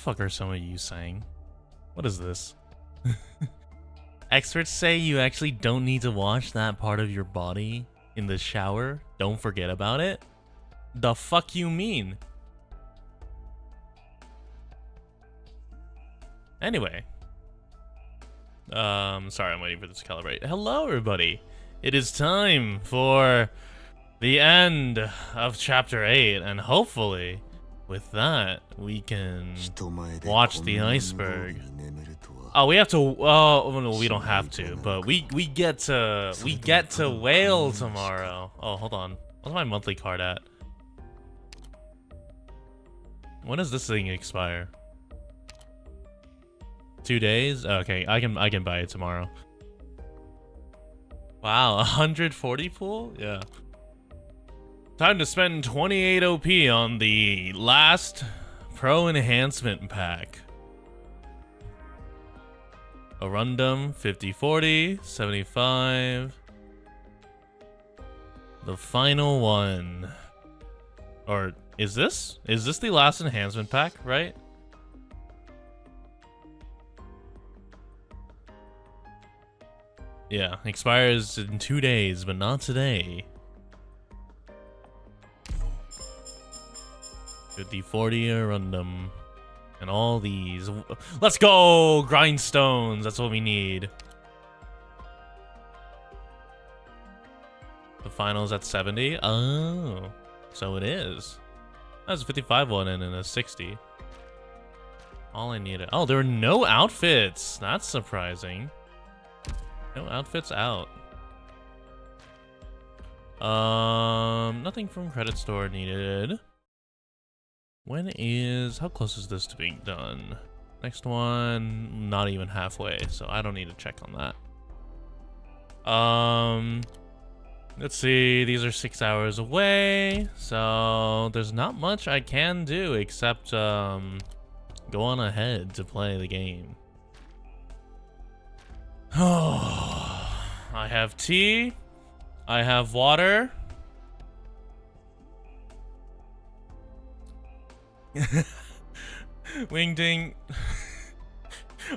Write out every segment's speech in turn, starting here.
fuck are some of you saying? What is this? Experts say you actually don't need to wash that part of your body in the shower. Don't forget about it. The fuck you mean? Anyway. Sorry, I'm waiting for this to calibrate. Hello, everybody. It is time for the end of Chapter 8, and hopefully, with that, we can watch the iceberg. Oh, we have to. Oh, no, we don't have to, but we get to whale tomorrow. Oh, hold on. What's my monthly card at? When does this thing expire? 2 days? Okay, I can buy it tomorrow. Wow, 140 pool? Yeah. Time to spend 28 OP on the last Pro Enhancement Pack. Arundum, 50-40, 75. The final one. Or, is this? Is this the last enhancement pack, right? Yeah, expires in 2 days, but not today. 50-40 Arundum. And all these. Let's go! Grindstones, that's what we need. The final's at 70? Oh, so it is. That's a 55 one and then a 60. All I needed. Oh, there are no outfits. That's surprising. No outfits out. Nothing from credit store needed. How close is this to being done? Next one, not even halfway, so I don't need to check on that. Let's see, these are 6 hours away, so there's not much I can do except, go on ahead to play the game. Oh, I have tea, I have water. Wingding,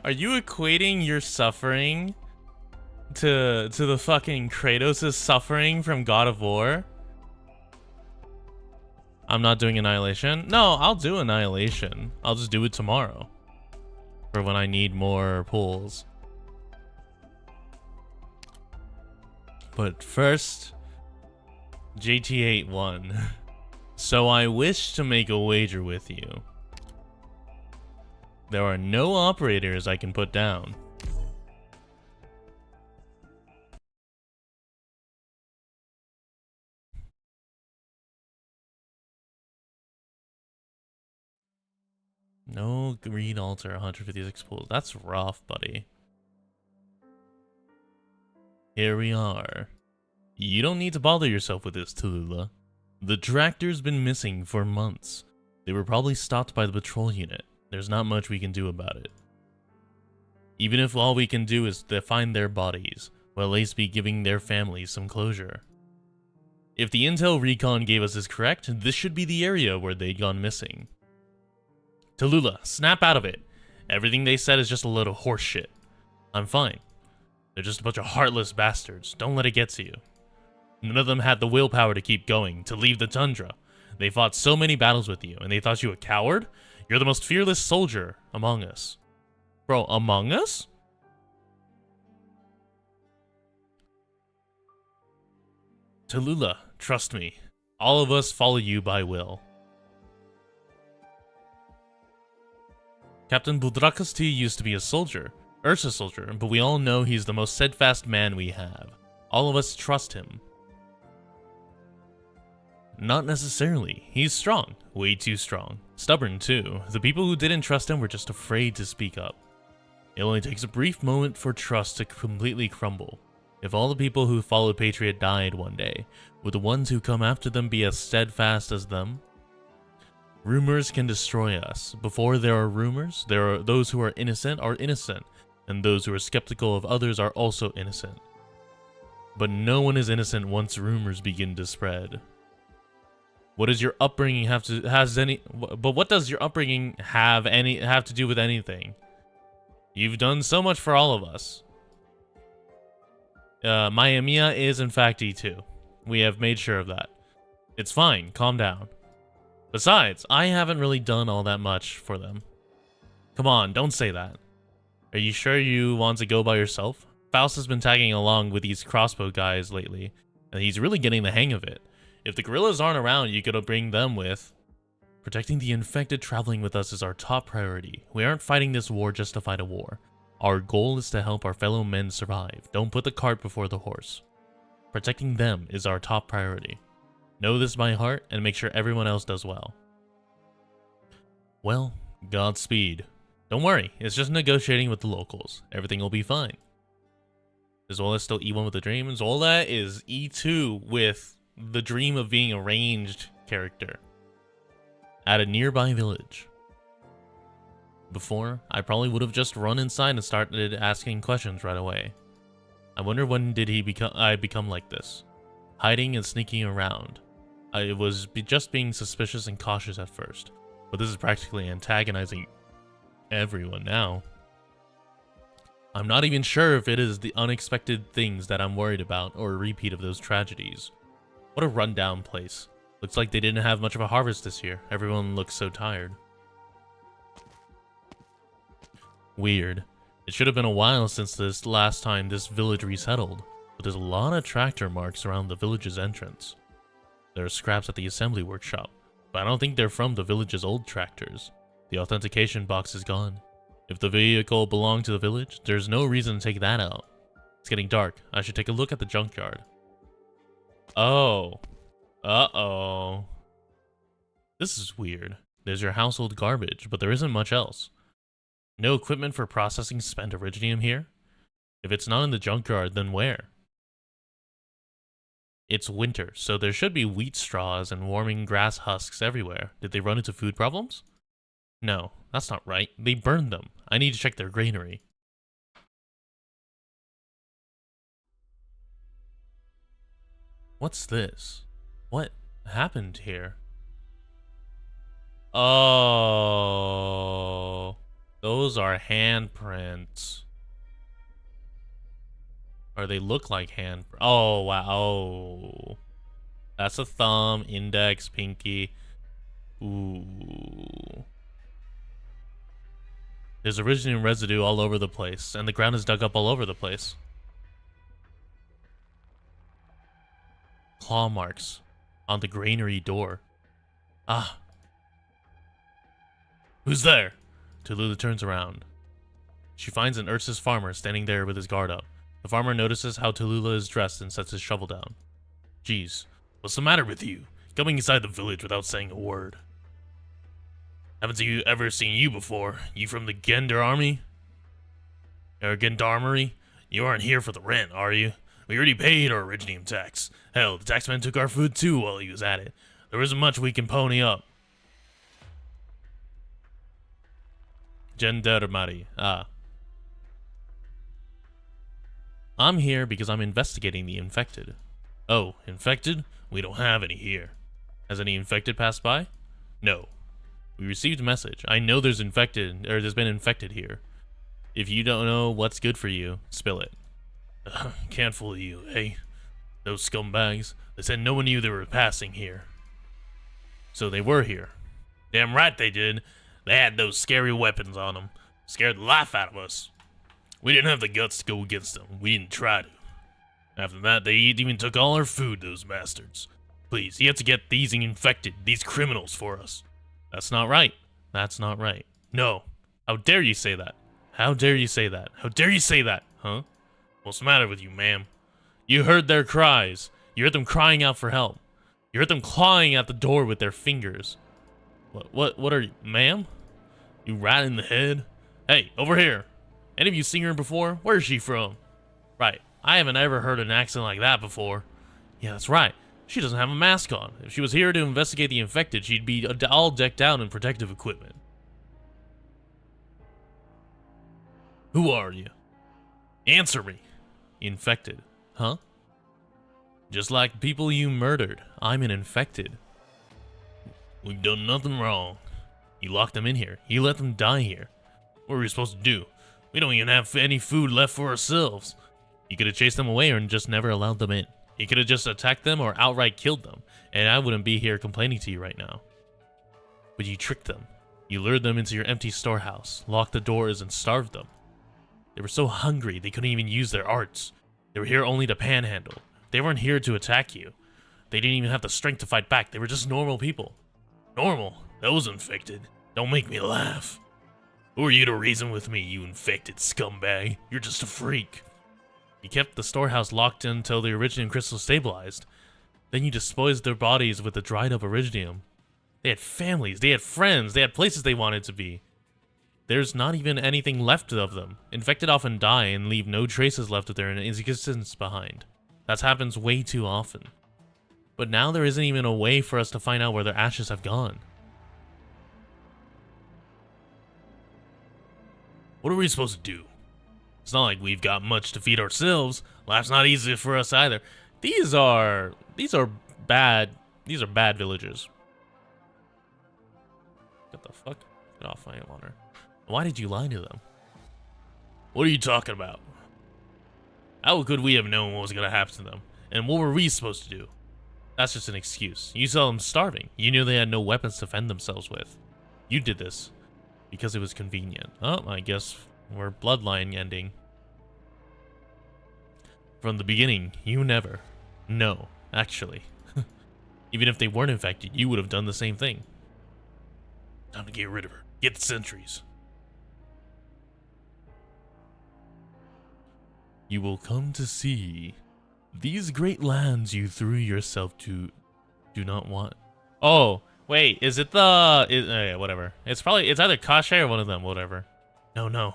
are you equating your suffering to the fucking Kratos' suffering from God of War? I'm not doing Annihilation? No, I'll do Annihilation. I'll just do it tomorrow. For when I need more pulls. But first, GT8 won. So I wish to make a wager with you. There are no operators I can put down. No green altar, 156 pools. That's rough, buddy. Here we are. You don't need to bother yourself with this, Tallulah. The tractor's been missing for months. They were probably stopped by the patrol unit. There's not much we can do about it. Even if all we can do is to find their bodies, we'll at least be giving their families some closure. If the intel recon gave us is correct, this should be the area where they'd gone missing. Tallulah, snap out of it. Everything they said is just a load of horse shit. I'm fine. They're just a bunch of heartless bastards. Don't let it get to you. None of them had the willpower to keep going, to leave the tundra. They fought so many battles with you, and they thought you a coward? You're the most fearless soldier among us. Bro, among us? Tallulah, trust me. All of us follow you by will. Captain Budrakas T used to be a soldier, Ursa soldier, but we all know he's the most steadfast man we have. All of us trust him. Not necessarily. He's strong. Way too strong. Stubborn, too. The people who didn't trust him were just afraid to speak up. It only takes a brief moment for trust to completely crumble. If all the people who followed Patriot died one day, would the ones who come after them be as steadfast as them? Rumors can destroy us. Before there are rumors, there are those who are innocent, and those who are skeptical of others are also innocent. But no one is innocent once rumors begin to spread. What does your upbringing have to but what does your upbringing have to do with anything? You've done so much for all of us. Mayamiya is in fact E2. We have made sure of that. It's fine, calm down. Besides, I haven't really done all that much for them. Come on, don't say that. Are you sure you want to go by yourself? Faust has been tagging along with these crossbow guys lately, and he's really getting the hang of it. If the guerrillas aren't around, you could bring them with. Protecting the infected traveling with us is our top priority. We aren't fighting this war just to fight a war. Our goal is to help our fellow men survive. Don't put the cart before the horse. Protecting them is our top priority. Know this by heart and make sure everyone else does well. Well, Godspeed. Don't worry, it's just negotiating with the locals. Everything will be fine. Is Zola still E1 with the dream? Zola is E2 with the dream of being a ranged character at a nearby village. Before, I probably would have just run inside and started asking questions right away. I wonder when did I become like this? Hiding and sneaking around. I was just being suspicious and cautious at first, but this is practically antagonizing everyone now. I'm not even sure if it is the unexpected things that I'm worried about or a repeat of those tragedies. What a rundown place. Looks like they didn't have much of a harvest this year. Everyone looks so tired. Weird. It should have been a while since this last time this village resettled, but there's a lot of tractor marks around the village's entrance. There are scraps at the assembly workshop, but I don't think they're from the village's old tractors. The authentication box is gone. If the vehicle belonged to the village, there's no reason to take that out. It's getting dark. I should take a look at the junkyard. Oh. Uh-oh. This is weird. There's your household garbage, but there isn't much else. No equipment for processing spent iridium here? If it's not in the junkyard, then where? It's winter, so there should be wheat straws and warming grass husks everywhere. Did they run into food problems? No, that's not right. They burned them. I need to check their granary. What's this? What happened here? Oh, those are handprints. Or they look like hand. Oh, wow. Oh. That's a thumb, index, pinky. Ooh. There's iridium residue all over the place, and the ground is dug up all over the place. Claw marks on the granary door. Ah. Who's there? Tallulah turns around. She finds an Ursus farmer standing there with his guard up. The farmer notices how Tallulah is dressed and sets his shovel down. Geez, what's the matter with you? Coming inside the village without saying a word. Haven't you ever seen you before? You from the Gender Army? Or Gendarmerie? You aren't here for the rent, are you? We already paid our iridium tax. Hell, the taxman took our food too while he was at it. There isn't much we can pony up. Gendarmerie. Ah. I'm here because I'm investigating the infected. Oh, infected? We don't have any here. Has any infected passed by? No. We received a message. I know there's been infected here. If you don't know what's good for you, spill it. Can't fool you, eh? Those scumbags. They said no one knew they were passing here. So they were here. Damn right they did. They had those scary weapons on them. Scared the life out of us. We didn't have the guts to go against them. We didn't try to. After that, they even took all our food, those bastards. Please, you have to get these infected, these criminals for us. That's not right. That's not right. No. How dare you say that? How dare you say that? How dare you say that? Huh? What's the matter with you, ma'am? You heard their cries. You heard them crying out for help. You heard them clawing at the door with their fingers. What are you, ma'am? You rat in the head? Hey, over here. Any of you seen her before? Where is she from? Right. I haven't ever heard an accent like that before. Yeah, that's right. She doesn't have a mask on. If she was here to investigate the infected, she'd be all decked out in protective equipment. Who are you? Answer me. Infected. Huh? Just like people you murdered, I'm an infected. We've done nothing wrong. You locked them in here. You let them die here. What were we supposed to do? We don't even have any food left for ourselves. You could have chased them away or just never allowed them in. You could have just attacked them or outright killed them, and I wouldn't be here complaining to you right now. But you tricked them. You lured them into your empty storehouse, locked the doors, and starved them. They were so hungry they couldn't even use their arts. They were here only to panhandle. They weren't here to attack you. They didn't even have the strength to fight back. They were just normal people. Normal? Those infected. Don't make me laugh. Who are you to reason with me, you infected scumbag? You're just a freak. You kept the storehouse locked until the Iridium crystal stabilized. Then you disposed their bodies with the dried up Iridium. They had families, they had friends, they had places they wanted to be. There's not even anything left of them. Infected often die and leave no traces left of their existence behind. That happens way too often. But now there isn't even a way for us to find out where their ashes have gone. What are we supposed to do? It's not like we've got much to feed ourselves. Life's not easy for us either. These are bad villagers. What the fuck? Get off my honor. Why did you lie to them? What are you talking about? How could we have known what was gonna happen to them? And what were we supposed to do? That's just an excuse. You saw them starving. You knew they had no weapons to defend themselves with. You did this because it was convenient. Oh, I guess we're bloodline ending. From the beginning, you never. No, actually. Even if they weren't infected, you would have done the same thing. Time to get rid of her. Get the sentries. You will come to see these great lands you threw yourself to do not want. Oh, wait, is it the... yeah, whatever. It's either Kashay or one of them, whatever. No.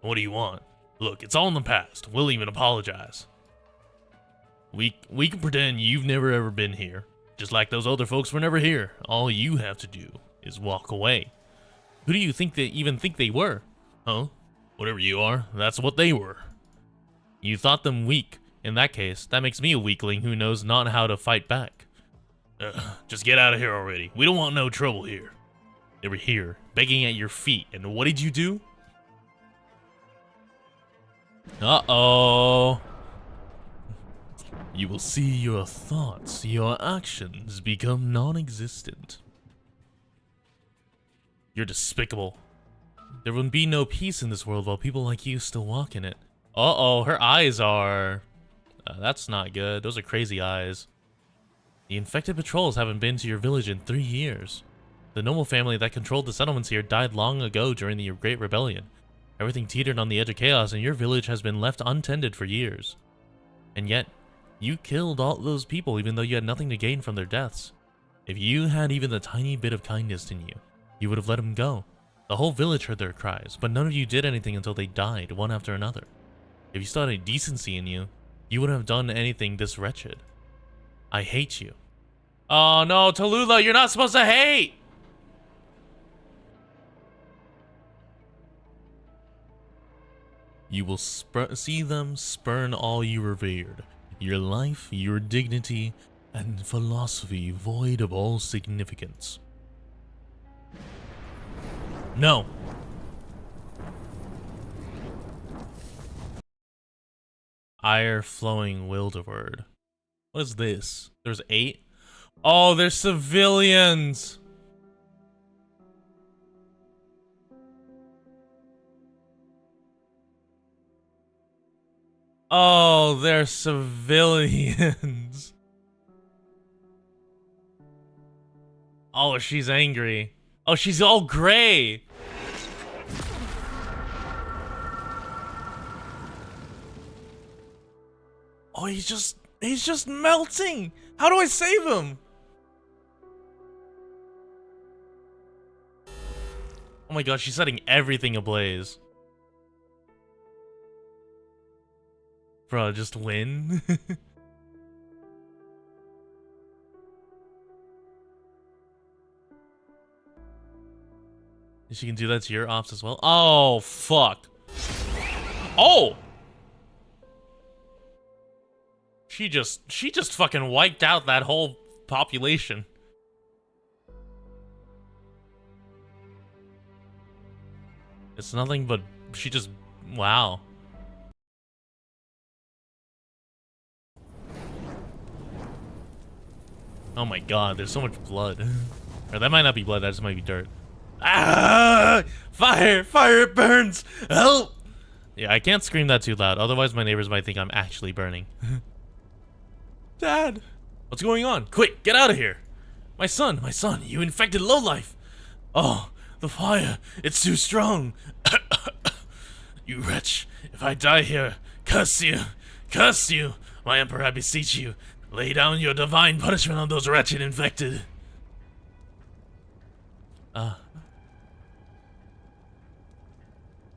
What do you want? Look, it's all in the past. We'll even apologize. We can pretend you've never ever been here. Just like those other folks were never here. All you have to do is walk away. Who do you think they were? Huh? Whatever you are, that's what they were. You thought them weak. In that case, that makes me a weakling who knows not how to fight back. Just get out of here already. We don't want no trouble here. They were here, begging at your feet, and what did you do? Uh-oh. You will see your thoughts, your actions become non-existent. You're despicable. There would be no peace in this world while people like you still walk in it. Uh-oh, her eyes are... that's not good. Those are crazy eyes. The infected patrols haven't been to your village in 3 years. The noble family that controlled the settlements here died long ago during the Great Rebellion. Everything teetered on the edge of chaos, and your village has been left untended for years. And yet, you killed all those people even though you had nothing to gain from their deaths. If you had even the tiny bit of kindness in you, you would have let them go. The whole village heard their cries, but none of you did anything until they died, one after another. If you still had any decency in you, you wouldn't have done anything this wretched. I hate you. Oh no, Tallulah, you're not supposed to hate! You will see them spurn all you revered. Your life, your dignity, and philosophy void of all significance. No. Ire flowing Wilderword. What is this? There's 8? Oh, they're civilians! Oh, they're civilians. Oh, she's angry. Oh, she's all gray. Oh, he's just melting. How do I save him? Oh my god, she's setting everything ablaze. Bro, just win. She can do that to your ops as well. Oh, fuck. Oh! She just fucking wiped out that whole population. It's nothing but she just wow. Oh my god, there's so much blood. Or that might not be blood, that just might be dirt. Ah! Fire! Fire, it burns! Help! Yeah, I can't scream that too loud, otherwise my neighbors might think I'm actually burning. Dad! What's going on? Quick, get out of here! My son, you infected lowlife! Oh, the fire, it's too strong! You wretch, if I die here, curse you! Curse you! My emperor, I beseech you, lay down your divine punishment on those wretched infected!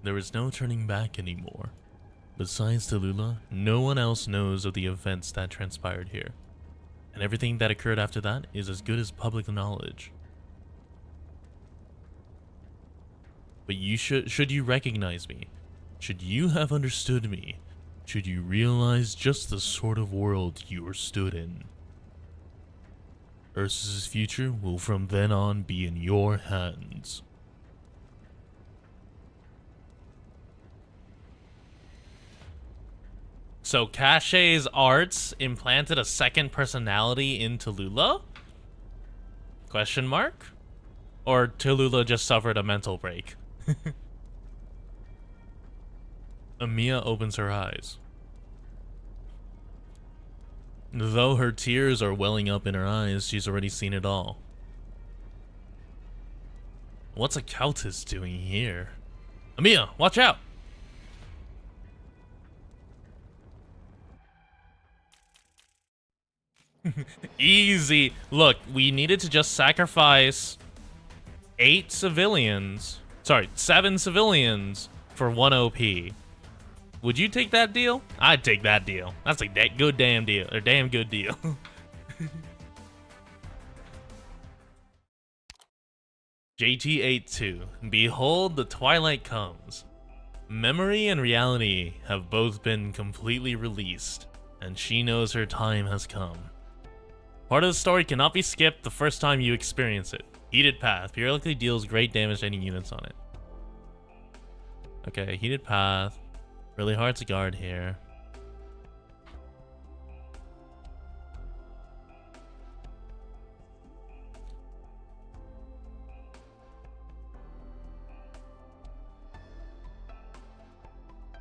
There is no turning back anymore. Besides Tallulah, no one else knows of the events that transpired here. And everything that occurred after that is as good as public knowledge. But you should you recognize me, should you have understood me, should you realize just the sort of world you are stood in, Ursus' future will from then on be in your hands. So Cachet's arts implanted a second personality in Tallulah? Question mark? Or Tallulah just suffered a mental break? Amiya opens her eyes. Though her tears are welling up in her eyes, she's already seen it all. What's a Countess doing here? Amiya, watch out! Easy. Look, we needed to just sacrifice 7 civilians for 1 OP. Would you take that deal? I'd take that deal. That's a good damn deal. Or damn good deal. JT82. Behold, the twilight comes. Memory and reality have both been completely released, and she knows her time has come. Part of the story cannot be skipped the first time you experience it. Heated Path. Periodically deals great damage to any units on it. Okay, Heated Path. Really hard to guard here.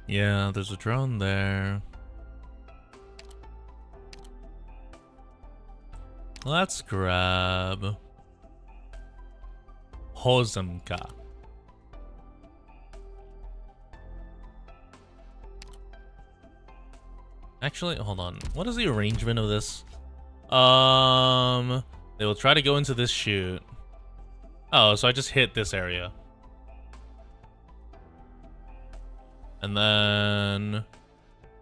Yeah, there's a drone there. Let's grab Hozemka. Actually, hold on. What is the arrangement of this? They will try to go into this chute. Oh, so I just hit this area. And then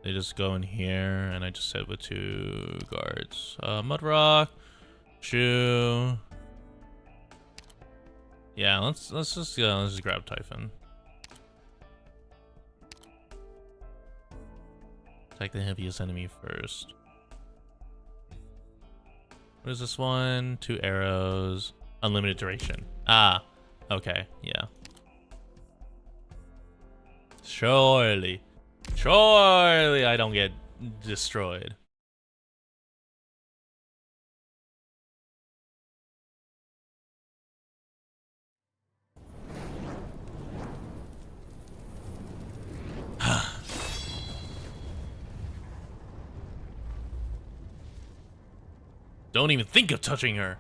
they just go in here, and I just hit with 2 guards. Mudrock, Shoe. Yeah, let's just grab Typhon. Attack the heaviest enemy first. What is this one? 2 arrows. Unlimited duration. Ah, okay, yeah. Surely I don't get destroyed. Don't even think of touching her.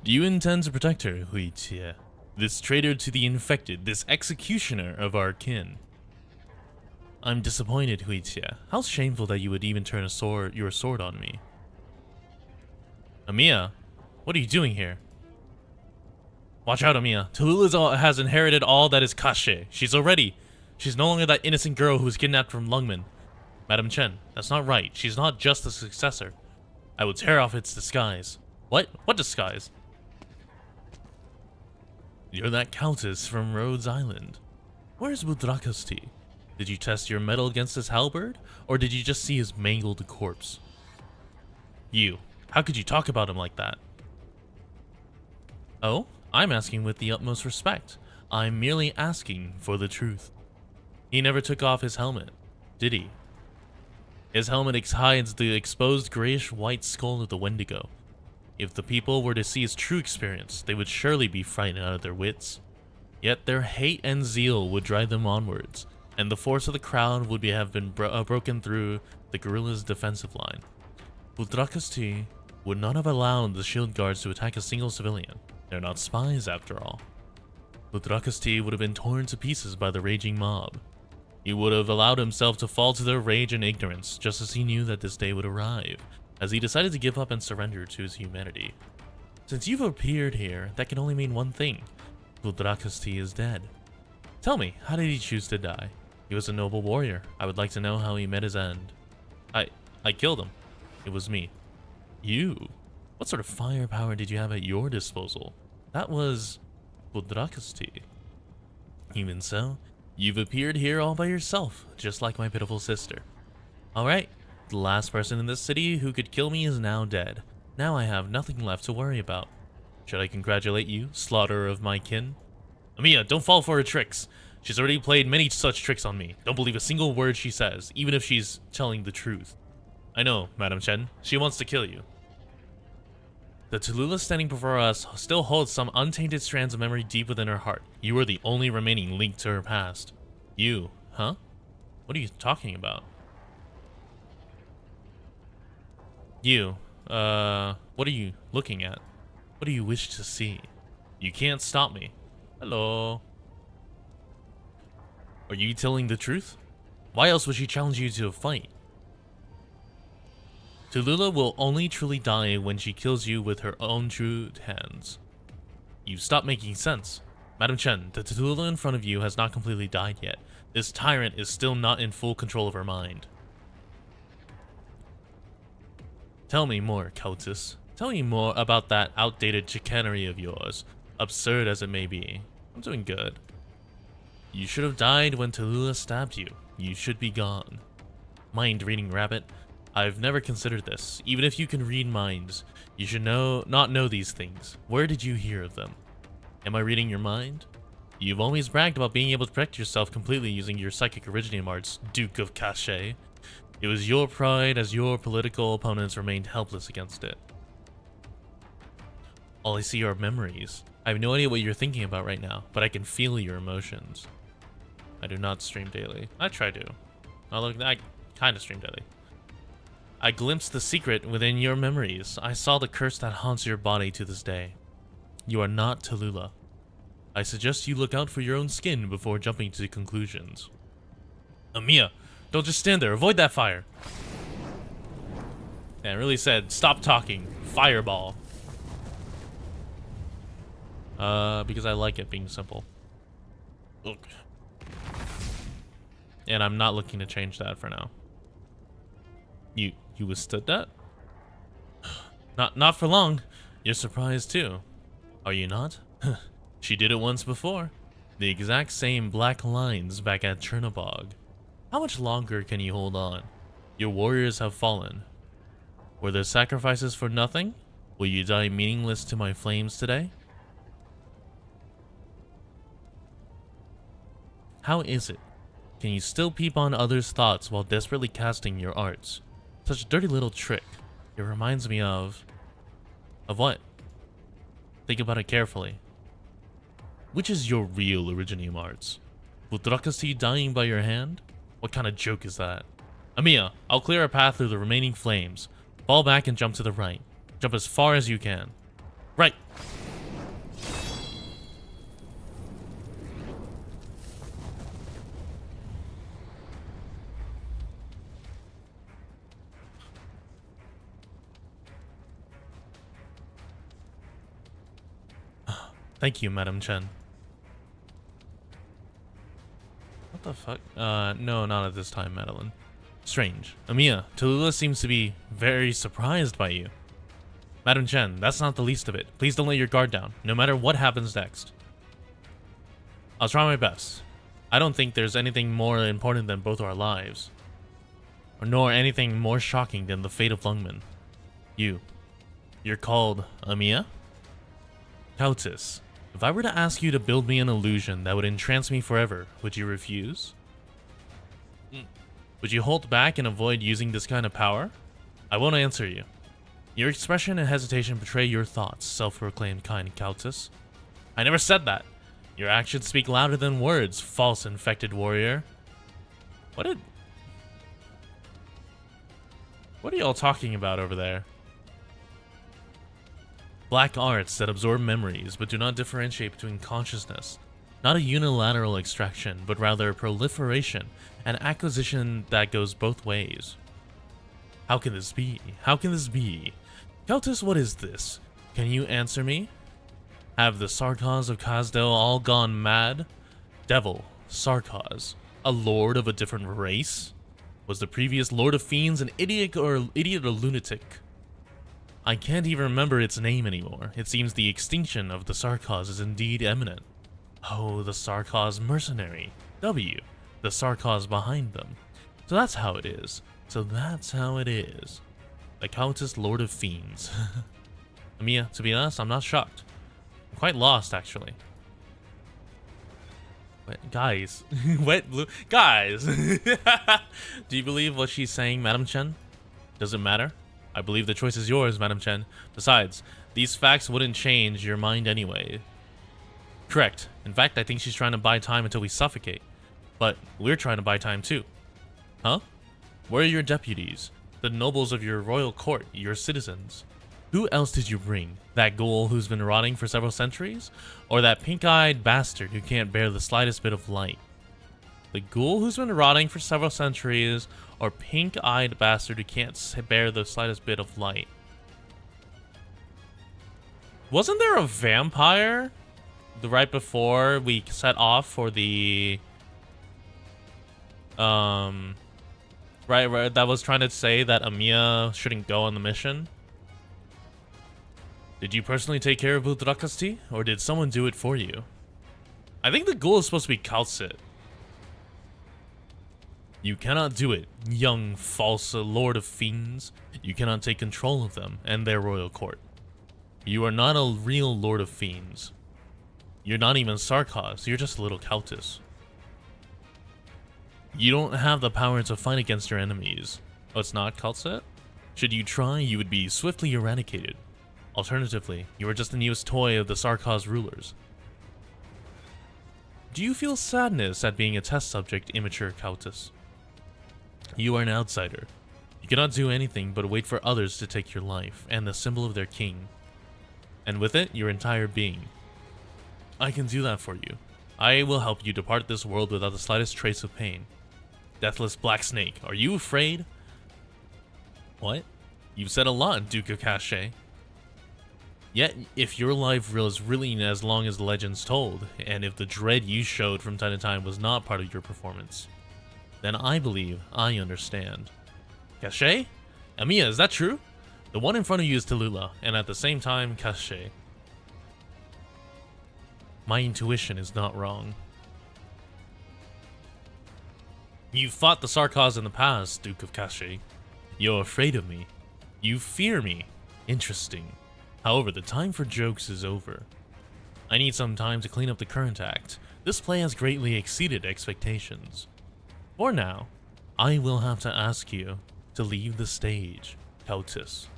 Do you intend to protect her, Huitia? This traitor to the infected, this executioner of our kin. I'm disappointed, Huitia. How shameful that you would even turn your sword on me. Amiya, what are you doing here? Watch out, Amiya. Tallulah has inherited all that is Cache. She's no longer that innocent girl who was kidnapped from Lungmen. Madam Chen, that's not right. She's not just the successor. I will tear off its disguise. What? What disguise? You're that countess from Rhodes Island. Where's Budrakasti? Did you test your mettle against his halberd, or did you just see his mangled corpse? You. How could you talk about him like that? Oh, I'm asking with the utmost respect. I'm merely asking for the truth. He never took off his helmet, did he? His helmet hides the exposed grayish-white skull of the Wendigo. If the people were to see his true experience, they would surely be frightened out of their wits. Yet their hate and zeal would drive them onwards, and the force of the crowd would have been broken through the guerrillas' defensive line. Budrakaste would not have allowed the shield guards to attack a single civilian. They're not spies, after all. Budrakaste would have been torn to pieces by the raging mob. He would have allowed himself to fall to their rage and ignorance, just as he knew that this day would arrive, as he decided to give up and surrender to his humanity. Since you've appeared here, that can only mean one thing. Budrakaste is dead. Tell me, how did he choose to die? He was a noble warrior. I would like to know how he met his end. I killed him. It was me. You? What sort of firepower did you have at your disposal? That was Budrakaste. Even so, you've appeared here all by yourself, just like my pitiful sister. Alright, the last person in this city who could kill me is now dead. Now I have nothing left to worry about. Should I congratulate you, slaughterer of my kin? Amiya, don't fall for her tricks. She's already played many such tricks on me. Don't believe a single word she says, even if she's telling the truth. I know, Madam Chen. She wants to kill you. The Tallulah standing before us still holds some untainted strands of memory deep within her heart. You are the only remaining link to her past. You, huh? What are you talking about? You, what are you looking at? What do you wish to see? You can't stop me. Hello? Are you telling the truth? Why else would she challenge you to a fight? Tallulah will only truly die when she kills you with her own true hands. You stop making sense. Madam Chen, the Tallulah in front of you has not completely died yet. This tyrant is still not in full control of her mind. Tell me more, Countess. Tell me more about that outdated chicanery of yours, absurd as it may be. I'm doing good. You should have died when Tallulah stabbed you. You should be gone. Mind-reading rabbit. I've never considered this. Even if you can read minds, you should not know these things. Where did you hear of them? Am I reading your mind? You've always bragged about being able to protect yourself completely using your psychic originium arts, Duke of Cachet. It was your pride as your political opponents remained helpless against it. All I see are memories. I have no idea what you're thinking about right now, but I can feel your emotions. I do not stream daily. I try to. I kind of stream daily. I glimpsed the secret within your memories. I saw the curse that haunts your body to this day. You are not Tallulah. I suggest you look out for your own skin before jumping to conclusions. Amiya, don't just stand there. Avoid that fire. Yeah, it really said, stop talking. Fireball. Because I like it being simple. Ugh. And I'm not looking to change that for now. You withstood that? Not for long. You're surprised too. Are you not? She did it once before. The exact same black lines back at Chernobog. How much longer can you hold on? Your warriors have fallen. Were their sacrifices for nothing? Will you die meaningless to my flames today? How is it? Can you still peep on others' thoughts while desperately casting your arts? Such a dirty little trick. It reminds me of... Of what? Think about it carefully. Which is your real originium arts? Budrakaste dying by your hand? What kind of joke is that? Amiya, I'll clear a path through the remaining flames. Fall back and jump to the right. Jump as far as you can. Right! Thank you, Madam Chen. What the fuck? No, not at this time, Madeline. Strange. Amiya, Tallulah seems to be very surprised by you. Madam Chen, that's not the least of it. Please don't let your guard down, no matter what happens next. I'll try my best. I don't think there's anything more important than both our lives. Nor anything more shocking than the fate of Lungman. You're called Amiya? Countess, if I were to ask you to build me an illusion that would entrance me forever, would you refuse? Would you hold back and avoid using this kind of power? I won't answer you. Your expression and hesitation betray your thoughts, self-proclaimed kind Countess. I never said that. Your actions speak louder than words, false infected warrior. What are y'all talking about over there? Black arts that absorb memories but do not differentiate between consciousness. Not a unilateral extraction, but rather a proliferation and acquisition that goes both ways. How can this be? How can this be? Countess, what is this? Can you answer me? Have the Sarkaz of Kazdel all gone mad? Devil, Sarkaz, a lord of a different race? Was the previous Lord of Fiends an idiot or lunatic? I can't even remember its name anymore. It seems the extinction of the Sarkaz is indeed imminent. Oh, the Sarkaz mercenary. W, the Sarkaz behind them. So that's how it is. So that's how it is. The Countess Lord of Fiends. Amiya, to be honest, I'm not shocked. I'm quite lost, actually. Wait, guys. Wet blue. Guys! Do you believe what she's saying, Madam Chen? Does it matter? I believe the choice is yours, Madam Chen. Besides, these facts wouldn't change your mind anyway. Correct. In fact, I think she's trying to buy time until we suffocate. But we're trying to buy time too. Huh? Where are your deputies? The nobles of your royal court, your citizens? Who else did you bring? That ghoul who's been rotting for several centuries? Or that pink-eyed bastard who can't bear the slightest bit of light? The ghoul who's been rotting for several centuries, or pink-eyed bastard who can't bear the slightest bit of light? Wasn't there a vampire right before we set off for the right, that was trying to say that Amiya shouldn't go on the mission? Did you personally take care of Budrakasti, or did someone do it for you? I think the ghoul is supposed to be Kalsit. You cannot do it, young false Lord of Fiends. You cannot take control of them and their royal court. You are not a real Lord of Fiends. You're not even Sarkaz, you're just a little Countess. You don't have the power to fight against your enemies. Oh, it's not Kalsit? Should you try, you would be swiftly eradicated. Alternatively, you are just the newest toy of the Sarkaz rulers. Do you feel sadness at being a test subject, immature Countess? You are an outsider. You cannot do anything but wait for others to take your life and the symbol of their king. And with it, your entire being. I can do that for you. I will help you depart this world without the slightest trace of pain. Deathless Black Snake, are you afraid? What? You've said a lot, Duke of Cache. Yet, if your life was really as long as the legends told, and if the dread you showed from time to time was not part of your performance, then I believe I understand. Cache? Amiya, is that true? The one in front of you is Tallulah, and at the same time, Cache. My intuition is not wrong. You fought the Sarkaz in the past, Duke of Cache. You're afraid of me. You fear me. Interesting. However, the time for jokes is over. I need some time to clean up the current act. This play has greatly exceeded expectations. For now, I will have to ask you to leave the stage, Countess.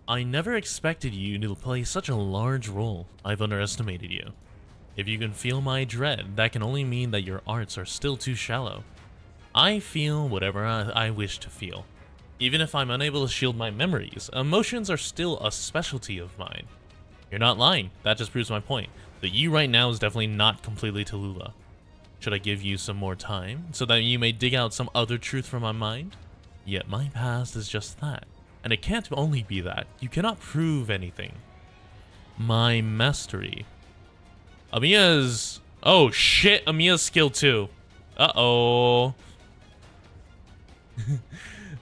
I never expected you to play such a large role. I've underestimated you. If you can feel my dread, that can only mean that your arts are still too shallow. I feel whatever I wish to feel. Even if I'm unable to shield my memories, emotions are still a specialty of mine. You're not lying. That just proves my point. The you right now is definitely not completely Tallulah. Should I give you some more time, so that you may dig out some other truth from my mind? Yet my past is just that. And it can't only be that. You cannot prove anything. My mastery. Amiya's... Oh shit, Amiya's skill 2. Uh-oh.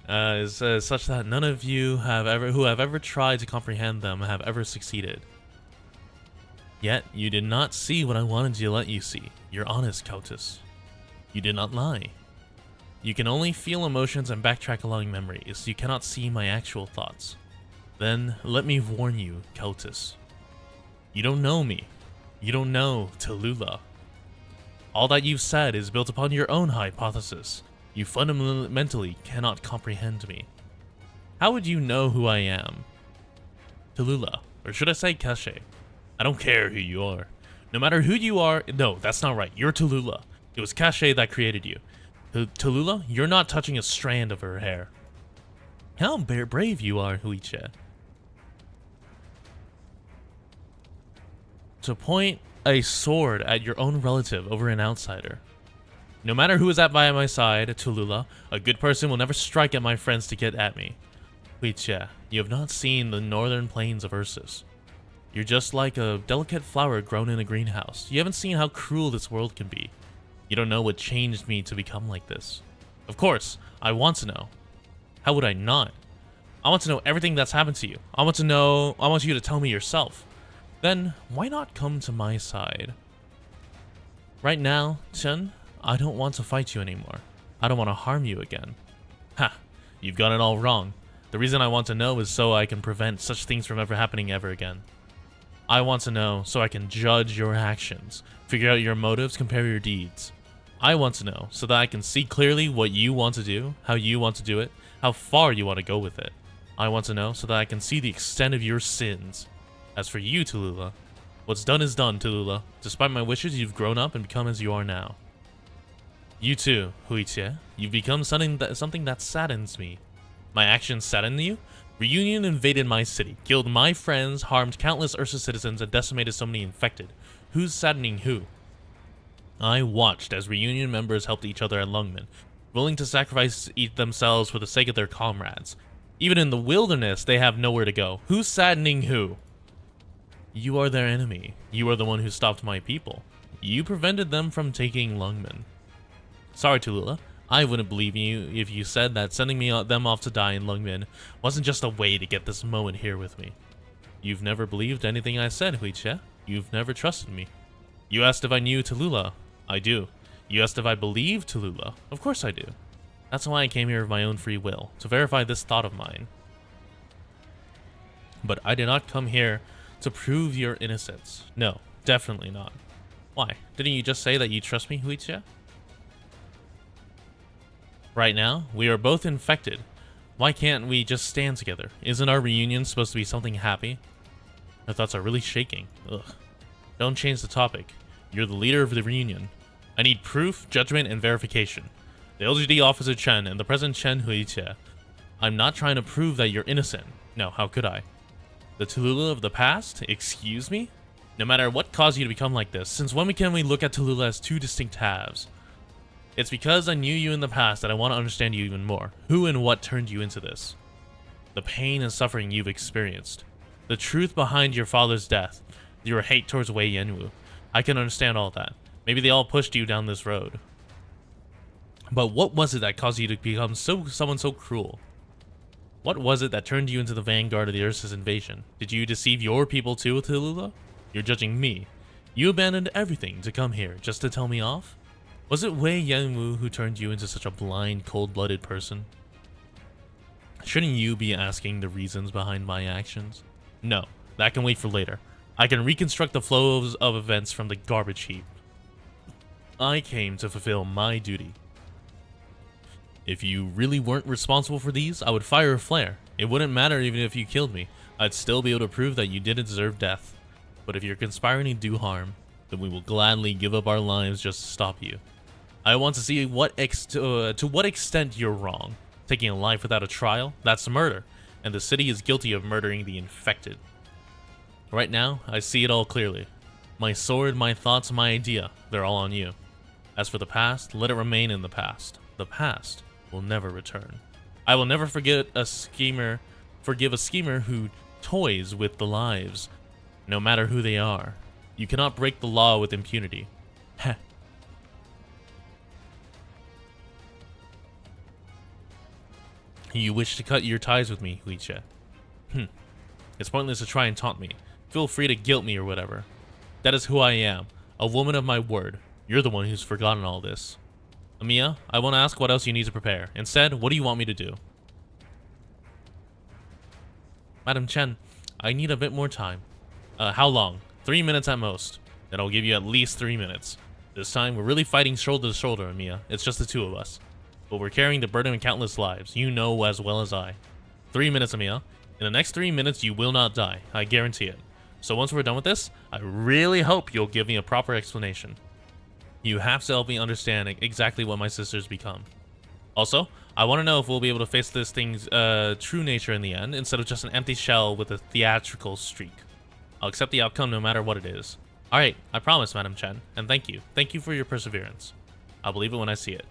Is such that none of you who have ever tried to comprehend them have ever succeeded. Yet, you did not see what I wanted to let you see. You're honest, Countess. You did not lie. You can only feel emotions and backtrack along memories. You cannot see my actual thoughts. Then let me warn you, Keltis. You don't know me. You don't know Tallulah. All that you've said is built upon your own hypothesis. You fundamentally cannot comprehend me. How would you know who I am? Tallulah, or should I say Cache? I don't care who you are. No matter who you are, no, that's not right. You're Tallulah. It was Cache that created you. Tallulah, you're not touching a strand of her hair. How brave you are, Huiche. To point a sword at your own relative over an outsider. No matter who is at by my side, Tallulah, a good person will never strike at my friends to get at me. Huiche, you have not seen the northern plains of Ursus. You're just like a delicate flower grown in a greenhouse. You haven't seen how cruel this world can be. You don't know what changed me to become like this. Of course, I want to know. How would I not? I want to know everything that's happened to you. I want you to tell me yourself. Then, why not come to my side? Right now, Chen, I don't want to fight you anymore. I don't want to harm you again. Ha! You've got it all wrong. The reason I want to know is so I can prevent such things from ever happening ever again. I want to know so I can judge your actions, figure out your motives, compare your deeds. I want to know so that I can see clearly what you want to do, how you want to do it, how far you want to go with it. I want to know so that I can see the extent of your sins. As for you, Tallulah, what's done is done, Tallulah. Despite my wishes, you've grown up and become as you are now. You too, Huiche. You've become something that saddens me. My actions sadden you? Reunion invaded my city, killed my friends, harmed countless Ursus citizens, and decimated so many infected. Who's saddening who? I watched as Reunion members helped each other at Lungmen, willing to sacrifice themselves for the sake of their comrades. Even in the wilderness, they have nowhere to go. Who's saddening who? You are their enemy. You are the one who stopped my people. You prevented them from taking Lungmen. Sorry, Tallulah. I wouldn't believe you if you said that sending them off to die in Lungmen wasn't just a way to get this moment here with me. You've never believed anything I said, Huiche. You've never trusted me. You asked if I knew Tallulah. I do. You asked if I believed Tallulah. Of course I do. That's why I came here of my own free will, to verify this thought of mine. But I did not come here to prove your innocence. No, definitely not. Why? Didn't you just say that you trust me, Huiche? Right now, we are both infected. Why can't we just stand together? Isn't our reunion supposed to be something happy? My thoughts are really shaking. Ugh. Don't change the topic. You're the leader of the reunion. I need proof, judgment, and verification. The LGD officer Chen and the President Chen Huiche. I'm not trying to prove that you're innocent. No, how could I? The Tallulah of the past? Excuse me? No matter what caused you to become like this, since when can we look at Tallulah as two distinct halves? It's because I knew you in the past that I want to understand you even more. Who and what turned you into this? The pain and suffering you've experienced. The truth behind your father's death. Your hate towards Wei Yanwu. I can understand all that. Maybe they all pushed you down this road. But what was it that caused you to become someone so cruel? What was it that turned you into the vanguard of the Ursus invasion? Did you deceive your people too, Tallulah? You're judging me. You abandoned everything to come here just to tell me off? Was it Wei Yanwu who turned you into such a blind, cold-blooded person? Shouldn't you be asking the reasons behind my actions? No, that can wait for later. I can reconstruct the flows of events from the garbage heap. I came to fulfill my duty. If you really weren't responsible for these, I would fire a flare. It wouldn't matter even if you killed me. I'd still be able to prove that you didn't deserve death. But if you're conspiring to do harm, then we will gladly give up our lives just to stop you. I want to see to what extent you're wrong. Taking a life without a trial, that's murder, and the city is guilty of murdering the infected. Right now, I see it all clearly. My sword, my thoughts, my idea, they're all on you. As for the past, let it remain in the past. The past will never return. I will never forgive a schemer who toys with the lives, no matter who they are. You cannot break the law with impunity. Heh. You wish to cut your ties with me, Huiche. It's pointless to try and taunt me. Feel free to guilt me or whatever. That is who I am, a woman of my word. You're the one who's forgotten all this. Amiya, I want to ask what else you need to prepare. Instead, what do you want me to do? Madam Chen, I need a bit more time. How long? 3 minutes at most. Then I'll give you at least 3 minutes. This time, we're really fighting shoulder to shoulder, Amiya. It's just the two of us. But we're carrying the burden of countless lives. You know as well as I. 3 minutes, Amiya. In the next 3 minutes, you will not die. I guarantee it. So once we're done with this, I really hope you'll give me a proper explanation. You have to help me understand exactly what my sister's become. Also, I want to know if we'll be able to face this thing's true nature in the end, instead of just an empty shell with a theatrical streak. I'll accept the outcome no matter what it is. Alright, I promise, Madam Chen, and thank you. Thank you for your perseverance. I'll believe it when I see it.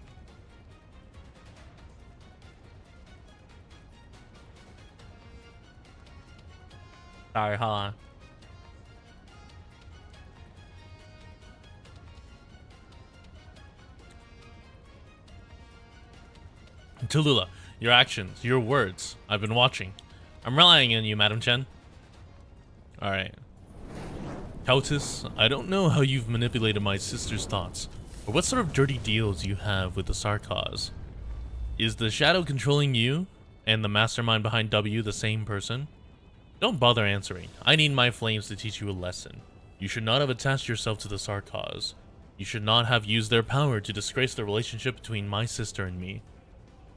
Sorry, hold on. Tallulah, your actions, your words. I've been watching. I'm relying on you, Madam Chen. Alright. Countess, I don't know how you've manipulated my sister's thoughts, or what sort of dirty deals you have with the Sarkaz. Is the shadow controlling you, and the mastermind behind W the same person? Don't bother answering. I need my flames to teach you a lesson. You should not have attached yourself to the Sarkaz. You should not have used their power to disgrace the relationship between my sister and me.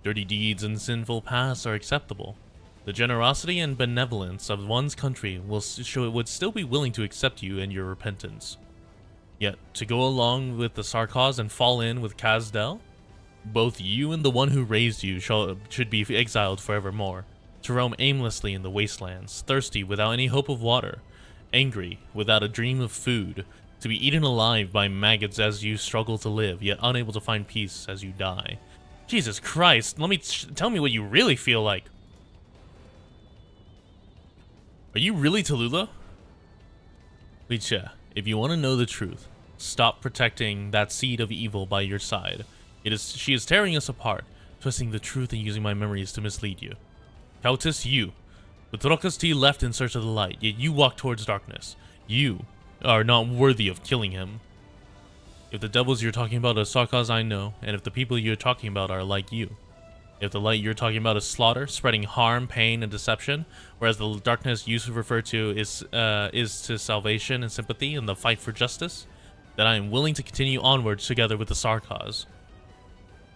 Dirty deeds and sinful pasts are acceptable. The generosity and benevolence of one's country would still be willing to accept you and your repentance. Yet, to go along with the Sarkaz and fall in with Kazdel? Both you and the one who raised you should be exiled forevermore, to roam aimlessly in the wastelands, thirsty without any hope of water, angry without a dream of food, to be eaten alive by maggots as you struggle to live, yet unable to find peace as you die. Jesus Christ, tell me what you really feel like. Are you really Tallulah? Licha, if you want to know the truth, stop protecting that seed of evil by your side. She is tearing us apart, twisting the truth and using my memories to mislead you. Countess, you. Betrokasti left in search of the light, yet you walk towards darkness. You are not worthy of killing him. If the devils you're talking about are Sarkaz, I know, and if the people you're talking about are like you. If the light you're talking about is slaughter, spreading harm, pain, and deception, whereas the darkness you refer to is to salvation and sympathy and the fight for justice, then I am willing to continue onwards together with the Sarkaz.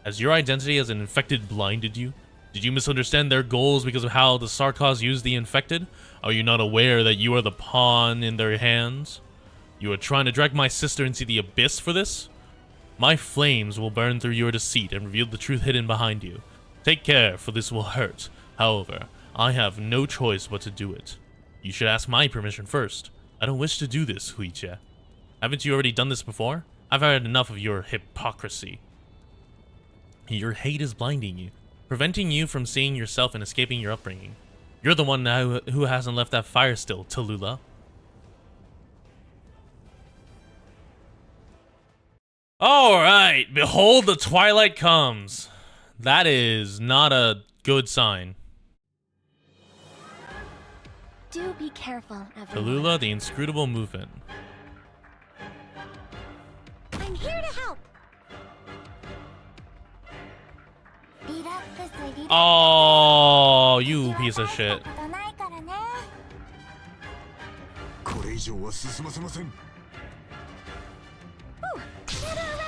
Has your identity as an infected blinded you? Did you misunderstand their goals because of how the Sarkaz use the infected? Are you not aware that you are the pawn in their hands? You are trying to drag my sister into the abyss for this? My flames will burn through your deceit and reveal the truth hidden behind you. Take care, for this will hurt. However, I have no choice but to do it. You should ask my permission first. I don't wish to do this, Huiche. Haven't you already done this before? I've had enough of your hypocrisy. Your hate is blinding you, preventing you from seeing yourself and escaping your upbringing. You're the one now who hasn't left that fire still, Tallulah. Alright, behold the twilight comes. That is not a good sign. Do be careful, everyone. Tallulah, the inscrutable movement. I'm here to help. Oh, you piece of shit. Gather around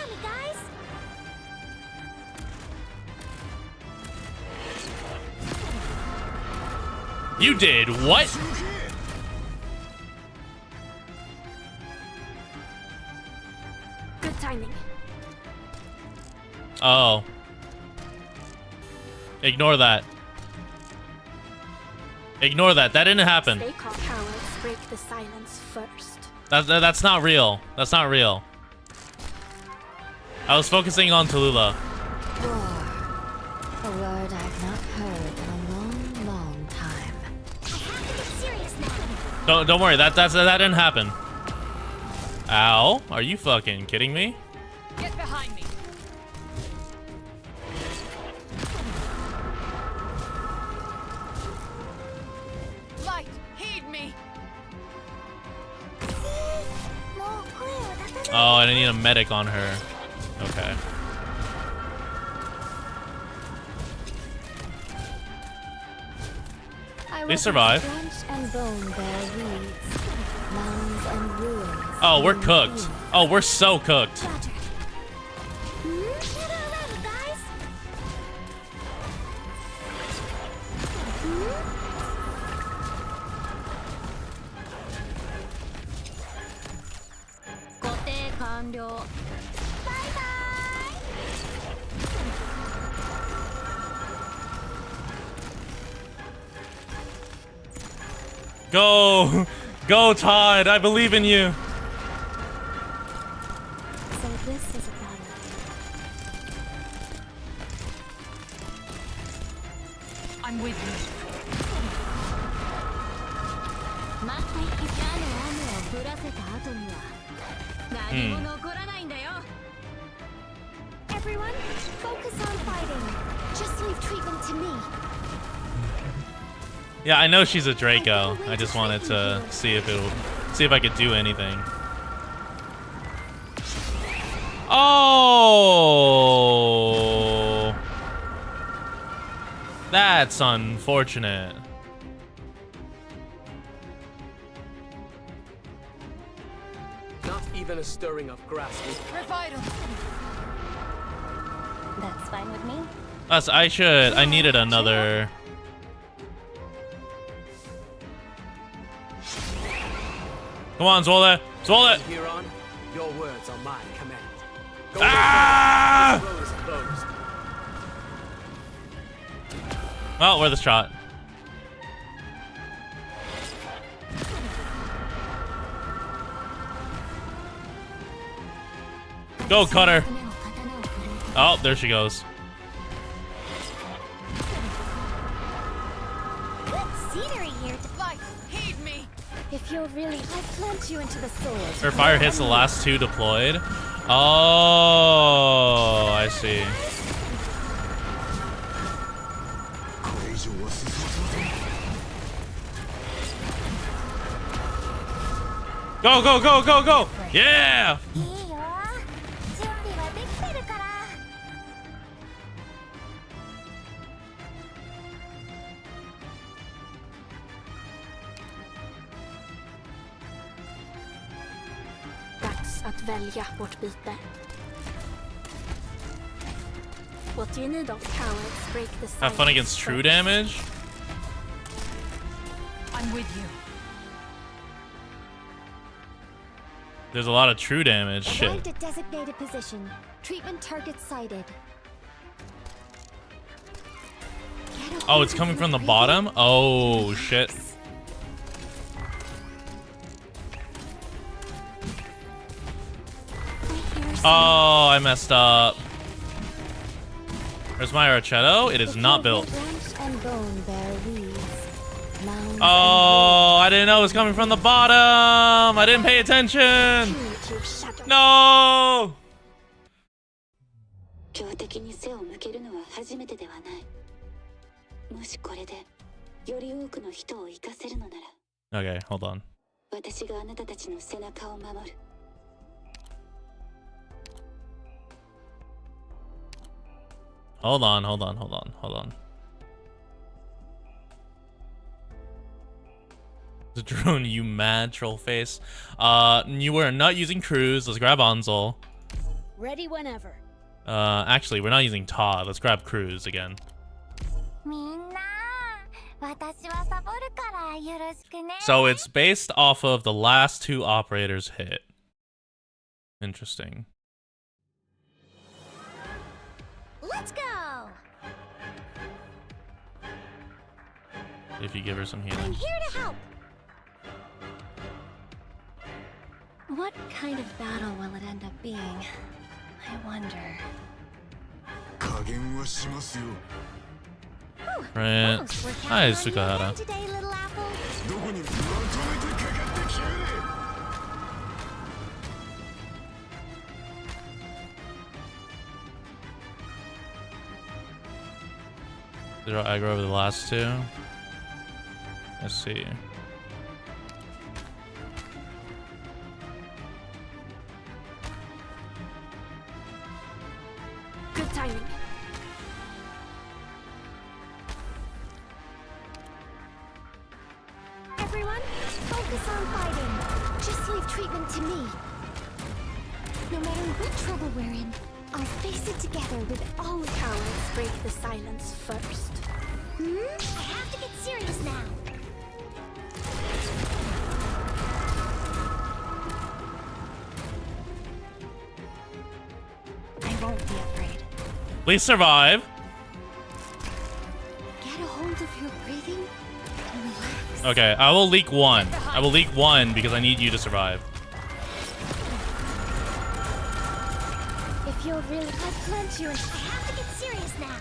me, guys. You did what? Good timing. Oh. Ignore that. Ignore that. That didn't happen. They call cowards break the silence first. That's not real. That's not real. I was focusing on Tallulah. War. A word I've not heard in a long, long time. I have to get serious now. Don't worry. That didn't happen. Ow. Are you fucking kidding me? Get behind me. Light, heed me. Oh, I need a medic on her. Okay. They survive. And bone bear weeds, mounds and ruins. Oh, we're cooked. Oh, we're so cooked. Roger. Get around, guys. Bye-bye. Go! Go, Todd! I believe in you! So this is a battle. I'm with you. Everyone, focus on fighting. Just leave treatment to me. Yeah, I know she's a Draco. I just wanted to see if I could do anything. Oh! That's unfortunate. Not even a stirring of grass will Revital. That's fine with me. I needed another. Come on, Zola! Zola! here on. Your words are my command. Go Ah! the road is closed. Well, worth a shot. Go, Cutter! Oh, there she goes. Good scenery here. Light, heed me. If you're really, I plant you into the soil. Her fire hits the last two deployed. Oh, I see. Go, go, go, go, go! Yeah! Dags att välja vårt byte. What do you need of cowards break the Have fun against true damage? I'm with you. There's a lot of true damage. Shit. Arrived at designated position. Treatment target sighted. Oh, it's coming from the bottom? Oh, shit. Oh, I messed up. Where's my Archetto? It is not built. Oh, I didn't know it was coming from the bottom. I didn't pay attention. No. 強敵に背を向けるのは初めてではない。もしこれでより多くの人を生かせるのなら、 Okay, hold on. 私があなたたちの背中を守る。 Hold on, hold on, hold on, hold on. The drone, you mad troll face. You were not using Cruise. Let's grab Anzel. Ready whenever. Actually, we're not using Todd. Let's grab Cruise again. So it's based off of the last two operators hit. Interesting. Let's go. If you give her some I'm healing. here to help. What kind of battle will it end up being? I wonder. Right. Close. We're Hi, counting on you Sukahara. again today, little apple. Did I aggro over the last two? Let's see. Good timing. to me. No matter what trouble we're in, I'll face it together with all cowards. Break the silence first. I have to get serious now. I won't be afraid. Please survive. Get a hold of your breathing and relax. Okay, I will leak one. I will leak one because I need you to survive. If you're really, I've planned you. I have to get serious now.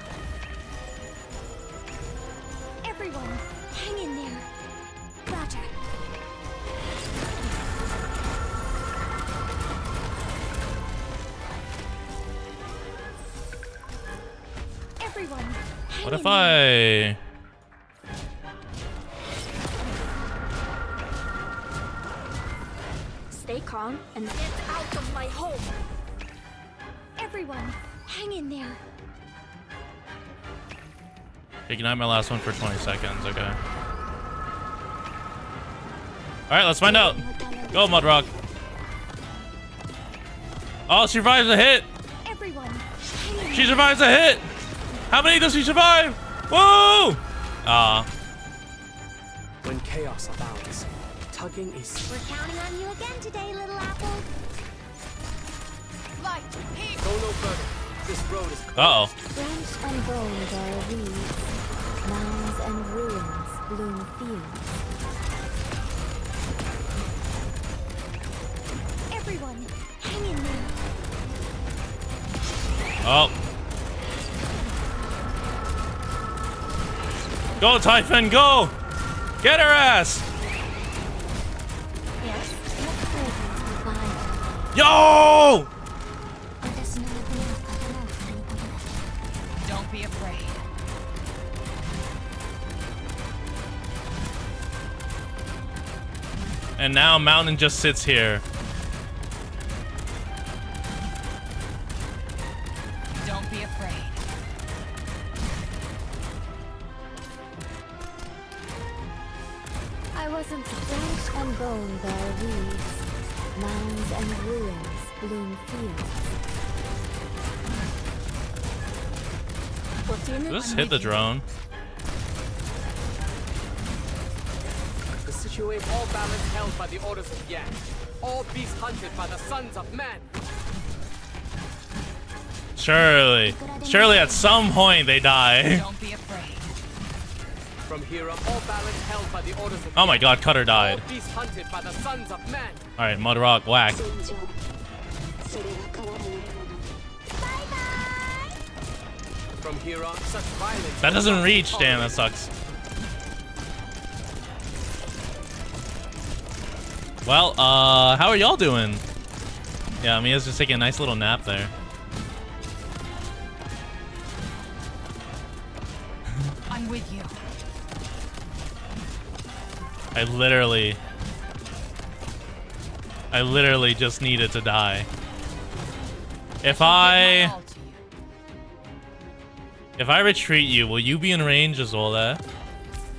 Everyone, hang in there. Roger. Everyone, hang What in if there. I... Stay calm and get out of my home. Everyone, hang in there. Ignite my last one for 20 seconds, okay. Alright, let's find out. Go, Mudrock. Oh, she survives a hit. Everyone, hang in She survives a hit. How many does she survive? Whoa! When chaos abounds, tugging is... We're counting on you again today, little apple. Light, heat. Go no further. This road is closed. Uh-oh. Flesh and bones are weeds. Mounds and ruins bloom fields. Everyone, hang in there. Oh. Go, Typhon, go! Get her ass! Yes, what fragrance will find. Yo! Don't be afraid. And now Mountain just sits here. Don't be afraid. I wasn't flesh and bone bear weeds. Mounds and ruins bloom fields. What's in it? Just hit the drone. The Synthwave, all balance held by the orders of Yang. All beasts hunted by the sons of men. Surely. Surely at some point they die. Don't be afraid. From here up, all balance held by the orders of Oh my Yang. god, Cutter All died. beasts hunted by the sons of men. Alright, Mudrock, whack. 戦場それは変わらないもの From here on, such violence... That doesn't reach, damn, that sucks. Well, how are y'all doing? Yeah, Mia's just taking a nice little nap there. I'm with you. I literally just needed to die. If My I all to you. retreat you, will you be in range as well there?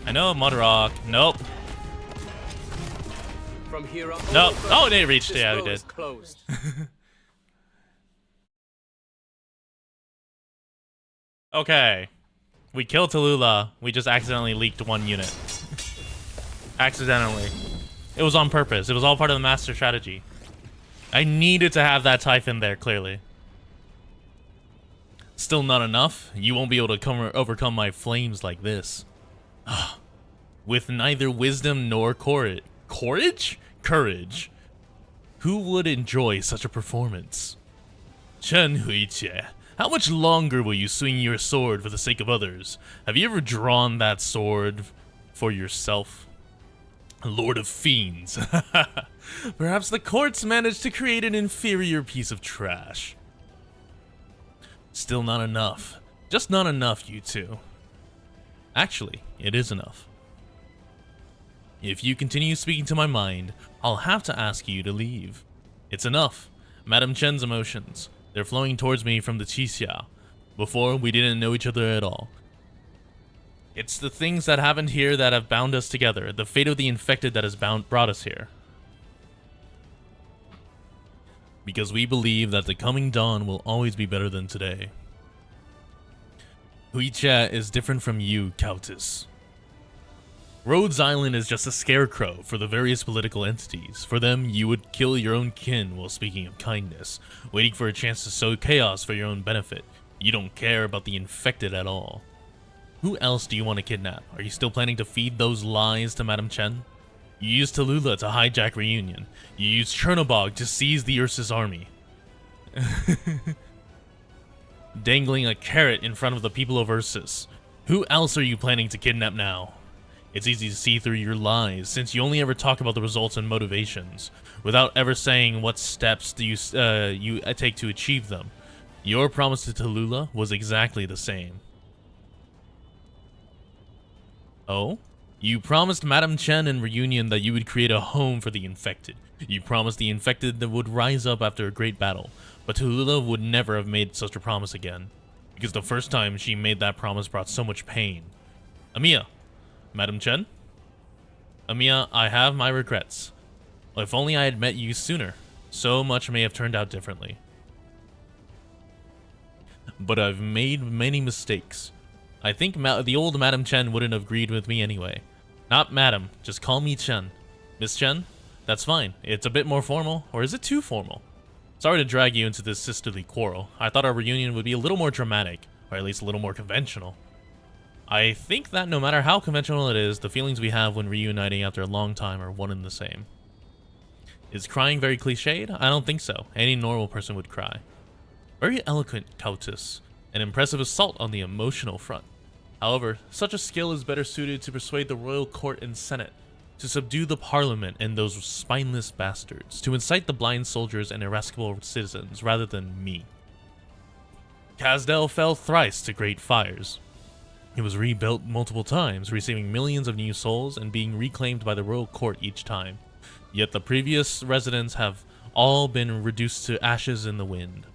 I know Mudrock. Nope. From here up, No. no further. Oh, they reached. This Yeah, we road did. is closed. Okay. We killed Tallulah. We just accidentally leaked one unit. Accidentally. It was on purpose. It was all part of the master strategy. I needed to have that Typhon there, clearly. Still not enough? You won't be able to overcome my flames like this. With neither wisdom nor courage. Courage? Who would enjoy such a performance? Chen Huijie, how much longer will you swing your sword for the sake of others? Have you ever drawn that sword for yourself? Lord of Fiends. Perhaps the courts managed to create an inferior piece of trash. Still not enough. Just not enough, you two. Actually, it is enough. If you continue speaking to my mind, I'll have to ask you to leave. It's enough. Madame Chen's emotions. They're flowing towards me from the Qixia. Before, we didn't know each other at all. It's the things that happened here that have bound us together. The fate of the infected that has brought us here. because we believe that the coming dawn will always be better than today. Huicha is different from you, Countess. Rhodes Island is just a scarecrow for the various political entities. For them, you would kill your own kin while speaking of kindness, waiting for a chance to sow chaos for your own benefit. You don't care about the infected at all. Who else do you want to kidnap? Are you still planning to feed those lies to Madame Chen? You used Tallulah to hijack Reunion. You used Chernobog to seize the Ursus army. Dangling a carrot in front of the people of Ursus. Who else are you planning to kidnap now? It's easy to see through your lies, since you only ever talk about the results and motivations, without ever saying what steps do you take to achieve them. Your promise to Tallulah was exactly the same. Oh? You promised Madame Chen in Reunion that you would create a home for the infected. You promised the infected that would rise up after a great battle, but Tallulah would never have made such a promise again, because the first time she made that promise brought so much pain. Amiya! Madame Chen? Amiya, I have my regrets. If only I had met you sooner, so much may have turned out differently. But I've made many mistakes. I think the old Madame Chen wouldn't have agreed with me anyway. Not Madam, just call me Chen. Miss Chen? That's fine. It's a bit more formal, or is it too formal? Sorry to drag you into this sisterly quarrel. I thought our reunion would be a little more dramatic, or at least a little more conventional. I think that no matter how conventional it is, the feelings we have when reuniting after a long time are one and the same. Is crying very cliched? I don't think so. Any normal person would cry. Very eloquent, Countess. An impressive assault on the emotional front. However, such a skill is better suited to persuade the royal court and senate, to subdue the parliament and those spineless bastards, to incite the blind soldiers and irascible citizens rather than me. Casdell fell thrice to great fires. It was rebuilt multiple times, receiving millions of new souls and being reclaimed by the royal court each time. Yet the previous residents have all been reduced to ashes in the wind.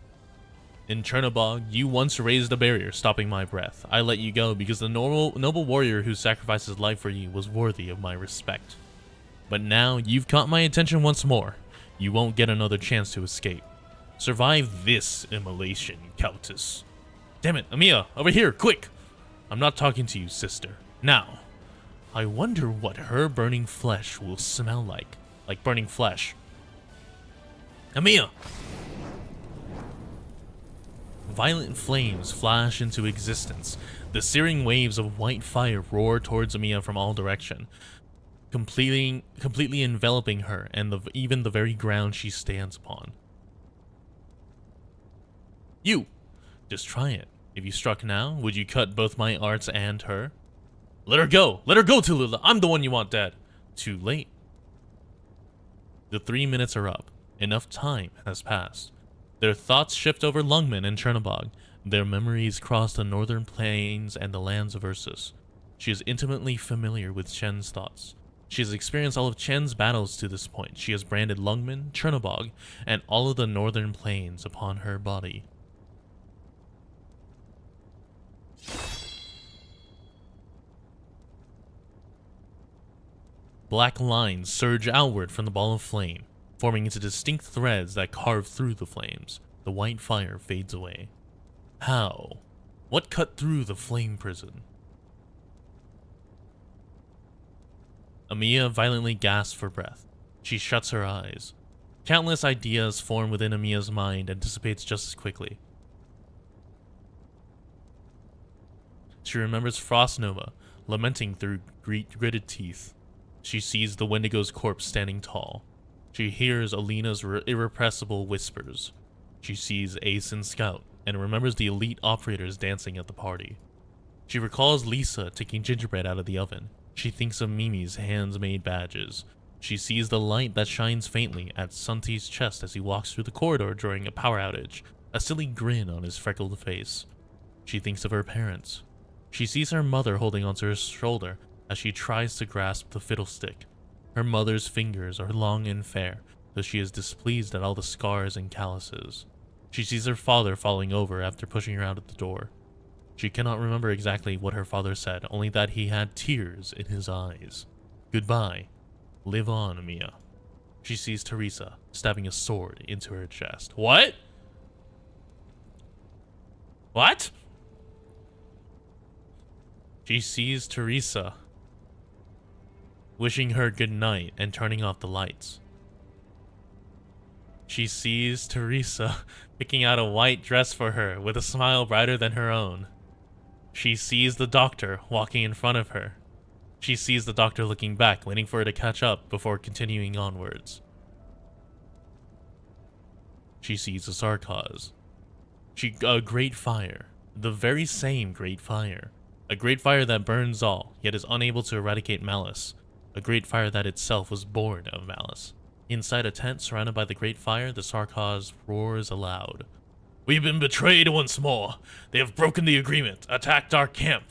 In Chernobog, you once raised a barrier, stopping my breath. I let you go because the noble warrior who sacrificed his life for you was worthy of my respect. But now you've caught my attention once more. You won't get another chance to escape. Survive this immolation, Countess. Damn it, Amiya, over here, quick! I'm not talking to you, sister. Now, I wonder what her burning flesh will smell like. Like burning flesh. Amiya! Violent flames flash into existence. The searing waves of white fire roar towards Amiya from all directions, completely enveloping her and even the very ground she stands upon. You! Just try it. If you struck now, would you cut both my arts and her? Let her go! Let her go, Tallulah! I'm the one you want dead! Too late. The 3 minutes are up. Enough time has passed. Their thoughts shift over Lungmen and Chernobog. Their memories cross the northern plains and the lands of Ursus. She is intimately familiar with Chen's thoughts. She has experienced all of Chen's battles to this point. She has branded Lungmen, Chernobog, and all of the northern plains upon her body. Black lines surge outward from the ball of flame, forming into distinct threads that carve through the flames. The white fire fades away. How? What cut through the flame prison? Amiya violently gasps for breath. She shuts her eyes. Countless ideas form within Amiya's mind and dissipates just as quickly. She remembers Frost Nova, lamenting through gritted teeth. She sees the Wendigo's corpse standing tall. She hears Alina's irrepressible whispers. She sees Ace and Scout, and remembers the elite operators dancing at the party. She recalls Lisa taking gingerbread out of the oven. She thinks of Mimi's hands-made badges. She sees the light that shines faintly at Sunti's chest as he walks through the corridor during a power outage, a silly grin on his freckled face. She thinks of her parents. She sees her mother holding onto her shoulder as she tries to grasp the fiddlestick. Her mother's fingers are long and fair, though she is displeased at all the scars and calluses. She sees her father falling over after pushing her out at the door. She cannot remember exactly what her father said, only that he had tears in his eyes. Goodbye. Live on, Amiya. She sees Teresa stabbing a sword into her chest. What? What? She sees Teresa wishing her good night and turning off the lights. She sees Teresa picking out a white dress for her with a smile brighter than her own. She sees the doctor walking in front of her. She sees the doctor looking back, waiting for her to catch up before continuing onwards. She sees a Sarkaz. A great fire. The very same great fire. A great fire that burns all, yet is unable to eradicate malice. A great fire that itself was born of malice. Inside a tent surrounded by the great fire, the Sarkaz roars aloud. We've been betrayed once more. They have broken the agreement, attacked our camp.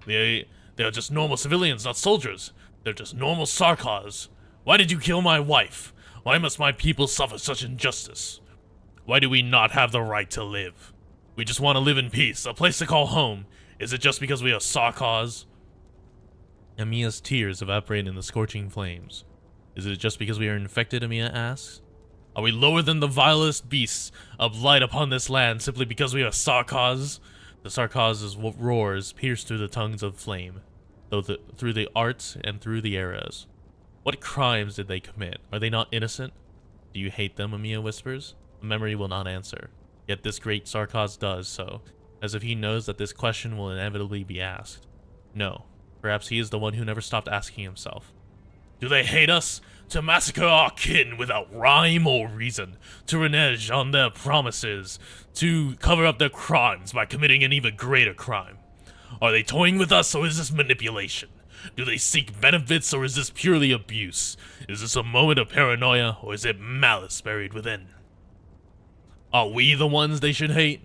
They are just normal civilians, not soldiers. They're just normal Sarkaz. Why did you kill my wife? Why must my people suffer such injustice? Why do we not have the right to live? We just want to live in peace, a place to call home. Is it just because we are Sarkaz? Amiya's tears evaporate in the scorching flames. Is it just because we are infected, Amiya asks? Are we lower than the vilest beasts of light upon this land simply because we are Sarkaz? The Sarkaz's roars pierce through the tongues of flame, through the arts and through the eras. What crimes did they commit? Are they not innocent? Do you hate them, Amiya whispers? The memory will not answer. Yet this great Sarkaz does so, as if he knows that this question will inevitably be asked. No, perhaps he is the one who never stopped asking himself. Do they hate us? To massacre our kin without rhyme or reason, to renege on their promises, to cover up their crimes by committing an even greater crime. Are they toying with us, or is this manipulation? Do they seek benefits, or is this purely abuse? Is this a moment of paranoia, or is it malice buried within? Are we the ones they should hate?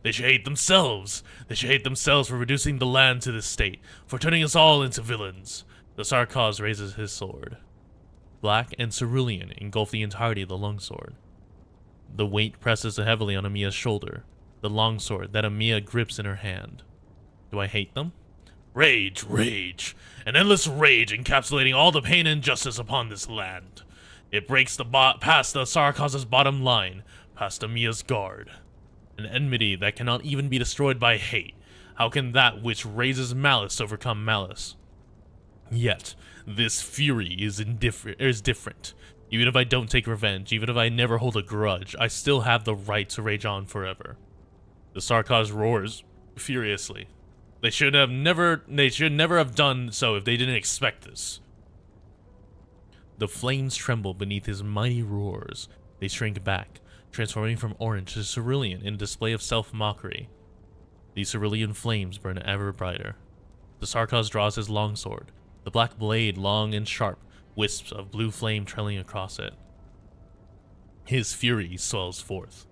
They should hate themselves. They should hate themselves for reducing the land to this state, for turning us all into villains. The Sarkaz raises his sword. Black and cerulean engulf the entirety of the longsword. The weight presses heavily on Amiya's shoulder, the longsword that Amiya grips in her hand. Do I hate them? Rage, rage, an endless rage encapsulating all the pain and injustice upon this land. It breaks past the Sarkaz's bottom line, past Amiya's guard. An enmity that cannot even be destroyed by hate. How can that which raises malice overcome malice? Yet, this fury is different. Even if I don't take revenge, even if I never hold a grudge, I still have the right to rage on forever. The Sarkaz roars furiously. They should never have done so if they didn't expect this. The flames tremble beneath his mighty roars. They shrink back, transforming from orange to cerulean in a display of self-mockery. These cerulean flames burn ever brighter. The Sarkaz draws his longsword, the black blade long and sharp, wisps of blue flame trailing across it. His fury swells forth.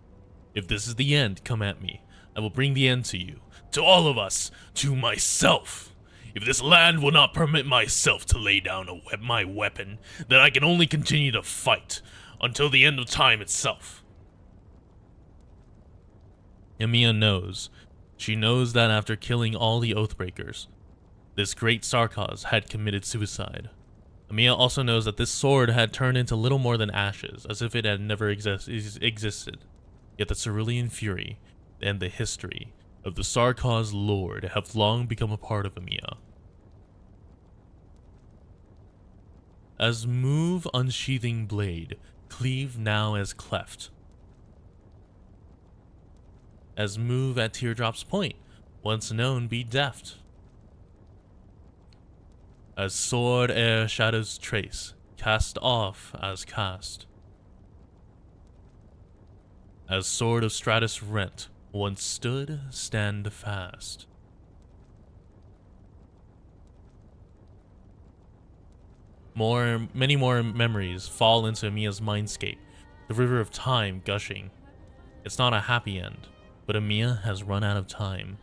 If this is the end, come at me. I will bring the end to you, to all of us, to myself. If this land will not permit myself to lay down my weapon, then I can only continue to fight, until the end of time itself. Amiya knows. She knows that after killing all the Oathbreakers, this great Sarkaz had committed suicide. Amiya also knows that this sword had turned into little more than ashes, as if it had never existed. Yet the cerulean fury and the history of the Sarkaz Lord have long become a part of Amiya. As move unsheathing blade, cleave now as cleft. As move at teardrop's point, once known be deft. As sword ere shadows trace, cast off as cast. As sword of Stratus rent, once stood, stand fast. Many more memories fall into Amiya's mindscape, the river of time gushing. It's not a happy end, but Amiya has run out of time.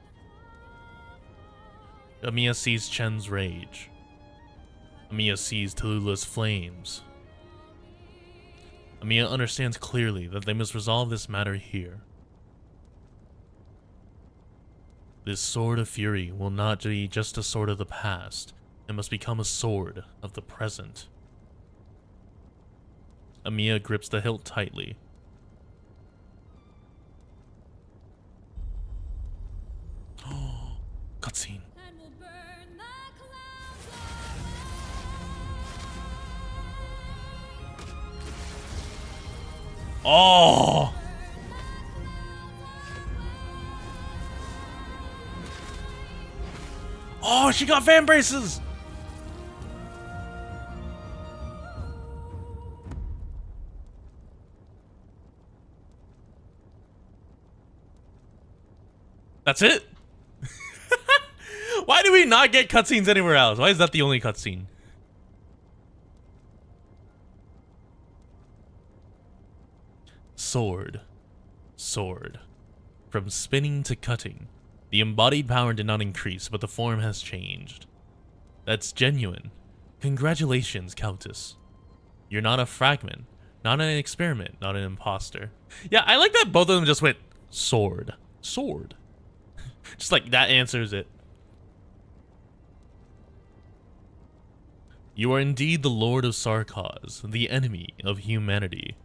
Amiya sees Chen's rage. Amiya sees Tallulah's flames. Amiya understands clearly that they must resolve this matter here. This sword of fury will not be just a sword of the past. It must become a sword of the present. Amiya grips the hilt tightly. Cutscene. Oh! Oh, she got fan braces! That's it? Why do we not get cutscenes anywhere else? Why is that the only cutscene? Sword. Sword. From spinning to cutting. The embodied power did not increase, but the form has changed. That's genuine. Congratulations, Countess. You're not a fragment, not an experiment, not an imposter. Yeah, I like that both of them just went, sword. Sword. Just like that answers it. You are indeed the Lord of Sarkaz, the enemy of humanity.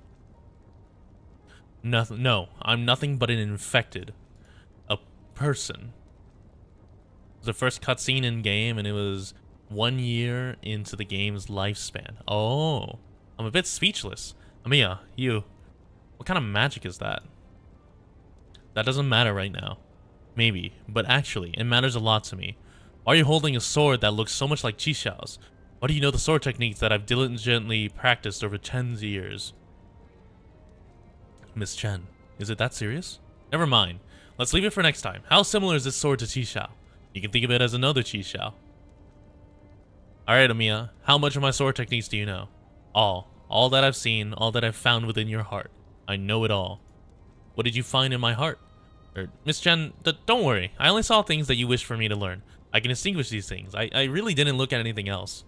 No, I'm nothing but an infected. A person. It was the first cutscene in game, and it was 1 year into the game's lifespan. Oh, I'm a bit speechless. Amiya, what kind of magic is that? That doesn't matter right now. Maybe, but actually, it matters a lot to me. Why are you holding a sword that looks so much like Chishao's? Why do you know the sword techniques that I've diligently practiced over 10 years? Miss Chen, is it that serious? Never mind. Let's leave it for next time. How similar is this sword to Chisao? You can think of it as another Chisao. Alright, Amiya, how much of my sword techniques do you know? All. All that I've seen, all that I've found within your heart. I know it all. What did you find in my heart? Miss Chen, don't worry. I only saw things that you wished for me to learn. I can distinguish these things. I really didn't look at anything else.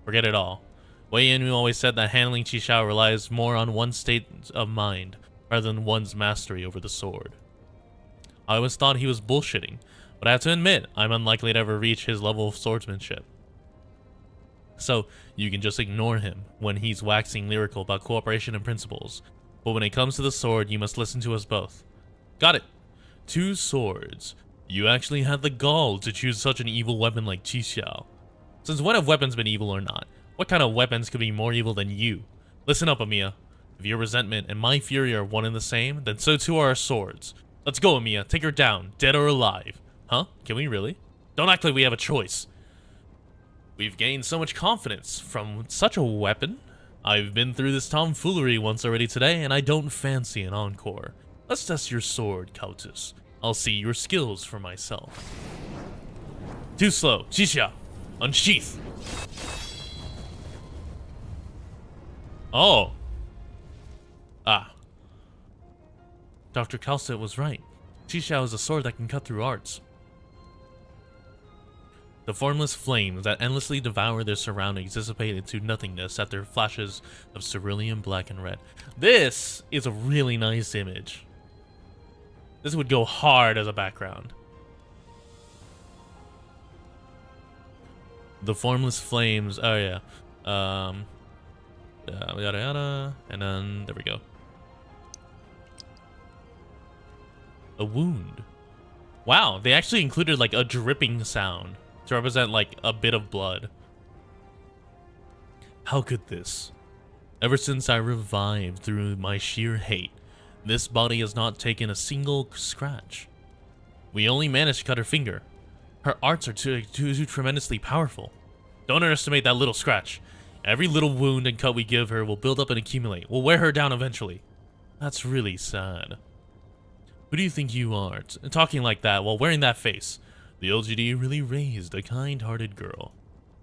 Forget it all. Wei Yin always said that handling Qishao relies more on one's state of mind rather than one's mastery over the sword. I always thought he was bullshitting, but I have to admit, I'm unlikely to ever reach his level of swordsmanship. So, you can just ignore him when he's waxing lyrical about cooperation and principles. But when it comes to the sword, you must listen to us both. Got it. 2 swords. You actually had the gall to choose such an evil weapon like Qishao. Since when have weapons been evil or not? What kind of weapons could be more evil than you? Listen up, Amiya. If your resentment and my fury are one and the same, then so too are our swords. Let's go, Amiya. Take her down, dead or alive. Huh? Can we really? Don't act like we have a choice. We've gained so much confidence from such a weapon. I've been through this tomfoolery once already today, and I don't fancy an encore. Let's test your sword, Countess. I'll see your skills for myself. Too slow. Qixia, unsheath. Oh. Ah. Dr. Calcet was right. Qixia is a sword that can cut through arts. The formless flames that endlessly devour their surroundings dissipate into nothingness at their flashes of cerulean black and red. This is a really nice image. This would go hard as a background. The formless flames, oh yeah. Yada yada, and then there we go. A wound. Wow, they actually included like a dripping sound to represent like a bit of blood. How could this? Ever since I revived through my sheer hate, this body has not taken a single scratch. We only managed to cut her finger. Her arts are too tremendously powerful. Don't underestimate that little scratch. Every little wound and cut we give her will build up and accumulate. We'll wear her down eventually. That's really sad. Who do you think you are, talking like that while wearing that face? The LGD really raised a kind-hearted girl.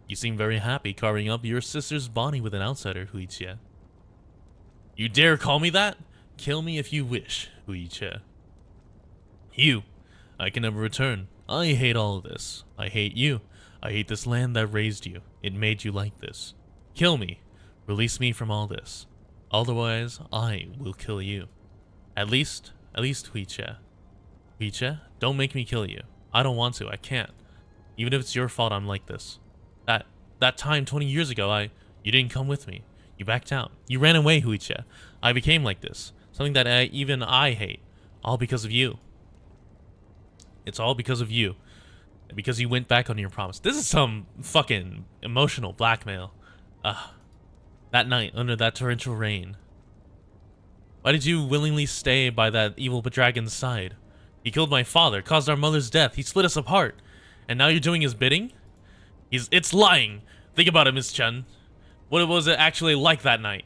You seem very happy carving up your sister's body with an outsider, Huichie. You dare call me that? Kill me if you wish, Huichie. You. I can never return. I hate all of this. I hate you. I hate this land that raised you. It made you like this. Kill me. Release me from all this. Otherwise, I will kill you. At least, Huichie. Huichie, don't make me kill you. I don't want to. I can't. Even if it's your fault I'm like this. That time 20 years ago, You didn't come with me. You backed out. You ran away, Huicha. I became like this. Something that even I hate. All because of you. It's all because of you. And because you went back on your promise. This is some fucking emotional blackmail. That night, under that torrential rain. Why did you willingly stay by that evil dragon's side? He killed my father, caused our mother's death. He split us apart. And now you're doing his bidding? It's lying. Think about it, Miss Chen. What was it actually like that night?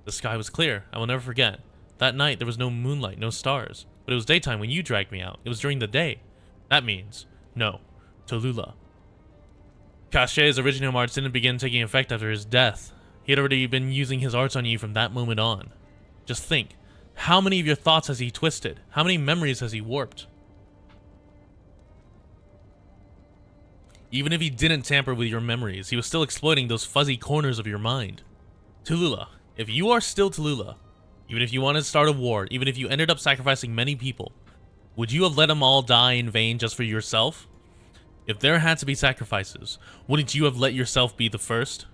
The sky was clear. I will never forget. That night, there was no moonlight, no stars. But it was daytime when you dragged me out. It was during the day. That means, no, Tallulah. Cachet's original arts didn't begin taking effect after his death. He had already been using his arts on you from that moment on. Just think, how many of your thoughts has he twisted? How many memories has he warped? Even if he didn't tamper with your memories, he was still exploiting those fuzzy corners of your mind. Tallulah, if you are still Tallulah, even if you wanted to start a war, even if you ended up sacrificing many people, would you have let them all die in vain just for yourself? If there had to be sacrifices, wouldn't you have let yourself be the first?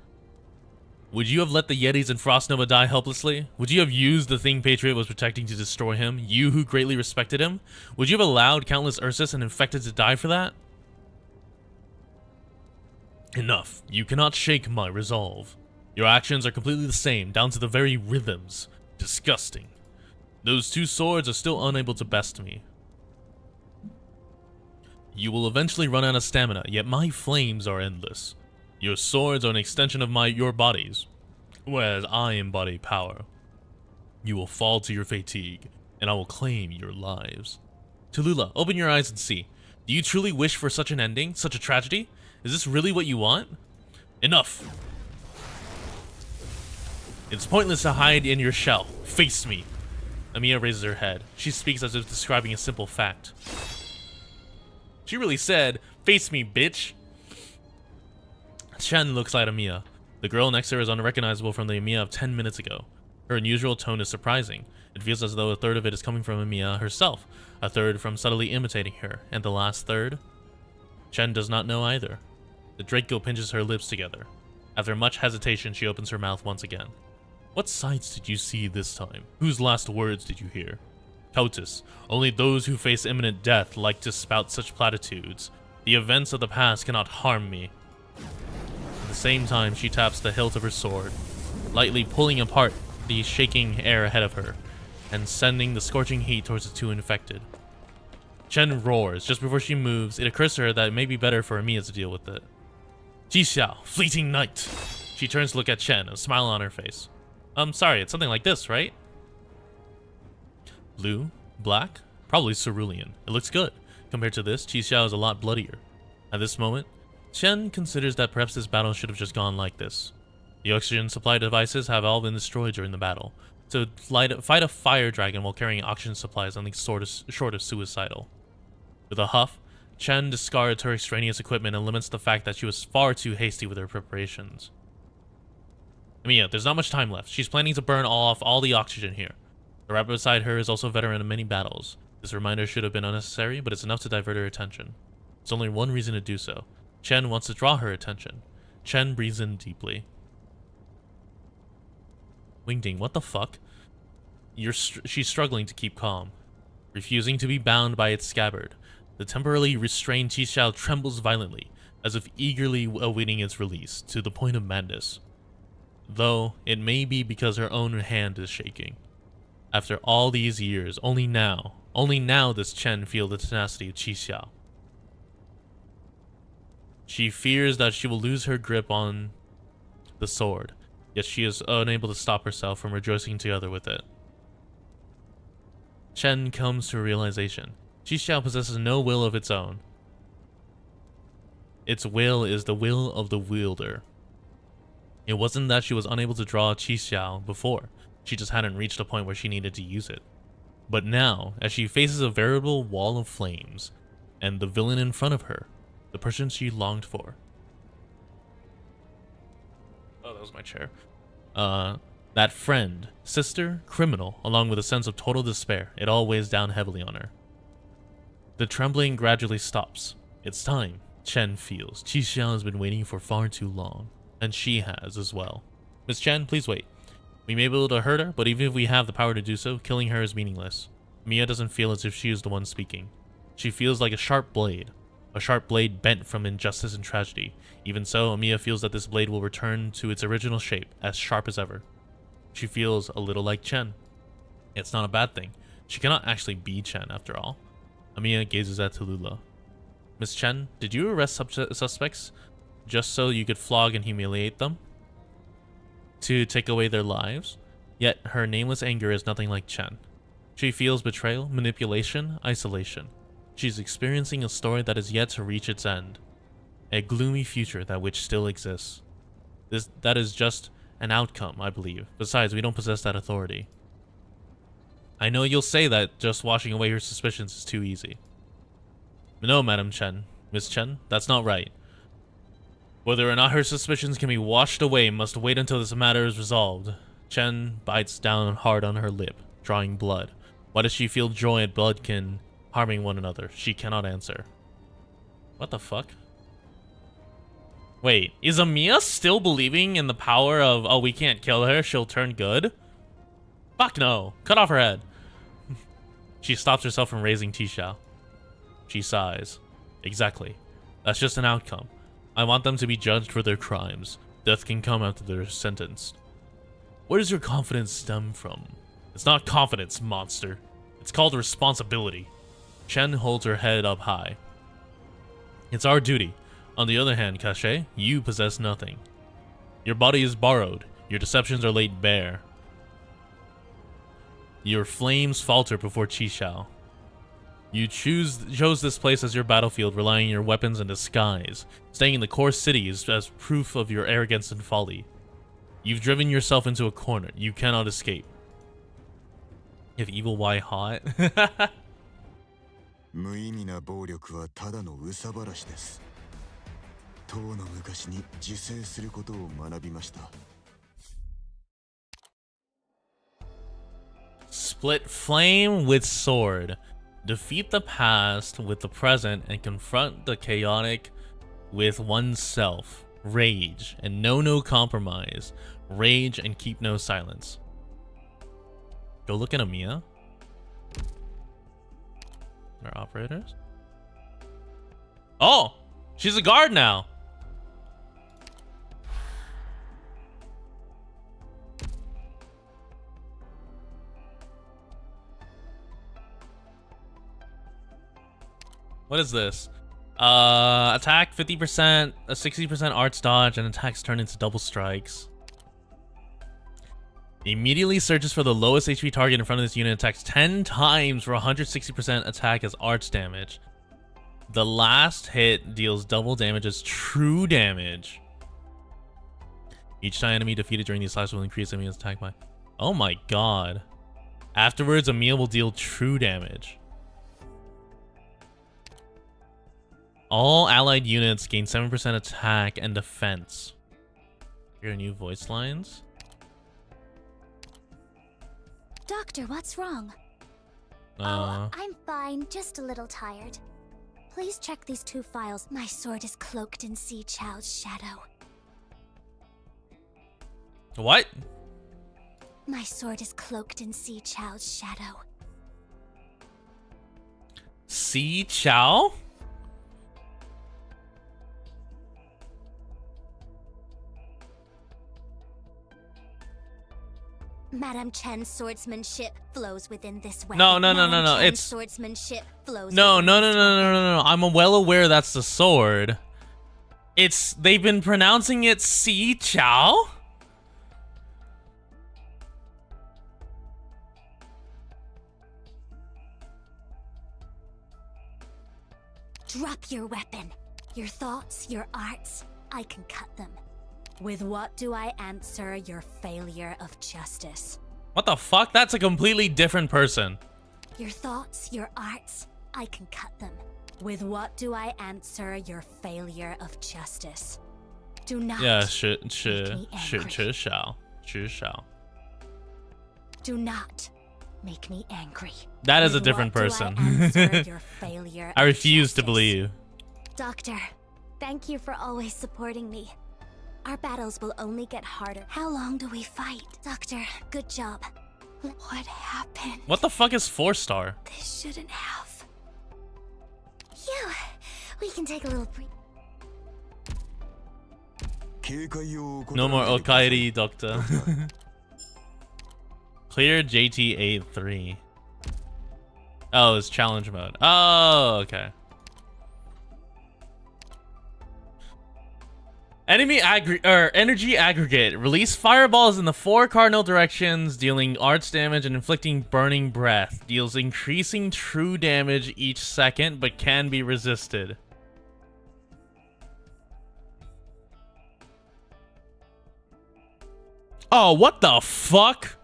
Would you have let the Yetis and Frost Nova die helplessly? Would you have used the thing Patriot was protecting to destroy him, you who greatly respected him? Would you have allowed countless Ursus and Infected to die for that? Enough. You cannot shake my resolve. Your actions are completely the same, down to the very rhythms. Disgusting. Those two swords are still unable to best me. You will eventually run out of stamina, yet my flames are endless. Your swords are an extension of your bodies, whereas I embody power. You will fall to your fatigue, and I will claim your lives. Tallulah, open your eyes and see. Do you truly wish for such an ending, such a tragedy? Is this really what you want? Enough! It's pointless to hide in your shell. Face me! Amiya raises her head. She speaks as if describing a simple fact. She really said, face me, bitch! Chen looks at Amiya. The girl next to her is unrecognizable from the Amiya of 10 minutes ago. Her unusual tone is surprising. It feels as though a third of it is coming from Amiya herself, a third from subtly imitating her, and the last third? Chen does not know either. The Draco pinches her lips together. After much hesitation, she opens her mouth once again. What sights did you see this time? Whose last words did you hear? Countess, only those who face imminent death like to spout such platitudes. The events of the past cannot harm me. At the same time, she taps the hilt of her sword, lightly pulling apart the shaking air ahead of her, and sending the scorching heat towards the two infected. Chen roars. Just before she moves, it occurs to her that it may be better for Amiya to deal with it. Jixiao, fleeting knight! She turns to look at Chen, a smile on her face. Sorry, it's something like this, right? Blue? Black? Probably cerulean. It looks good. Compared to this, Jixiao is a lot bloodier. At this moment, Chen considers that perhaps this battle should have just gone like this. The oxygen supply devices have all been destroyed during the battle. To fight a fire dragon while carrying oxygen supplies is something short of suicidal. With a huff, Chen discards her extraneous equipment and laments the fact that she was far too hasty with her preparations. Amiya, there's not much time left. She's planning to burn off all the oxygen here. The rabbit beside her is also a veteran of many battles. This reminder should have been unnecessary, but it's enough to divert her attention. There's only one reason to do so. Chen wants to draw her attention. Chen breathes in deeply. Wingding, what the fuck? She's struggling to keep calm, refusing to be bound by its scabbard. The temporarily restrained Jixiao trembles violently, as if eagerly awaiting its release, to the point of madness. Though, it may be because her own hand is shaking. After all these years, only now does Chen feel the tenacity of Jixiao. She fears that she will lose her grip on the sword, yet she is unable to stop herself from rejoicing together with it. Chen comes to a realization. Jixiao possesses no will of its own. Its will is the will of the wielder. It wasn't that she was unable to draw Jixiao before, she just hadn't reached a point where she needed to use it. But now, as she faces a veritable wall of flames, and the villain in front of her, the person she longed for. Oh, that was my chair. That friend, sister, criminal, along with a sense of total despair, it all weighs down heavily on her. The trembling gradually stops. It's time, Chen feels. Jixiao has been waiting for far too long. And she has as well. Miss Chen, please wait. We may be able to hurt her, but even if we have the power to do so, killing her is meaningless. Mia doesn't feel as if she is the one speaking. She feels like a sharp blade bent from injustice and tragedy. Even so, Mia feels that this blade will return to its original shape, as sharp as ever. She feels a little like Chen. It's not a bad thing. She cannot actually be Chen, after all. Amiya gazes at Tallulah. Miss Chen, did you arrest suspects just so you could flog and humiliate them? To take away their lives? Yet her nameless anger is nothing like Chen. She feels betrayal, manipulation, isolation. She's experiencing a story that is yet to reach its end. A gloomy future that which still exists. That is just an outcome, I believe. Besides, we don't possess that authority. I know you'll say that just washing away her suspicions is too easy. No, Madam Chen. Miss Chen, that's not right. Whether or not her suspicions can be washed away must wait until this matter is resolved. Chen bites down hard on her lip, drawing blood. Why does she feel joy at bloodkin harming one another? She cannot answer. What the fuck? Wait, is Amiya still believing in the power of, oh, we can't kill her, she'll turn good? Fuck no. Cut off her head. She stops herself from raising Tishao. She sighs. Exactly. That's just an outcome. I want them to be judged for their crimes. Death can come after they're sentenced. Where does your confidence stem from? It's not confidence, monster. It's called responsibility. Chen holds her head up high. It's our duty. On the other hand, Cache, you possess nothing. Your body is borrowed. Your deceptions are laid bare. Your flames falter before Qishao. You chose this place as your battlefield, relying on your weapons and disguise. Staying in the core cities as proof of your arrogance and folly. You've driven yourself into a corner. You cannot escape. If evil, why hot? 無意味な暴力はただの憂さ晴らしです。唐の昔に自制することを学びました。Split flame with sword. Defeat the past with the present and confront the chaotic with oneself. Rage and no compromise. Rage and keep no silence. Go look at Amiya. Our operators. Oh! She's a guard now! What is this? Attack 50%, a 60% arts dodge, and attacks turn into double strikes. Immediately searches for the lowest HP target in front of this unit, attacks 10 times for 160% attack as arts damage. The last hit deals double damage as true damage. Each time enemy defeated during these slashes will increase enemy's attack by... Oh my god. Afterwards, Amiya will deal true damage. All allied units gain 7% attack and defense. Hear new voice lines? Doctor, what's wrong? Oh, I'm fine, just a little tired. Please check these 2 files. My sword is cloaked in Si Chao's shadow. What? My sword is cloaked in Si Chao's shadow. Si Chao? Madame Chen's swordsmanship flows within this weapon. No. Chen's It's swordsmanship flows. No. I'm well aware that's the sword. They've been pronouncing it Si Chao? Drop your weapon. Your thoughts, your arts, I can cut them. With what do I answer your failure of justice? What the fuck? That's a completely different person. Your thoughts, your arts, I can cut them. With what do I answer your failure of justice? Do not. Yeah, Do not make me angry. That is With a different what person. Do I answer your failure I of refuse to justice? believe. Doctor, thank you for always supporting me. Our battles will only get harder. How long do we fight? Doctor, good job. What happened? What the fuck is 4-star? This shouldn't have. Phew. We can take a little break. No more Okairi, Doctor. Clear JT83. Oh, it's challenge mode. Oh, okay. Enemy energy aggregate. Release fireballs in the 4 cardinal directions, dealing arts damage and inflicting burning breath. Deals increasing true damage each second, but can be resisted. Oh, what the fuck?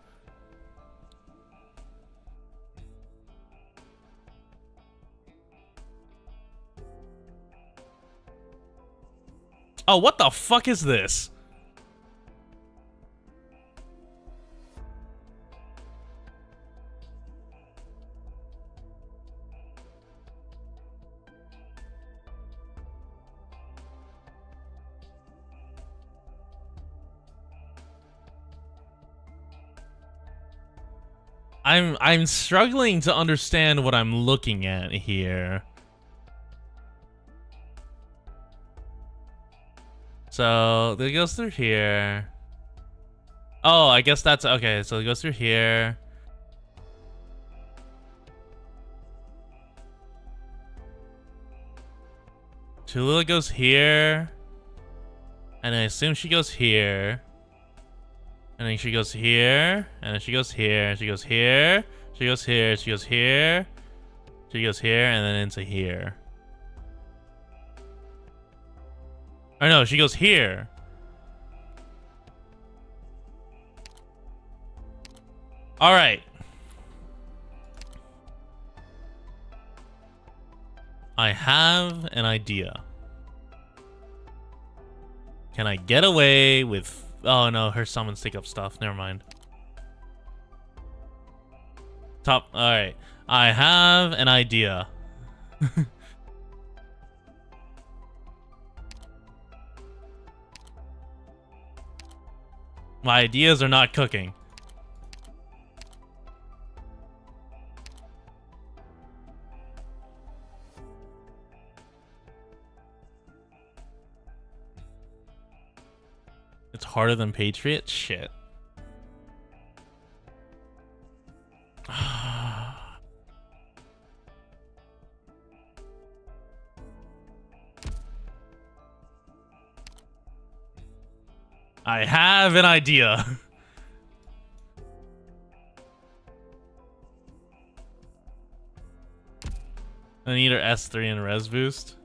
Oh, what the fuck is this? I'm struggling to understand what I'm looking at here. So it goes through here. Oh, I guess that's okay. So it goes through here. Tallulah goes here. And I assume she goes here. And then she goes here. And then she goes here. She goes here. She goes here. She goes here. She goes here. And then into here. Or no, she goes here. All right. I have an idea. Can I get away with... Oh no, her summons take up stuff. Never mind. Top. All right. I have an idea. My ideas are not cooking. It's harder than Patriot? Shit. I have an idea. I need her S3 and res boost.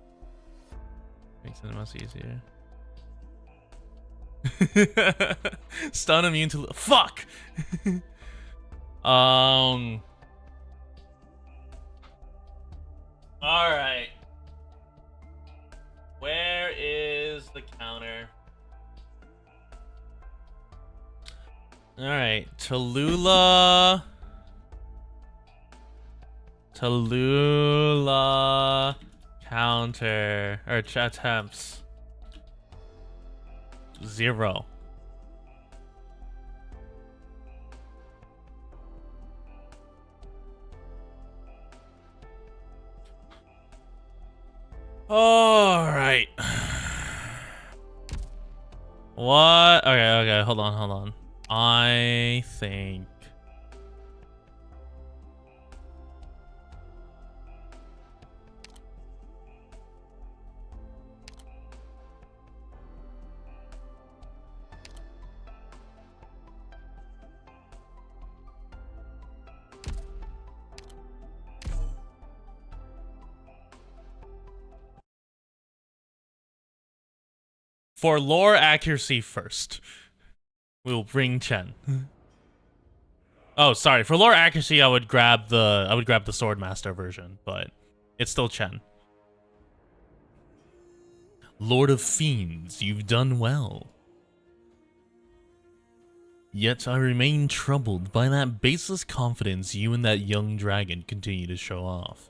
Makes it much easier. Stun immune to fuck. All right. Where is the counter? All right, Tallulah counter or attempts 0. All right. What? Okay, hold on. I think for lore accuracy first, we'll bring Chen. Oh, sorry. For lore accuracy, I would grab the Swordmaster version, but it's still Chen. Lord of Fiends, you've done well. Yet I remain troubled by that baseless confidence you and that young dragon continue to show off.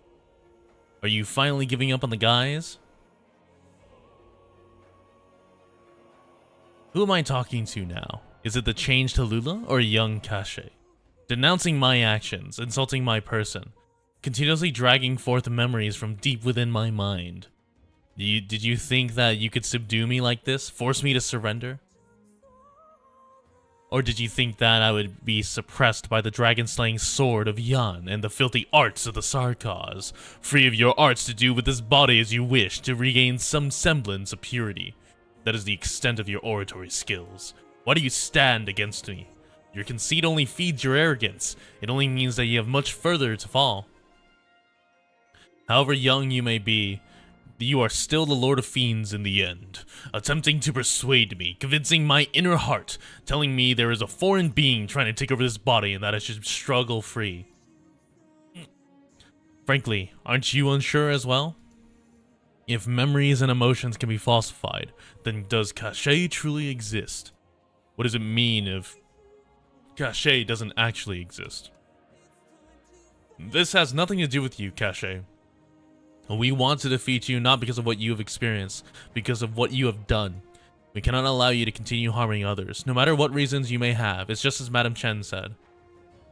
Are you finally giving up on the guys? Who am I talking to now? Is it the changed Tallulah or young Cache? Denouncing my actions, insulting my person, continuously dragging forth memories from deep within my mind. Did you think that you could subdue me like this? Force me to surrender? Or did you think that I would be suppressed by the dragon-slaying sword of Yan and the filthy arts of the Sarkaz, free of your arts to do with this body as you wish to regain some semblance of purity? That is the extent of your oratory skills. Why do you stand against me? Your conceit only feeds your arrogance. It only means that you have much further to fall. However young you may be, you are still the Lord of Fiends in the end, attempting to persuade me, convincing my inner heart, telling me there is a foreign being trying to take over this body and that I should struggle free. Frankly, aren't you unsure as well? If memories and emotions can be falsified, then does Cache truly exist? What does it mean if Cache doesn't actually exist? This has nothing to do with you, Cache. We want to defeat you not because of what you have experienced, because of what you have done. We cannot allow you to continue harming others, no matter what reasons you may have. It's just as Madame Chen said.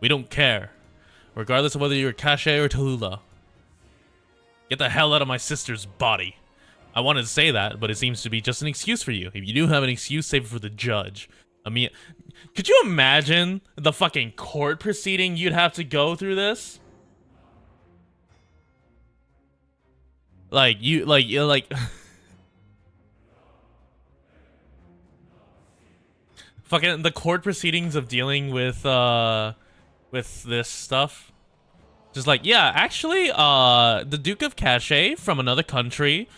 We don't care, regardless of whether you're Cache or Tallulah. Get the hell out of my sister's body. I wanted to say that, but it seems to be just an excuse for you. If you do have an excuse, save it for the judge. I mean, could you imagine the fucking court proceeding you'd have to go through this? Like, fucking the court proceedings of dealing with this stuff. Just like, yeah, actually, the Duke of Cache from another country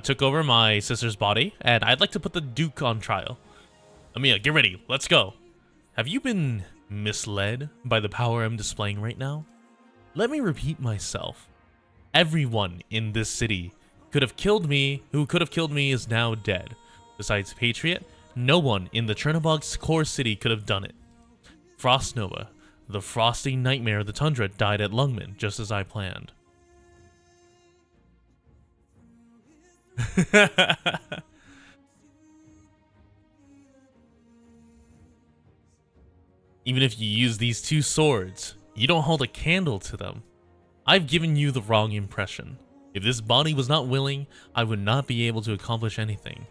took over my sister's body, and I'd like to put the Duke on trial. Amiya, get ready, let's go. Have you been misled by the power I'm displaying right now? Let me repeat myself. Everyone in this city who could have killed me is now dead. Besides Patriot, no one in the Chernobog's core city could have done it. Frost Nova, the frosty nightmare of the tundra, died at Lungmen, just as I planned. Even if you use these two swords, you don't hold a candle to them. I've given you the wrong impression. If this body was not willing, I would not be able to accomplish anything.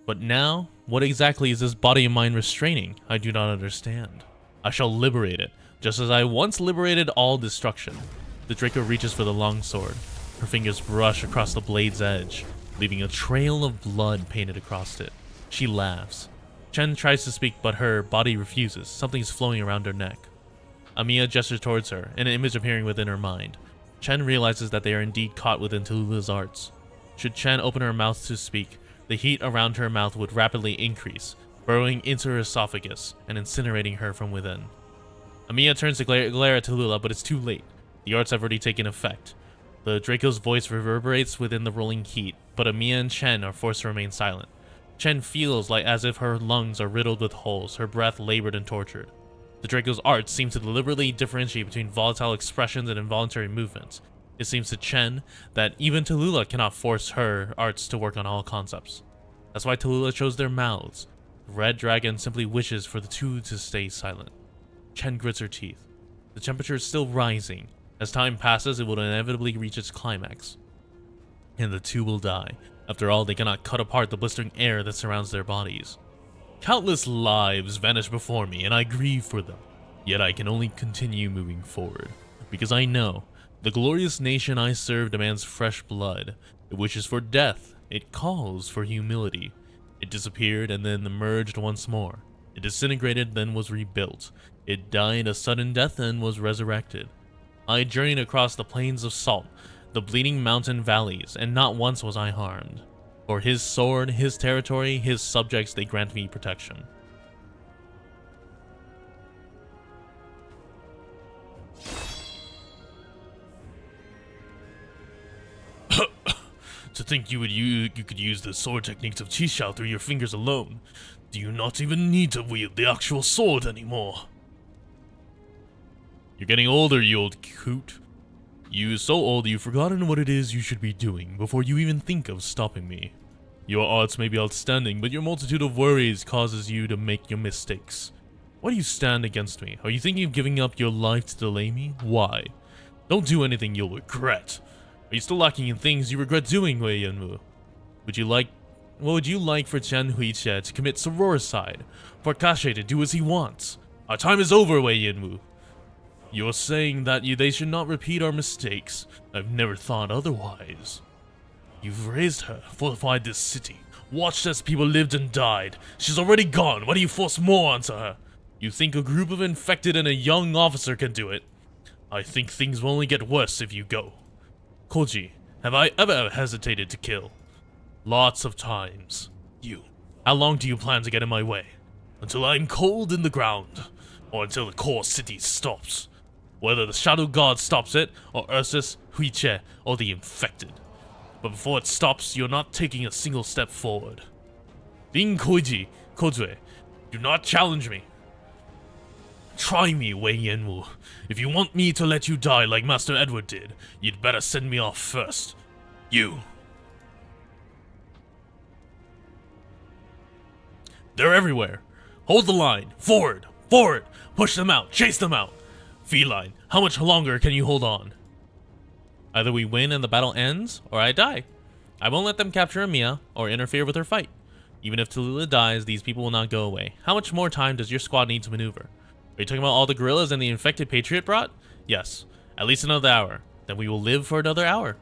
But now, what exactly is this body of mine restraining? I do not understand. I shall liberate it, just as I once liberated all destruction. The Draco reaches for the long sword. Her fingers brush across the blade's edge, leaving a trail of blood painted across it. She laughs. Chen tries to speak, but her body refuses. Something is flowing around her neck. Amiya gestures towards her, an image appearing within her mind. Chen realizes that they are indeed caught within Tallulah's arts. Should Chen open her mouth to speak, the heat around her mouth would rapidly increase, burrowing into her esophagus and incinerating her from within. Amiya turns to glare at Tallulah, but it's too late. The arts have already taken effect. The Draco's voice reverberates within the rolling heat, but Amiya and Chen are forced to remain silent. Chen feels like as if her lungs are riddled with holes, her breath labored and tortured. The Draco's arts seem to deliberately differentiate between volatile expressions and involuntary movements. It seems to Chen that even Tallulah cannot force her arts to work on all concepts. That's why Tallulah chose their mouths. The Red Dragon simply wishes for the two to stay silent. Chen grits her teeth. The temperature is still rising. As time passes, it will inevitably reach its climax. And the two will die. After all, they cannot cut apart the blistering air that surrounds their bodies. Countless lives vanish before me, and I grieve for them. Yet I can only continue moving forward, because I know the glorious nation I serve demands fresh blood. It wishes for death. It calls for humility. It disappeared and then emerged once more. It disintegrated, then was rebuilt. It died a sudden death and was resurrected. I journeyed across the plains of salt, the bleeding mountain valleys, and not once was I harmed. For his sword, his territory, his subjects, they grant me protection. To think you could use the sword techniques of Qishao through your fingers alone. Do you not even need to wield the actual sword anymore? You're getting older, you old coot. You so old you've forgotten what it is you should be doing before you even think of stopping me. Your arts may be outstanding, but your multitude of worries causes you to make your mistakes. Why do you stand against me? Are you thinking of giving up your life to delay me? Why? Don't do anything you'll regret. Are you still lacking in things you regret doing, Wei Yanwu? What would you like for Chen Huiche to commit sororicide? For Kashe to do as he wants? Our time is over, Wei Yanwu. You're saying that they should not repeat our mistakes. I've never thought otherwise. You've raised her, fortified this city, watched as people lived and died. She's already gone. Why do you force more onto her? You think a group of infected and a young officer can do it? I think things will only get worse if you go. Koji, have I ever hesitated to kill? Lots of times. You. How long do you plan to get in my way? Until I'm cold in the ground, or until the core city stops. Whether the Shadow God stops it, or Ursus, Huiche, or the infected. But before it stops, you're not taking a single step forward. Rin Koji, Kozue, do not challenge me. Try me, Wei Yanwu. If you want me to let you die like Master Edward did, you'd better send me off first. You. They're everywhere. Hold the line. Forward. Forward. Push them out. Chase them out. Feline, how much longer can you hold on? Either we win and the battle ends, or I die. I won't let them capture Amiya or interfere with her fight. Even if Tallulah dies, these people will not go away. How much more time does your squad need to maneuver? Are you talking about all the guerrillas and the infected Patriot brought? Yes. At least another hour. Then we will live for another hour.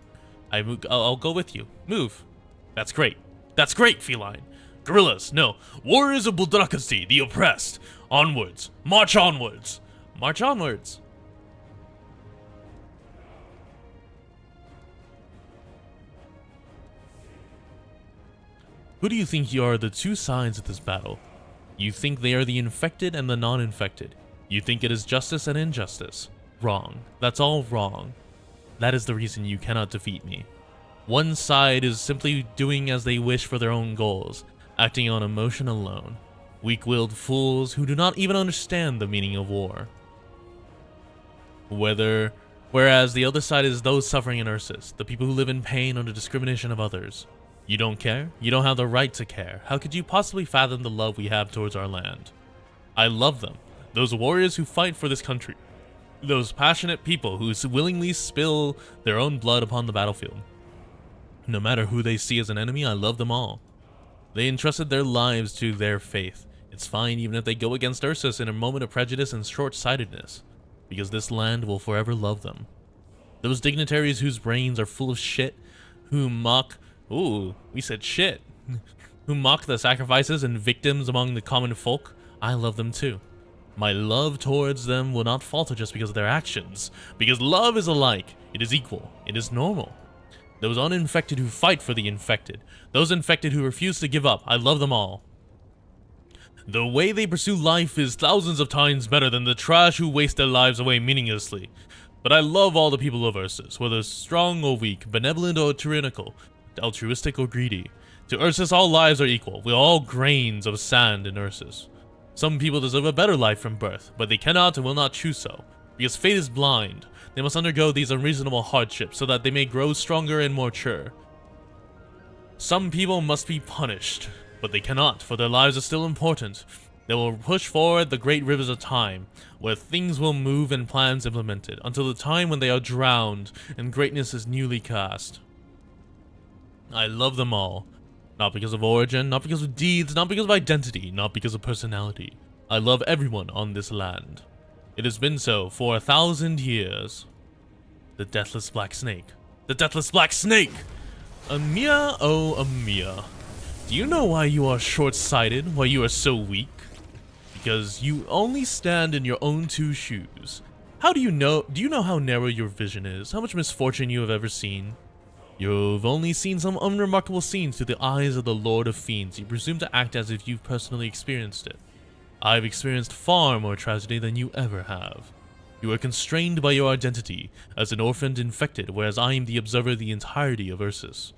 I'll go with you. Move. That's great. That's great, Feline. Guerrillas, no. Warriors of Buldrakasti, the oppressed. Onwards. March onwards. March onwards. Who do you think you are the two sides of this battle? You think they are the infected and the non-infected. You think it is justice and injustice. Wrong. That's all wrong. That is the reason you cannot defeat me. One side is simply doing as they wish for their own goals, acting on emotion alone. Weak-willed fools who do not even understand the meaning of war. Whereas the other side is those suffering in Ursus, the people who live in pain under discrimination of others. You don't care? You don't have the right to care. How could you possibly fathom the love we have towards our land? I love them. Those warriors who fight for this country. Those passionate people who willingly spill their own blood upon the battlefield. No matter who they see as an enemy, I love them all. They entrusted their lives to their faith. It's fine even if they go against Ursus in a moment of prejudice and short-sightedness, because this land will forever love them. Those dignitaries whose brains are full of shit, who mock... Ooh, we said shit. Who mock the sacrifices and victims among the common folk, I love them too. My love towards them will not falter just because of their actions, because love is alike, it is equal, it is normal. Those uninfected who fight for the infected, those infected who refuse to give up, I love them all. The way they pursue life is thousands of times better than the trash who waste their lives away meaninglessly. But I love all the people of Ursus, whether strong or weak, benevolent or tyrannical, altruistic or greedy. To Ursus, all lives are equal. We're all grains of sand in Ursus. Some people deserve a better life from birth, but they cannot and will not choose so. Because fate is blind, they must undergo these unreasonable hardships so that they may grow stronger and more mature. Some people must be punished, but they cannot, for their lives are still important. They will push forward the great rivers of time, where things will move and plans implemented, until the time when they are drowned and greatness is newly cast. I love them all. Not because of origin, not because of deeds, not because of identity, not because of personality. I love everyone on this land. It has been so for 1,000 years. The Deathless Black Snake. The Deathless Black Snake! Amiya, oh Amiya. Do you know why you are short-sighted, why you are so weak? Because you only stand in your own two shoes. How do you know how narrow your vision is? How much misfortune you have ever seen? You've only seen some unremarkable scenes through the eyes of the Lord of Fiends. You presume to act as if you've personally experienced it. I've experienced far more tragedy than you ever have. You are constrained by your identity as an orphaned infected, whereas I am the observer of the entirety of Ursus.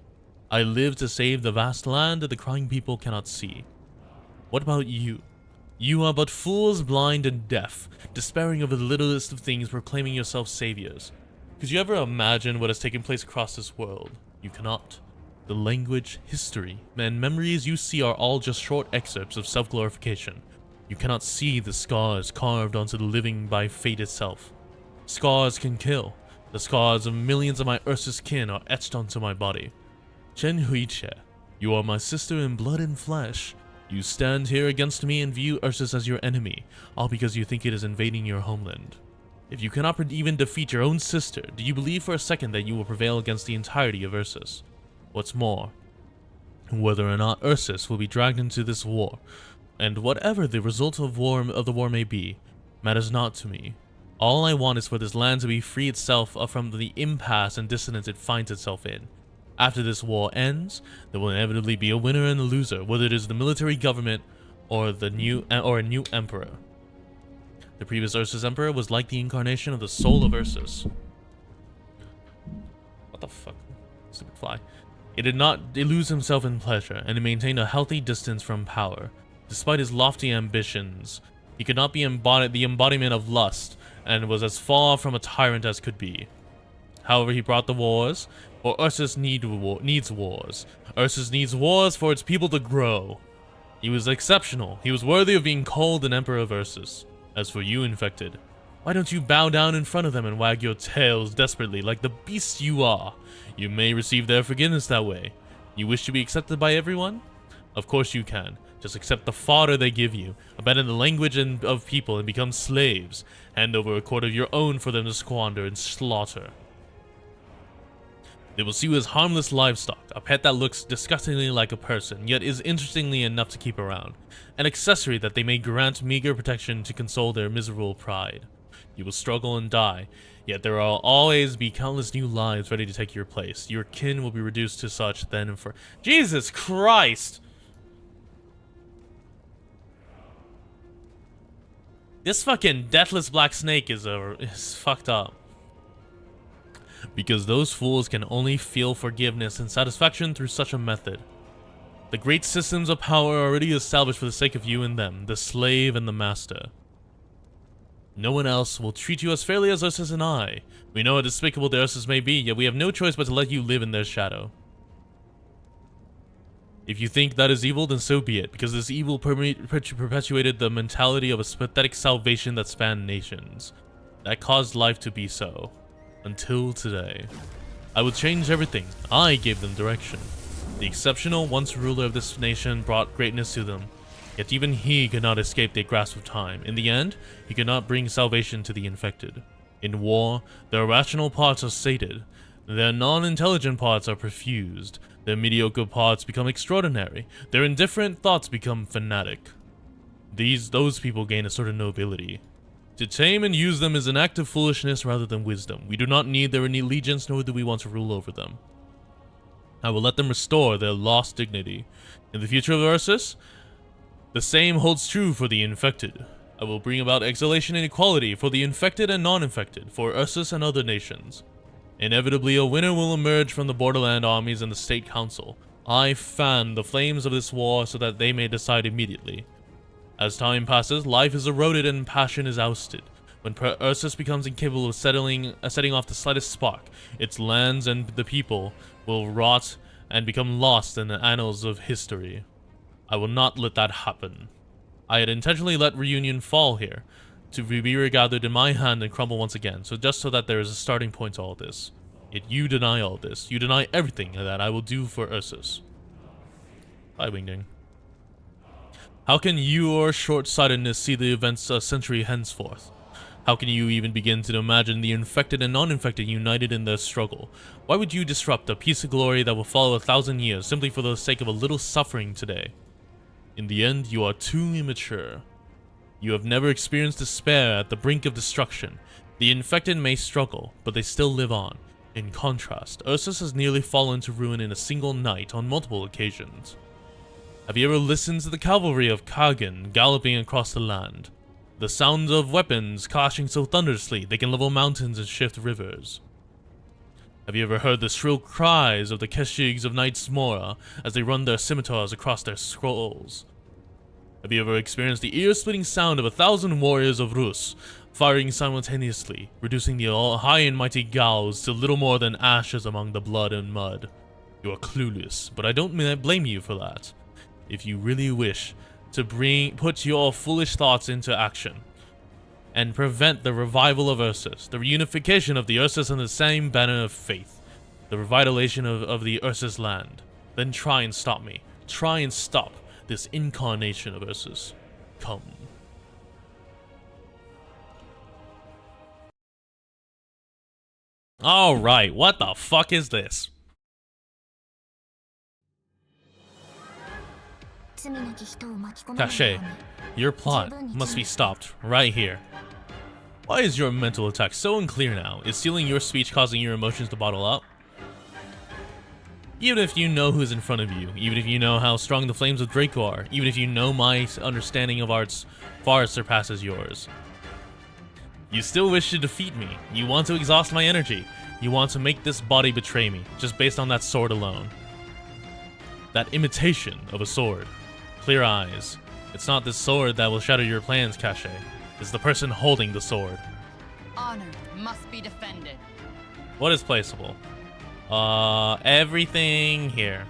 I live to save the vast land that the crying people cannot see. What about you? You are but fools, blind and deaf, despairing of the littlest of things, proclaiming yourselves saviors. Could you ever imagine what has taken place across this world? You cannot. The language, history, and memories you see are all just short excerpts of self-glorification. You cannot see the scars carved onto the living by fate itself. Scars can kill. The scars of millions of my Ursus kin are etched onto my body. Chen Huiche, you are my sister in blood and flesh. You stand here against me and view Ursus as your enemy, all because you think it is invading your homeland. If you cannot even defeat your own sister, do you believe for a second that you will prevail against the entirety of Ursus? What's more, whether or not Ursus will be dragged into this war, and whatever the result of the war may be, matters not to me. All I want is for this land to be free itself from the impasse and dissonance it finds itself in. After this war ends, there will inevitably be a winner and a loser, whether it is the military government or a new emperor. The previous Ursus emperor was like the incarnation of the soul of Ursus. What the fuck? Stupid fly. He did not lose himself in pleasure, and he maintained a healthy distance from power. Despite his lofty ambitions, he could not be the embodiment of lust, and was as far from a tyrant as could be. However, he brought the wars, for Ursus needs wars. Ursus needs wars for its people to grow. He was exceptional. He was worthy of being called an Emperor of Ursus. As for you, Infected, why don't you bow down in front of them and wag your tails desperately like the beast you are? You may receive their forgiveness that way. You wish to be accepted by everyone? Of course you can. Just accept the fodder they give you, abandon the language of people and become slaves. Hand over a court of your own for them to squander and slaughter. They will see you as harmless livestock, a pet that looks disgustingly like a person, yet is interestingly enough to keep around. An accessory that they may grant meager protection to console their miserable pride. You will struggle and die, yet there will always be countless new lives ready to take your place. Your kin will be reduced to such then and for— Jesus Christ! This fucking deathless black snake is fucked up. Because those fools can only feel forgiveness and satisfaction through such a method. The great systems of power are already established for the sake of you and them, the slave and the master. No one else will treat you as fairly as Ursus and I. We know how despicable the Ursus may be, yet we have no choice but to let you live in their shadow. If you think that is evil, then so be it, because this evil perpetuated the mentality of a pathetic salvation that spanned nations. That caused life to be so. Until today. I would change everything. I gave them direction. The exceptional once ruler of this nation brought greatness to them. Yet even he could not escape their grasp of time. In the end, he could not bring salvation to the infected. In war, their rational parts are sated. Their non-intelligent parts are perfused. Their mediocre parts become extraordinary. Their indifferent thoughts become fanatic. Those people gain a sort of nobility. To tame and use them is an act of foolishness rather than wisdom. We do not need their allegiance, nor do we want to rule over them. I will let them restore their lost dignity. In the future of Ursus, the same holds true for the infected. I will bring about exaltation and equality for the infected and non-infected, for Ursus and other nations. Inevitably, a winner will emerge from the borderland armies and the state council. I fan the flames of this war so that they may decide immediately. As time passes, life is eroded and passion is ousted. When Ursus becomes incapable of setting off the slightest spark, its lands and the people will rot and become lost in the annals of history. I will not let that happen. I had intentionally let Reunion fall here, to be regathered in my hand and crumble once again, just so that there is a starting point to all this. Yet you deny all this. You deny everything that I will do for Ursus. Bye, Wingding. How can your short-sightedness see the events a century henceforth? How can you even begin to imagine the infected and non-infected united in their struggle? Why would you disrupt a piece of glory that will follow 1,000 years simply for the sake of a little suffering today? In the end, you are too immature. You have never experienced despair at the brink of destruction. The infected may struggle, but they still live on. In contrast, Ursus has nearly fallen to ruin in a single night on multiple occasions. Have you ever listened to the cavalry of Kagan galloping across the land? The sound of weapons clashing so thunderously they can level mountains and shift rivers. Have you ever heard the shrill cries of the Keshigs of Knights Mora as they run their scimitars across their scrolls? Have you ever experienced the ear-splitting sound of 1,000 warriors of Rus firing simultaneously, reducing the high and mighty Gauls to little more than ashes among the blood and mud? You are clueless, but I don't blame you for that. If you really wish to put your foolish thoughts into action and prevent the revival of Ursus, the reunification of the Ursus and the same banner of faith, the revitalization of the Ursus land, then try and stop me. Try and stop this incarnation of Ursus. Come. Alright, what the fuck is this? Cache, your plot must be stopped right here. Why is your mental attack so unclear now? Is stealing your speech causing your emotions to bottle up? Even if you know who's in front of you, even if you know how strong the flames of Draco are, even if you know my understanding of arts far surpasses yours, you still wish to defeat me. You want to exhaust my energy. You want to make this body betray me, just based on that sword alone. That imitation of a sword. Clear eyes. It's not this sword that will shatter your plans, Cache. It's the person holding the sword. Honor must be defended. What is placeable? Everything here.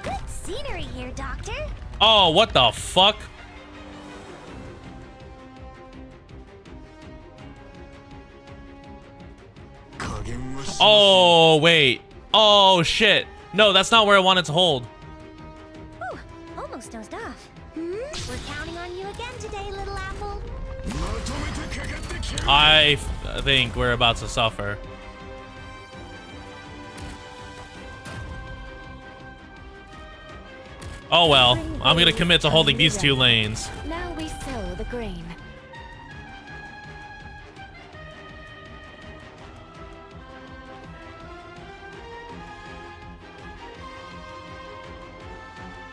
Good scenery here, Doctor. Oh, what the fuck? Oh, wait. Oh, shit. No, that's not where I wanted to hold. Ooh, almost dozed off. We're counting on you again today, little apple. I think we're about to suffer. Oh well, I'm gonna commit to holding these two lanes. Now we sow the grain.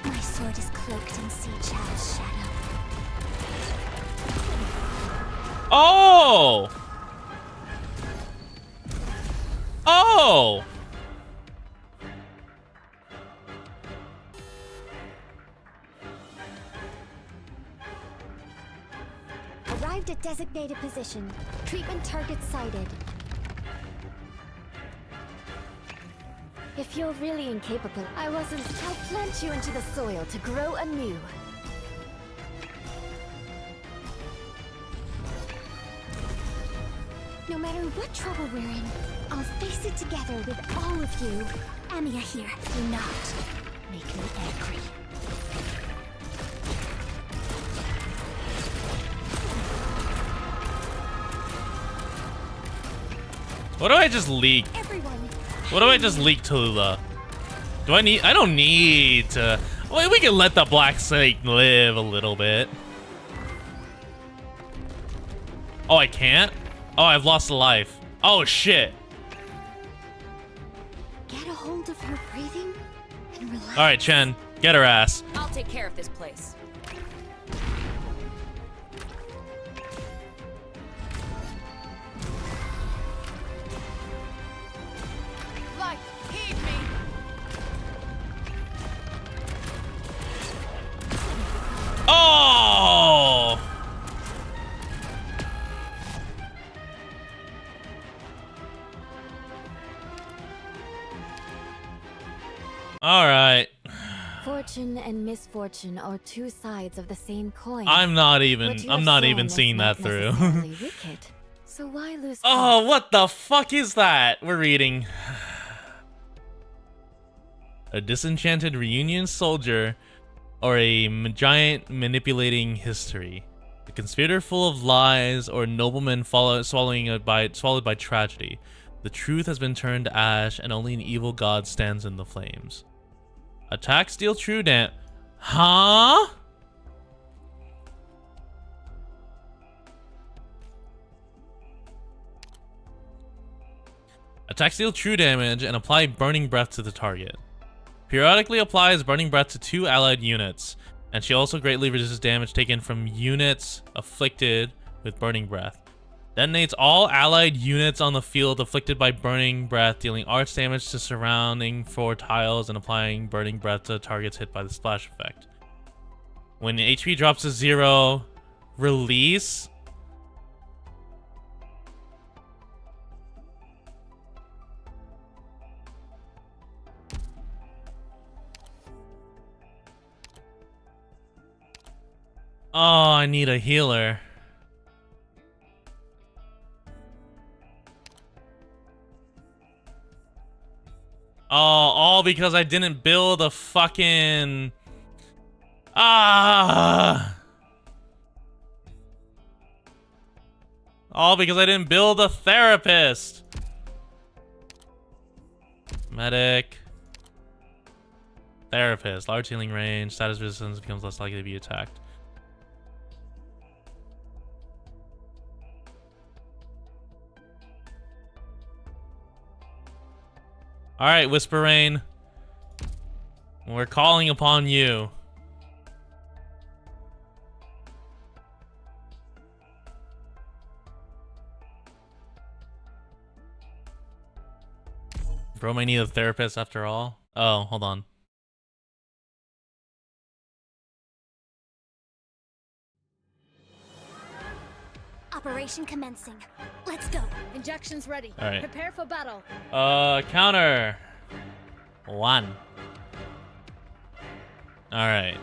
My sword is cloaked in Sea Child's shadow. Oh! Oh! Arrived at designated position. Treatment target sighted. If you're really incapable, I wasn't. I'll plant you into the soil to grow anew. No matter what trouble we're in, I'll face it together with all of you. Amiya here. Do not make me angry. What do I just leak? Everyone. What do I just leak, Tallulah? Do I need? I don't need to. Well, we can let the Black Snake live a little bit. Oh, I can't? Oh, I've lost a life. Oh, shit. Get a hold of your breathing and relax. All right, Chen, get her ass. I'll take care of this place. Light, heed me. Oh! All right. Fortune and misfortune are two sides of the same coin. I'm not What even you I'm have not sown even is seeing not that through. necessarily wicked. So why lose Oh, what the fuck is that? We're reading. A disenchanted reunion soldier or a giant manipulating history. A conspirator full of lies or nobleman swallowed by tragedy. The truth has been turned to ash and only an evil god stands in the flames. Attack, steal, true damage. Huh? Attack, steal, true damage and apply burning breath to the target. Periodically applies burning breath to 2 allied units, and she also greatly reduces damage taken from units afflicted with burning breath. Detonates all allied units on the field afflicted by burning breath, dealing arch damage to surrounding 4 tiles and applying burning breath to targets hit by the splash effect. When HP drops to 0, release. Oh, I need a healer. Oh, all because I didn't build a fucking... Ah! All because I didn't build a therapist. Medic. Therapist. Large healing range. Status resistance becomes less likely to be attacked. Alright, Whisper Rain. We're calling upon you. Bro might need a therapist after all. Oh, hold on. Operation commencing. Let's go. Injections ready. All right. Prepare for battle. Counter. 1. All right.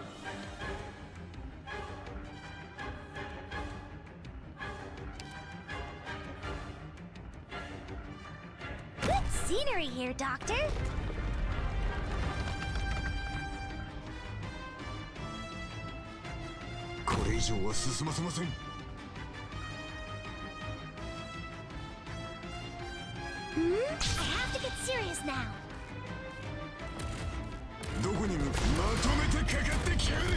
Good scenery here, Doctor. I have to get serious now. どこに向かまとめてかかってきやがれ。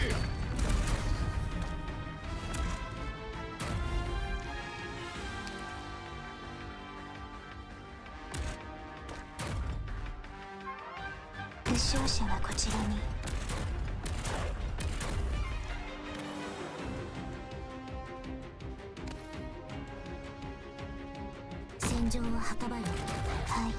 負傷者はこちらに。戦場は旗場よ。はい。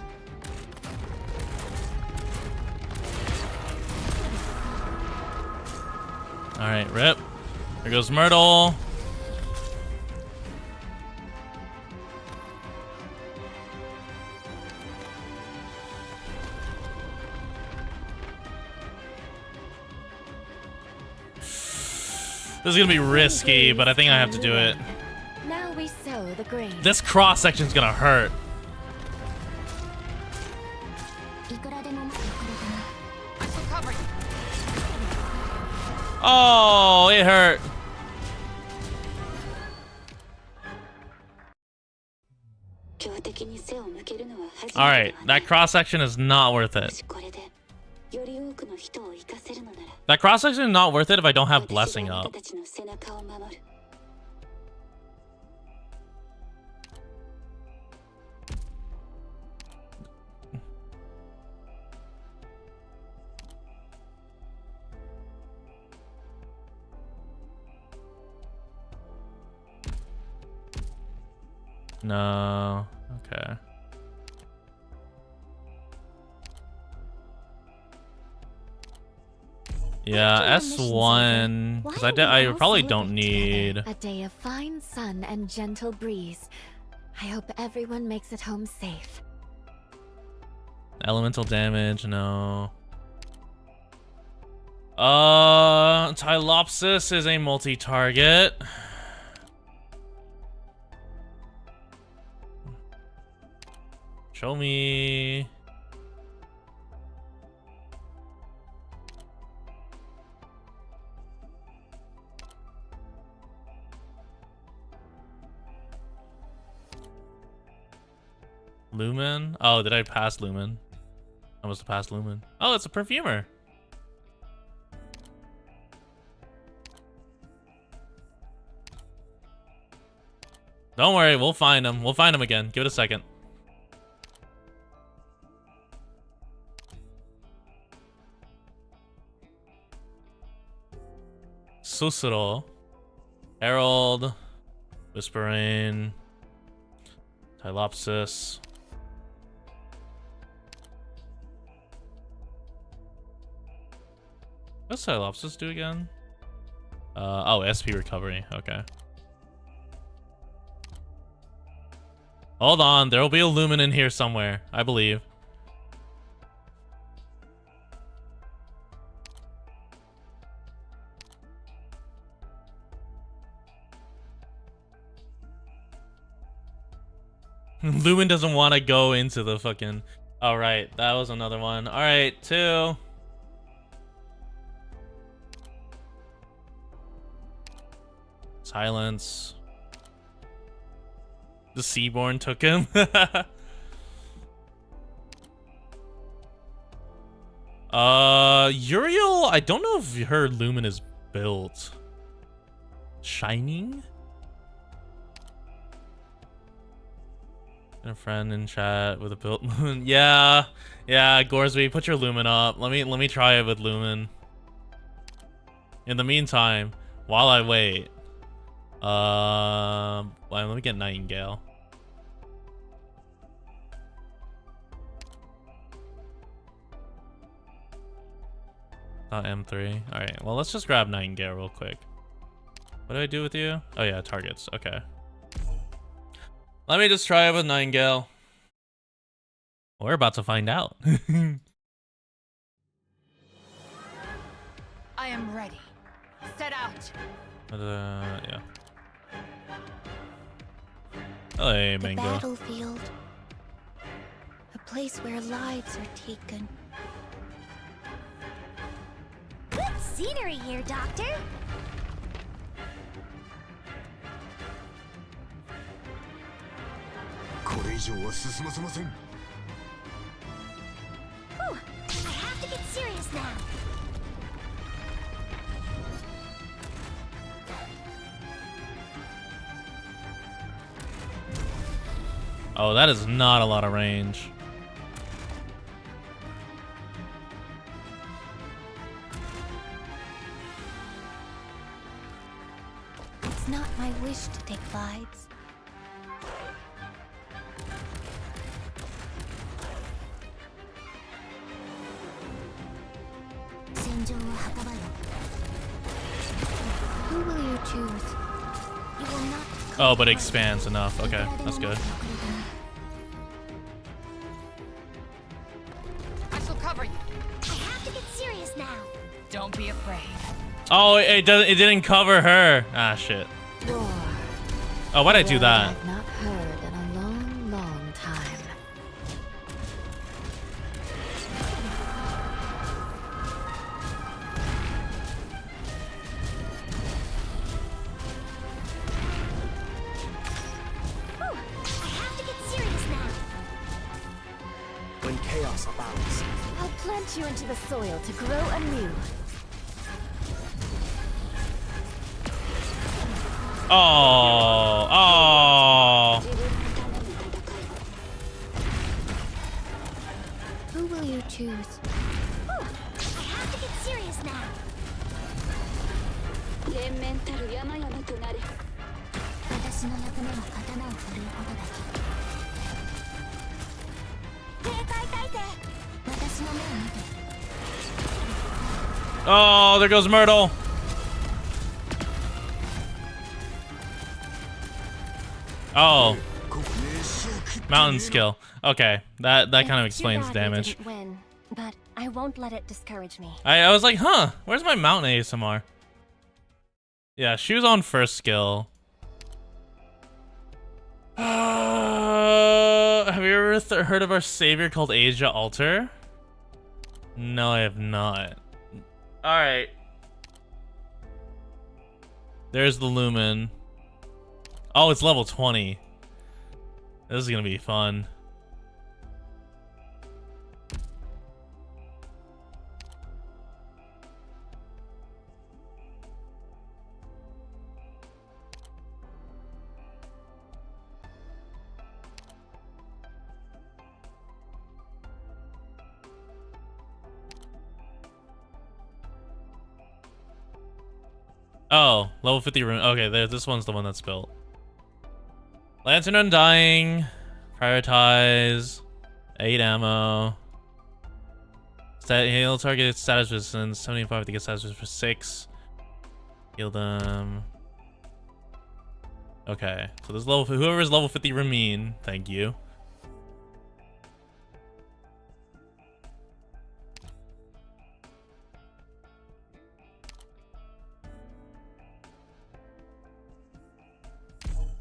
All right, rip. There goes Myrtle. This is gonna be risky, but I think I have to do it. Now we sow the grain. This cross section's gonna hurt. I shall cover you. Oh, it hurt. All right, that cross section is not worth it. That cross section is not worth it if I don't have blessing up. No. Okay. Yeah, S1. Because I probably don't need. A day of fine sun and gentle breeze. I hope everyone makes it home safe. Elemental damage, no. Tylopsis is a multi-target. Show me. Lumen? Oh, did I pass Lumen? I must have passed Lumen. Oh, it's a perfumer. Don't worry, we'll find him. We'll find him again. Give it a second. Susuro, Herald, Whispering, Tylopsis. What's Tylopsis do again? Oh, SP recovery. Okay. Hold on. There will be a Lumen in here somewhere, I believe. Lumen doesn't want to go into the fucking... All right, that was another one. All right, 2. Silence. The Seaborn took him. Uriel, I don't know if her Lumen is built. Shining? A friend in chat with a built Lumen. Yeah, Gorsby, put your Lumen up. Let me try it with Lumen. In the meantime, while I wait, let me get Nightingale. M3. All right. Well, let's just grab Nightingale real quick. What do I do with you? Oh yeah, targets. Okay. Let me just try it with Nightingale. We're about to find out. I am ready. Set out. Yeah. Hey, The Mango. battlefield. A place where lives are taken. Good scenery here, Doctor. Whew, I have to get serious now. Oh, that is not a lot of range. It's not my wish to take flights. Who will you choose? You will not. Oh, but it expands enough. Okay, that's good. I shall cover you. I have to get serious now. Don't be afraid. Oh, it didn't cover her. Ah, shit. Roar. Oh, why'd I do Word that? I've not heard in a long, long time. Whew, I have to get serious now. When chaos abounds, I'll plant you into the soil to grow anew. Oh. Who will you choose? Whew, I have to get serious now. 連綿たる山々となれ。私の役目は刀を振るうことだ。警戒態勢。私の目を見て。Oh, there goes Myrtle. Oh. Mountain skill. Okay, that kind of explains damage. Win, but I won't let it discourage me. I was like, huh, where's my mountain ASMR? Yeah, she was on first skill. Have you ever heard of our savior called Asia Alter? No, I have not. Alright. There's the Lumen. Oh, it's level 20. This is gonna be fun. Oh, level 50 room. Okay, there. This one's the one that's built. Lantern Undying. Prioritize. 8 ammo. Heal target status resistance. 75 to get status resistance for 6. Heal them. Okay, so there's level, whoever is level 50 Ramin, thank you.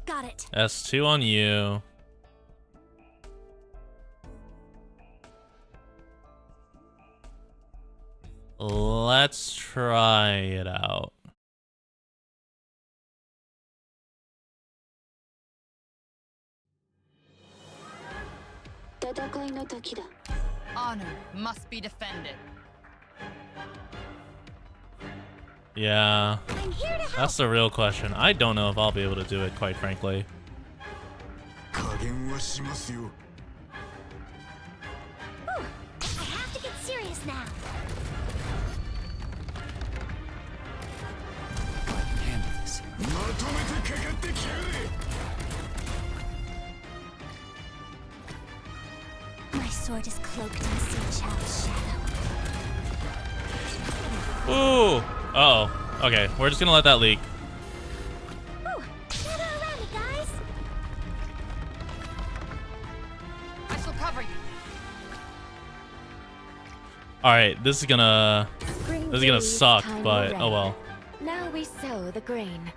Got it. S2 on you. Let's try it out. Honor must be defended. Yeah, I'm here to help. that's the real question. I don't know if I'll be able to do it, quite frankly. 加減はしますよ。 Ooh, I have to get serious now. Handle this. まとめてかかってきやがれ。 My sword is cloaked in Sinchow's shadow. Ooh! Uh oh. Okay, we're just gonna let that leak. Ooh, gather around me, guys. I shall cover you. Alright, this is gonna suck, Time but ready. oh well. Now we sow the grain.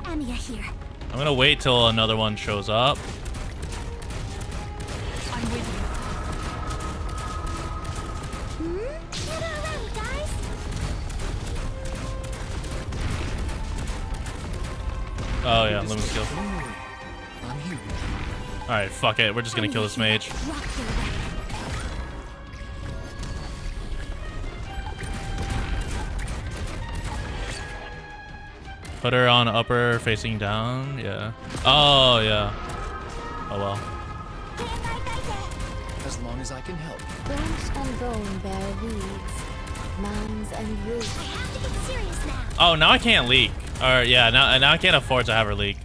Anya here. I'm gonna wait till another one shows up. I'm with you. Gather around me, guys. Oh yeah, limit skill. Don't worry. I'm here. Alright, fuck it. We're just gonna kill this mage. Rock your way. Put her on upper facing down. Yeah. Oh yeah. Oh well. As long as I can help. Branch and bone bear weeds. Mounds and roots. I have to get serious now. Oh, now I can't leak. Or yeah, now I can't afford to have her leak.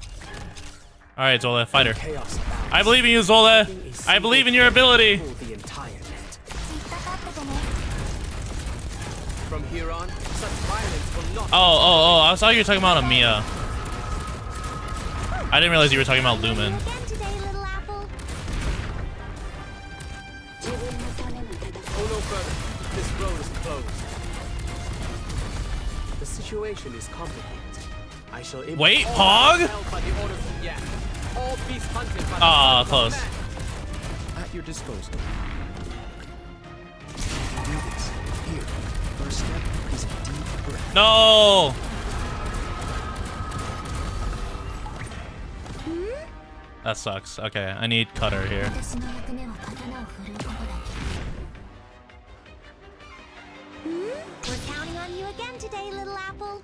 Alright, Zola, fight her. Chaos abounds. I believe in you, Zola. I believe in your ability. The entire net. From here on, such violence will not. Oh, I thought you were talking about Amiya. I didn't realize you were talking about Lumen. Again today, little apple. Go no further. This road is closed. The situation is complicated. I shall implement Wait, all Pog? held by the orders of Yan. All beasts hunted by the Ah, sons of close. man. At your disposal. Do this. Here. First step is a deep breath. No. That sucks. Okay, I need Cutter here. 私の役目は刀を振るうことだけ。We're counting on you again today, little apple.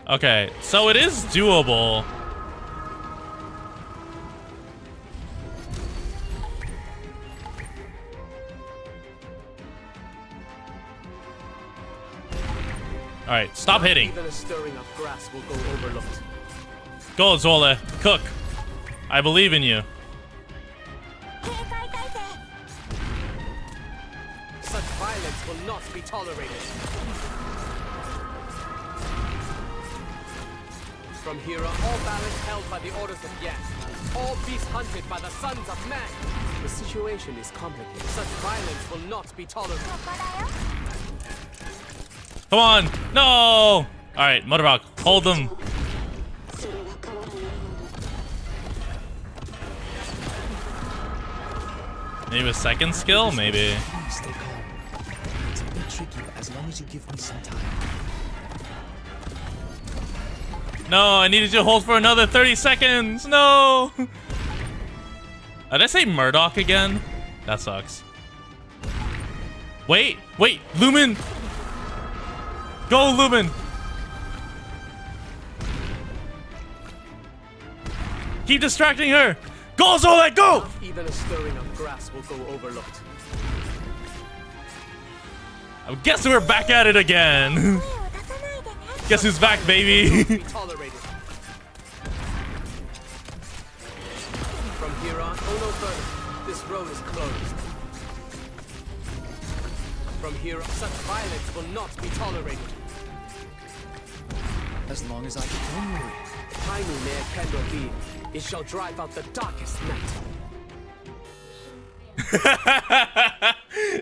Okay, so it is doable. Alright, stop hitting. Even a stirring of grass will go overlooked. Go, Zola. Cook. I believe in you. Such violence will not be tolerated. From here on, all balance held by the orders of Yan. All beasts hunted by the sons of man. The situation is complicated. Such violence will not be tolerated. Come on. No. Alright, Motorrock. Hold them. Maybe a second skill? Maybe. Please stay calm. It's a bit tricky, but as long as you give me some time. No, I needed you to hold for another 30 seconds. No. Did I say Murdoch again? That sucks. Wait. Lumen. Go, Lumen. Keep distracting her. Go, Zola, go. Even a stirring of grass will go overlooked. I guess we're back at it again. Guess who's back, baby? Be tolerated. From here on, go no further. This road is closed. From here on, such violence will not be tolerated. As long as I can. Tiny ne'er can or be, it shall drive out the darkest night.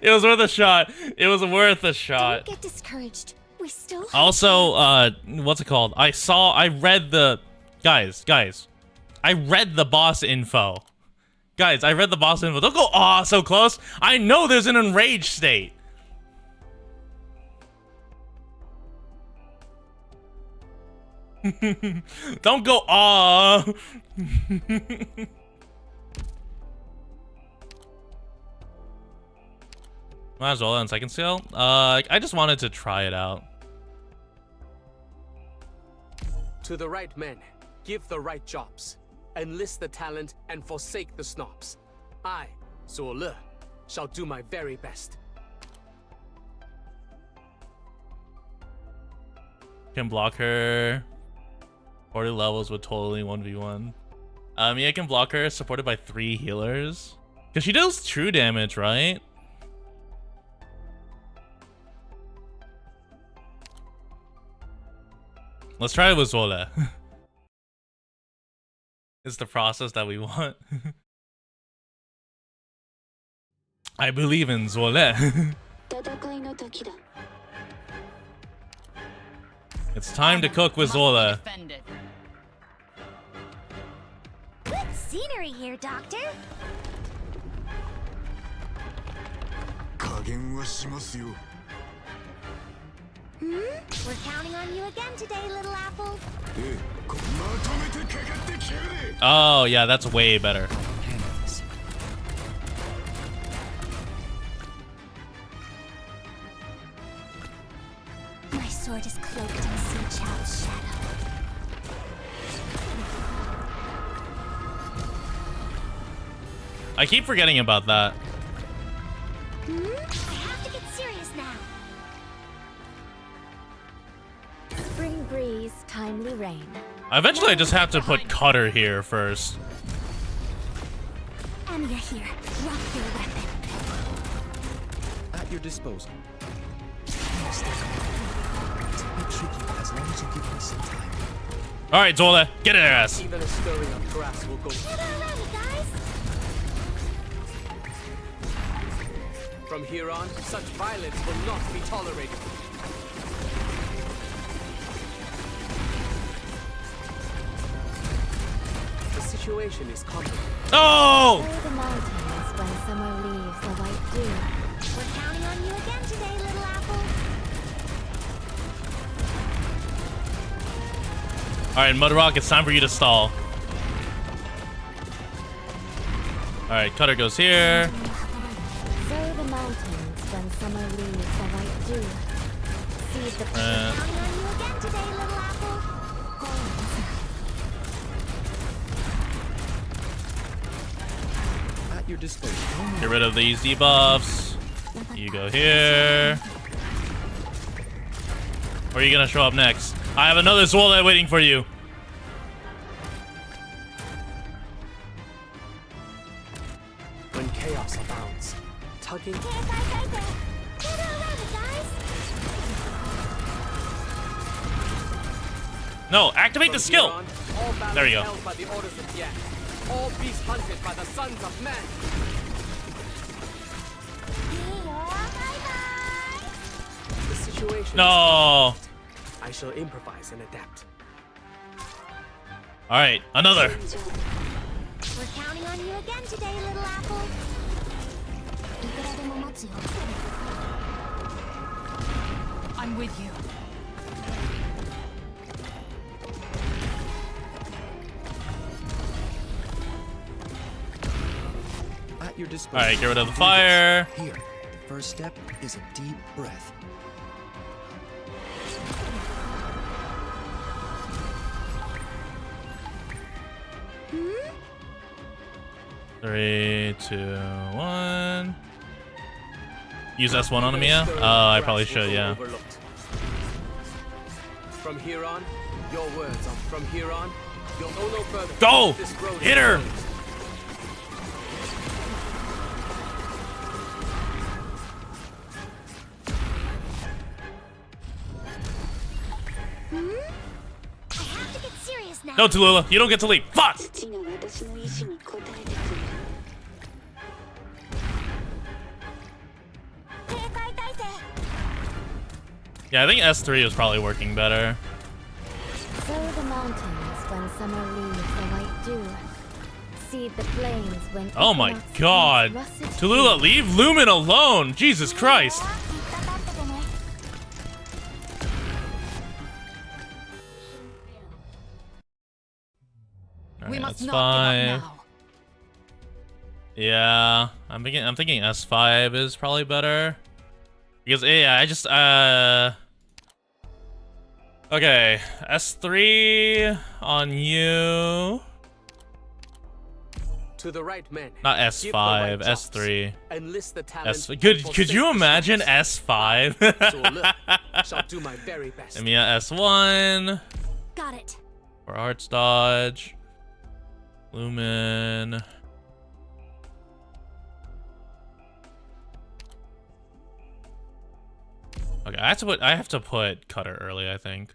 It was worth a shot. It was worth a shot. Don't get discouraged. We still have Also, what's it called? I read the... Guys. I read the boss info. Guys, I read the boss info. Don't go, aw, so close. I know there's an enraged state. Don't go, aw. Might as well on second scale. I just wanted to try it out. To the right men, give the right jobs. Enlist the talent and forsake the snobs. I, Zuo Le, shall do my very best. Can block her. 40 levels with totally 1v1. Mia can block her, supported by 3 healers. Because she does true damage, right? Let's try it with Zola. It's the process that we want. I believe in Zola. It's time to cook with Zola. Defended. good scenery here, Doctor. 加減はしますよ。 We're counting on you again today, little apple. ええ、まとめてかかってきやがれ。 Oh, yeah, that's way better. Handle this. My sword is cloaked in Sea Chow's shadow. I keep forgetting about that. I have to get serious now. Spring breeze, timely rain. Eventually, I just have to put Cutter here first. Anya here. Rock your weapon. At your disposal. It's a bit tricky as long as you give me some time. All right, Zola, get in her ass. Even a stirring of grass will go. Get already, guys. From here on, such violence will not be tolerated. The situation is complicated. Oh! Through the mountains when summer leaves the white dew. We're counting on you again today, little apple. All right, Mudrock, it's time for you to stall. All right, Cutter goes here. Through the mountains when summer leaves the white dew. See the Counting on you again today, little apple. At your disposal. Get rid of these debuffs. You go here. Where are you gonna show up next? I have another Zola waiting for you. When chaos abounds, tugging. Get already, guys. No, activate the From skill. here on, all battles There you go. held by the orders of Yen. All beasts hunted by the sons of men. Bye-bye. The situation No. is I shall improvise and adapt. All right, another. We're counting on you again today, little apple. I'm with you. At your disposal. All right, get rid of the fire. Here, the first step is a deep breath. Three, two, one. Use S1 on Mia? Oh, I probably should, yeah. Overlooked. From here on, your words are from here on. You'll go no further. Go! This road is Hit her! closed. is now. No, Tallulah, you don't get to leave. Fuck! 父が私の意志に応えてくれる Yeah, I think S3 was probably working better. Sow the mountains when summer leaves the white dew. Seed the plains when Oh my equinox god. brings russet Tallulah, hue. leave Lumen alone! Jesus Christ! We Alright, must that's not fine. give up now. Yeah, I'm thinking S5 is probably better. Because yeah, I just okay, S3 on you. To the right men. Not Give the right S5, jobs. S3. Enlist the talent. Could you imagine S5? So look, shall do my very best. Emiya S1 Got it. for Arts Dodge. Lumen. Okay, I have to put Cutter early, I think.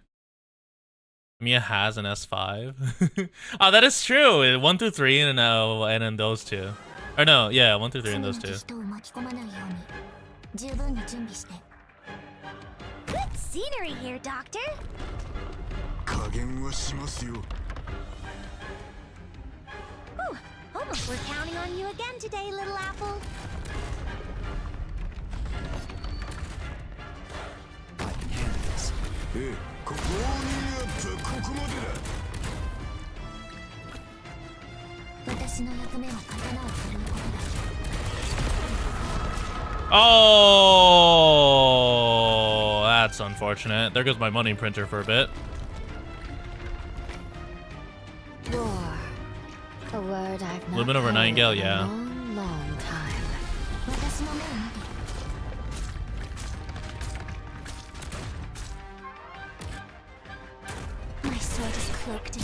Mia has an S5. Oh, that is true. 1 through 3 and then those two. Or no, yeah, 1 through 3 and those two. Good scenery here, Doctor. 加減はしますよ Whew, almost we're counting on you again today, little apple. I can handle this. ええここにあったここまでだ 私の役目は刀を振るうことだ。 Oh, that's unfortunate. There goes my money printer for a bit. War. A word I've not Lumen over heard Nightingale, in yeah. a long, long time. 私の目を見て。My sword is cloaked in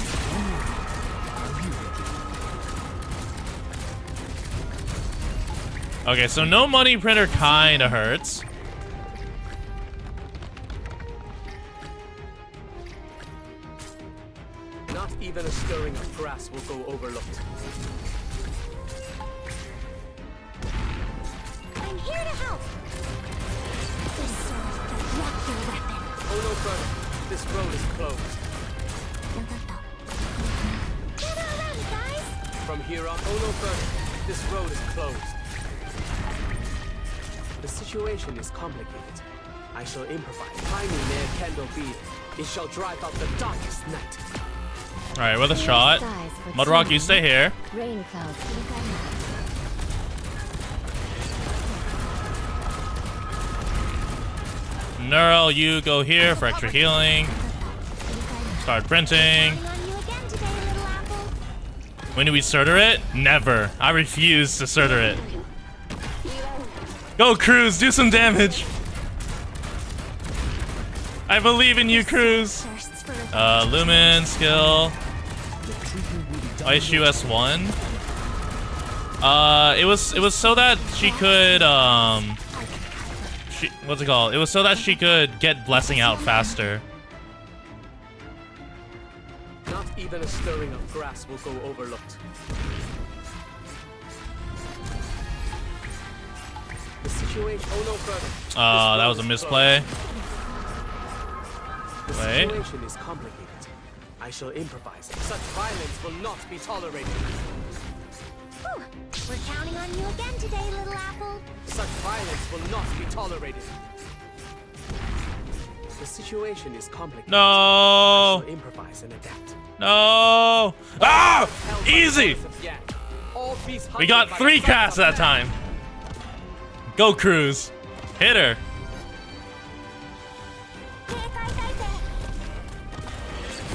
Okay, so no money printer kinda hurts. Not even a stirring of grass will go overlooked. I'm here to help. This sword can block your weapon. Oh no further. This road is closed. Gather around, guys. From here on, oh no further. This road is closed. The situation is complicated. I shall improvise. Tiny near Kendall be. It shall drive out the darkest night. Alright, with a shot. Skies for Mudrock, you two. stay here. Rain clouds for the gunmen. Neural, you go here for extra healing. Start printing. Counting on you again today, little apple. When do we Surtur it? Never. I refuse to Surtur it. Go, Cruz, do some damage. I believe in you, Cruz. Thirsts for Lumen, skill. Ice US1. It was so that she could, what's it called? It was so that she could get Blessing out faster. Not even a stirring of grass will go overlooked. The situation. Oh no further. That was a misplay. The Wait. situation is complicated. I shall improvise. Such violence will not be tolerated. Whew. We're counting on you again today, little apple. Such violence will not be tolerated. The situation is complicated. I No. shall improvise and adapt. No. Ah! Held by Easy. the orders of Yan. All beasts We hunted got by 3 the casts sons of that man. time. Go, Cruz. Hit her.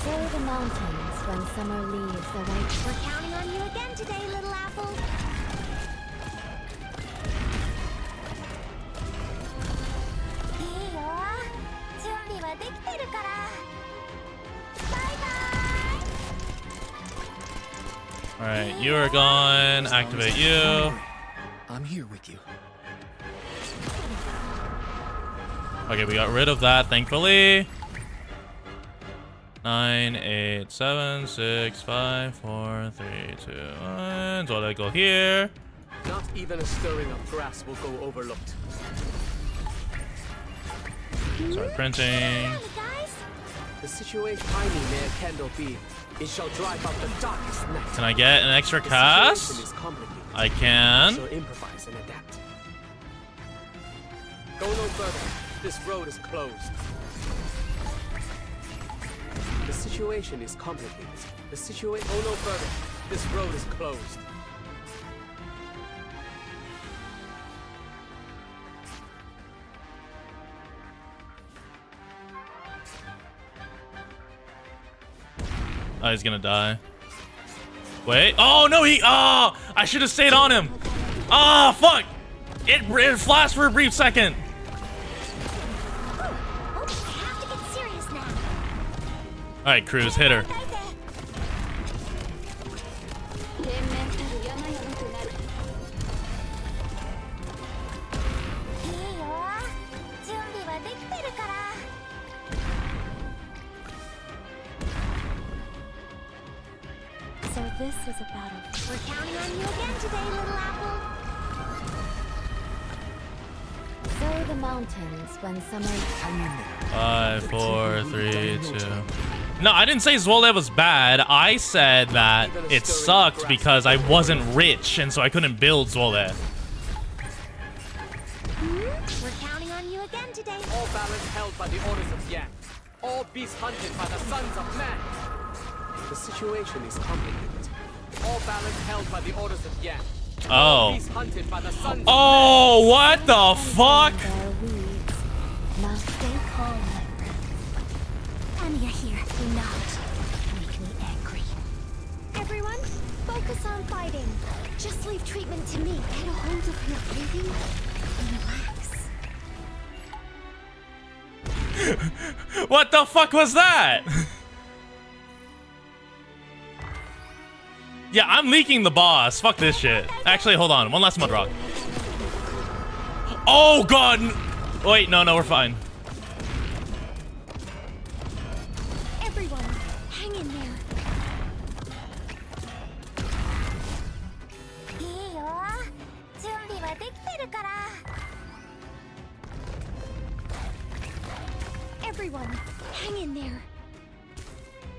Sow the mountains when summer leaves the white. We're counting on you again today, little apple. Alright, you are gone. Activate you. I'm here with you. Okay, we got rid of that, thankfully. 9, 8, 7, 6, 5, 4, 3, 2, 1. So I go here. Not even a stirring of grass will go overlooked. Start printing. The situation tiny may a candle be. It shall drive out the darkest night. Can I get an extra The cast? situation is complicated. I can. So improvise and adapt. Go no further. This road is closed. The situation is complicated. The situation. Go no further. This road is closed. Oh, he's gonna die. Wait. Oh, no, he... Oh, I should have stayed on him. Oh, fuck. It flashed for a brief second. All right, Cruz, hit her. So this is a battle. We're counting on you again today, little apple. So the mountains when summer. 5, 4, 3, 2. No, I didn't say Zwoldev was bad. I said that it sucked because I wasn't rich, and so I couldn't build Zwoldev. We're counting on you again today. All balance held by the orders of Yang. All beasts hunted by the sons of man. The situation is complicated. All balance held by the orders of Yang. All Oh. beasts hunted by the sons of Oh, what the fuck? Their weeds. Now stay calm, my friends. Anya here. Do not make me angry. Everyone, focus on fighting. Just leave treatment to me. Get a hold of your breathing and relax. What the fuck was that? Yeah, I'm leaking the boss. Fuck this shit. Actually, hold on. One last mud rock. Oh, God. Wait, no, we're fine. Everyone, hang in there. Everyone, hang in there.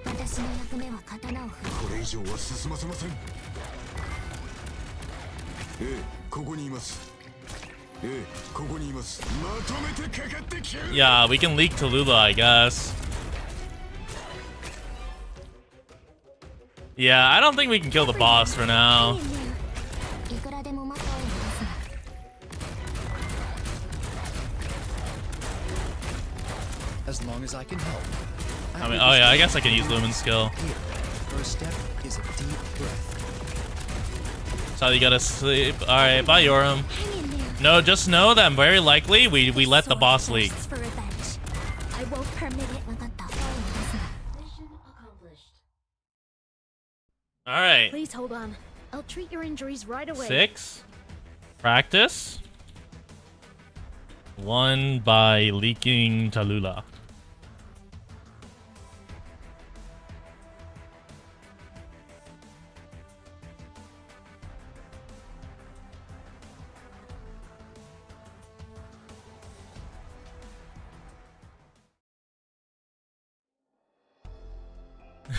私の役目は刀を振る。これ以上は進ませません。ここにいます。ここにいます。まとめてかかってきやがれ。 Yeah, we can leak Tallulah, I guess. Yeah, I don't think we can kill the boss for now. いくらでも待っておりますが。 As long as I can help. I mean, oh yeah, I guess I can use Lumen's skill. Here, first step is a deep breath. So you gotta sleep. Alright, bye Yoram. Hang in there. No, just know that very likely we let the boss leak. For revenge. I won't permit it. Alright. Please hold on. I'll treat your injuries right away. 6. Practice. 1 by leaking Tallulah.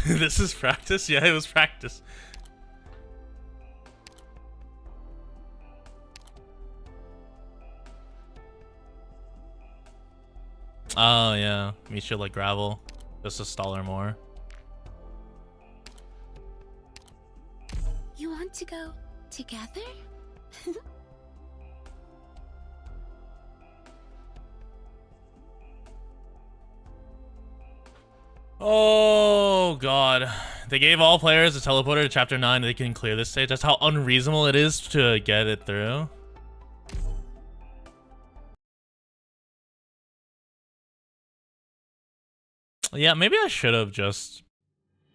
This is practice? Yeah, it was practice. Oh, yeah. We should like gravel just to stall her more. You want to go together? Oh, God. They gave all players a teleporter to Chapter 9 and they can clear this stage. That's how unreasonable it is to get it through. Yeah, maybe I should have just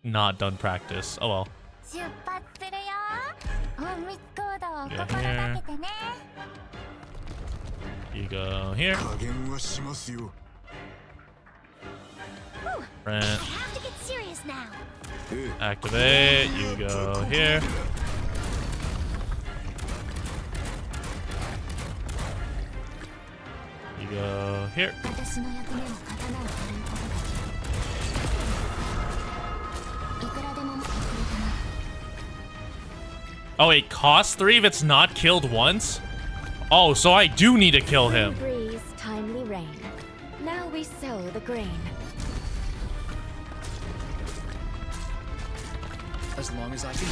not done practice. Oh well. Go here. You go here. 加減はしますよ。 Print. I have to get serious now. Activate. You go here. You go here. Oh, it costs 3 if it's not killed once? Oh, so I do need to kill him. Breeze, timely rain. Now we sow the grain. As long as I can.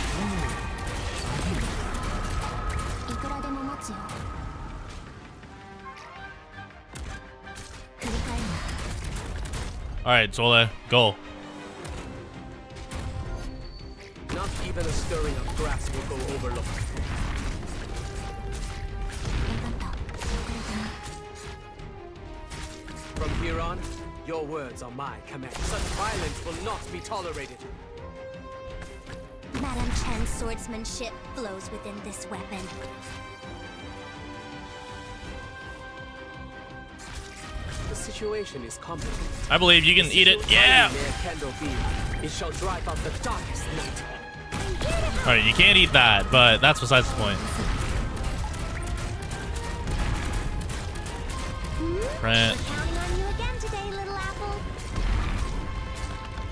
Alright, Zole, go. Not even a stirring of grass will go overlooked. From here on, your words are my command. Such violence will not be tolerated. Madame Chen's swordsmanship flows within this weapon. The situation is complicated. I believe you can eat it. Yeah! It shall drive out the darkest night. Alright, you can't eat that, but that's besides the point. Print. Counting on you again today, little apple.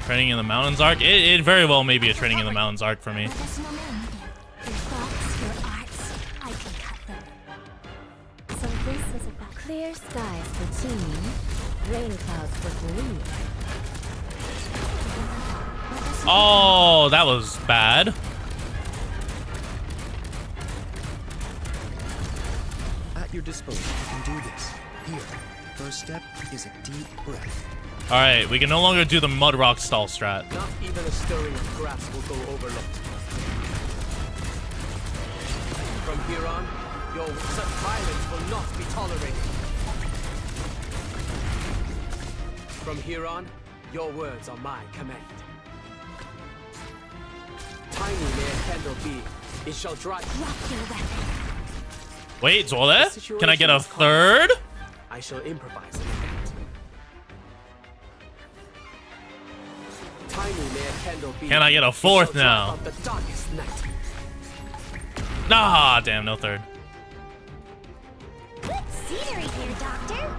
Training in the Mountains arc? It very well may be a Training in the Mountains arc for me. Your thoughts, your arts, I can cut them. So this is about clear skies for team, rain clouds for green. Oh, that was bad. At your disposal, you can do this. Here, first step is a deep breath. Alright, we can no longer do the mud rock stall strat. Not even a stirring of grass will go overlooked. From here on, such violence will not be tolerated. From here on, your words are my command. Tiny may a candle be, it shall drive. Drop your weapon. Wait, Zole? Can I get a third? I shall improvise an event. Tiny may a candle be. Can I get a fourth now? The darkest night. Nah, damn, no third. Good scenery here, Doctor.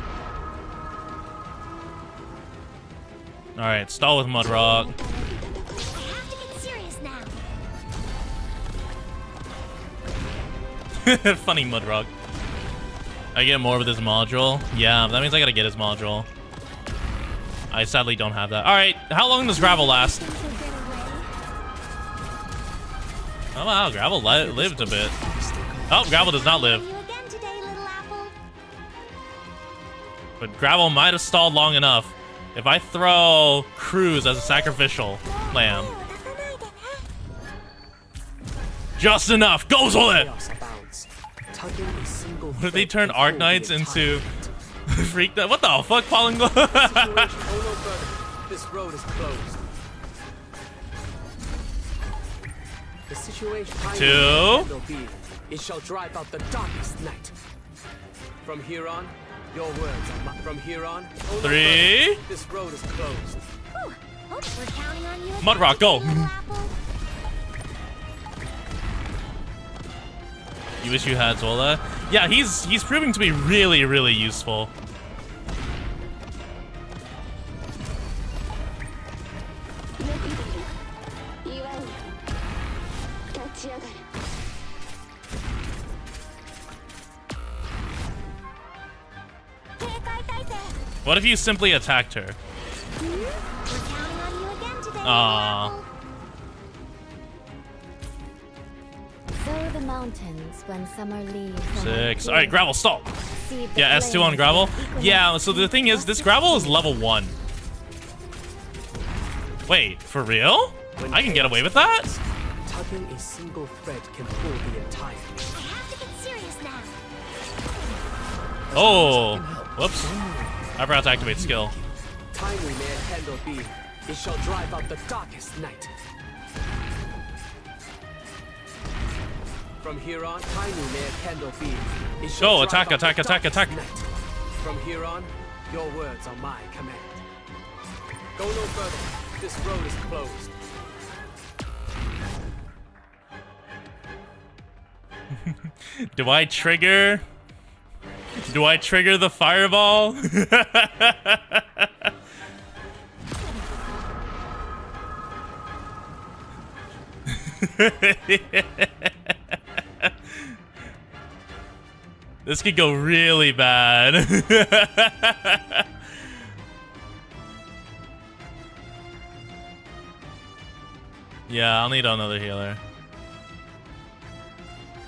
Alright, stall with mud rock. I have to get serious now. Funny mud rock. I get more with this module. Yeah, that means I gotta get his module. I sadly don't have that. Alright, how long does gravel last? Oh wow, gravel lived a bit. Oh, gravel does not live. You again today, little apple. But gravel might have stalled long enough. If I throw Cruz as a sacrificial lamb. Just enough! Go, Zole! What if they turn Arknights into freak that? What the fuck, Falling Glow? This road is closed. The situation 2. It shall drive out the darkest night. From here on, your words are from here on. 3. This road is closed. Whew. Hope we're counting on you. Mud rock, go! Little apple. You wish you had Zola? Yeah, he's proving to be really, really useful. What if you simply attacked her? We're counting on you again today, little Aww. apple. Sow the mountains when summer leaves. 6. Alright, gravel, stop. Seed the Yeah, S2 on flames gravel. of equinox. Yeah, so the thing is, this gravel is level 1. Wait, for real? I can get away with that? Tugging a single thread can pull the entire. I have to get serious now. Oh, whoops. I forgot to activate skill. Tiny may a candle be, it shall drive out the darkest night. From here on, tiny may a candle be, it shall Go, drive attack, out attack, the attack, darkest attack. night. From here on, your words are my command. Go no further. This road is closed. Do I trigger? Do I trigger the fireball? This could go really bad. Yeah, I'll need another healer.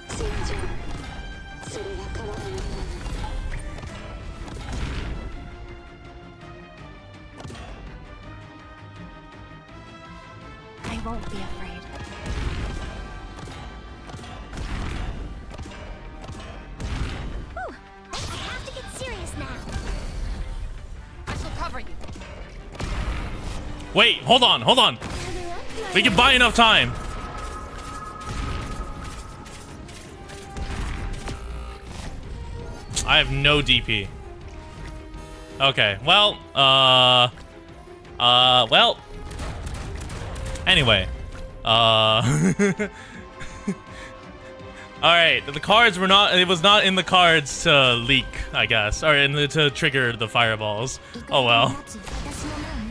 戦場それは変わらないもの I won't be afraid. Whew. I have to get serious now. I shall cover you. Wait, hold on, hold on. We can buy enough time. I have no DP. Okay, well, well. Anyway, all right, the cards were not, it was not in the cards to leak, I guess, or to trigger the fireballs. Oh well.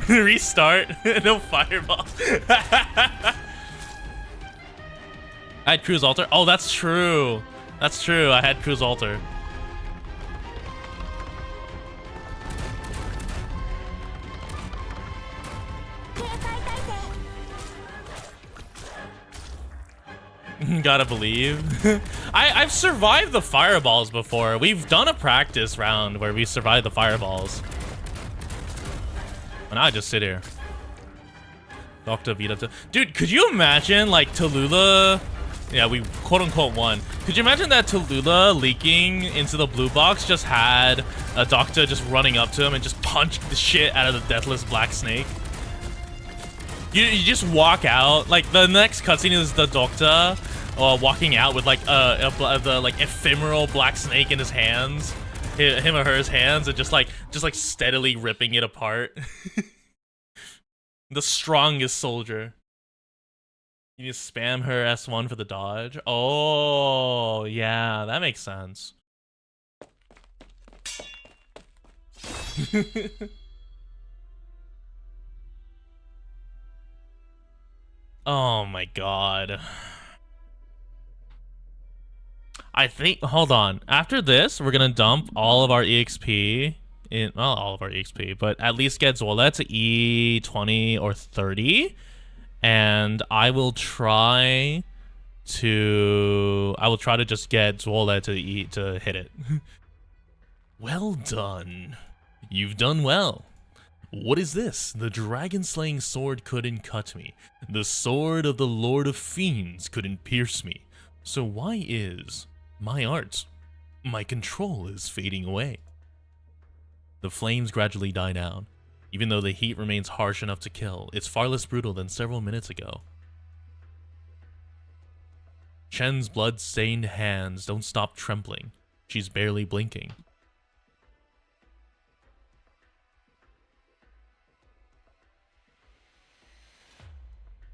Restart. No fireballs. I had Cruise Alter. Oh, that's true. That's true. I had Cruise Alter. Gotta believe. I've survived the fireballs before. We've done a practice round where we survived the fireballs. And I just sit here. Dr. Vita. Dude, could you imagine, like, Tallulah... Yeah, we quote-unquote won. Could you imagine that Tallulah leaking into the blue box just had a doctor just running up to him and just punched the shit out of the deathless black snake? You just walk out. Like, the next cutscene is the doctor walking out with, like, the like, ephemeral black snake in his hands. Him or her hands, and just like steadily ripping it apart. The strongest soldier. You need to spam her S1 for the dodge. Oh yeah, that makes sense. Oh my god. I think, hold on. After this, we're gonna dump all of our EXP in, well, all of our EXP, but at least get Zola to E20 or 30, and I will try to just get Zola to hit it. Well done. You've done well. What is this? The dragon-slaying sword couldn't cut me. The sword of the Lord of Fiends couldn't pierce me. So why is my art, my control is fading away? The flames gradually die down. Even though the heat remains harsh enough to kill, it's far less brutal than several minutes ago. Chen's blood-stained hands don't stop trembling. She's barely blinking.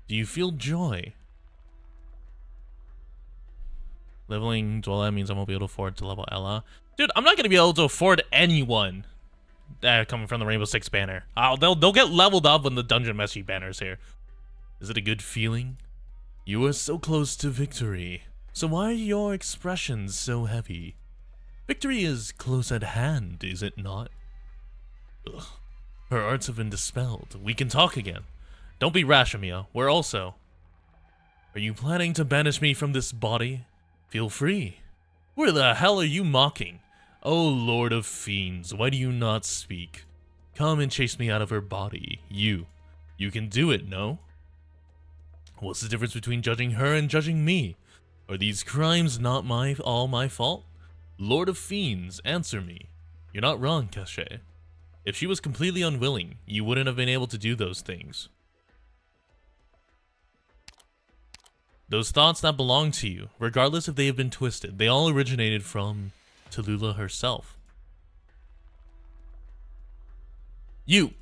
Do you feel joy? Leveling Dwella means I won't be able to afford to level Ella. Dude, I'm not going to be able to afford anyone coming from the Rainbow Six banner. They'll get leveled up when the Dungeon Meshi banner's here. Is it a good feeling? You are so close to victory. So why are your expressions so heavy? Victory is close at hand, is it not? Ugh. Her arts have been dispelled. We can talk again. Don't be rash, Amiya. We're also... Are you planning to banish me from this body? Feel free. Where the hell are you mocking? Oh, Lord of Fiends, why do you not speak? Come and chase me out of her body. You can do it, no? What's the difference between judging her and judging me? Are these crimes not all my fault? Lord of Fiends, answer me. You're not wrong, Cache. If she was completely unwilling, you wouldn't have been able to do those things. Those thoughts that belong to you, regardless if they have been twisted, they all originated from Tallulah herself. You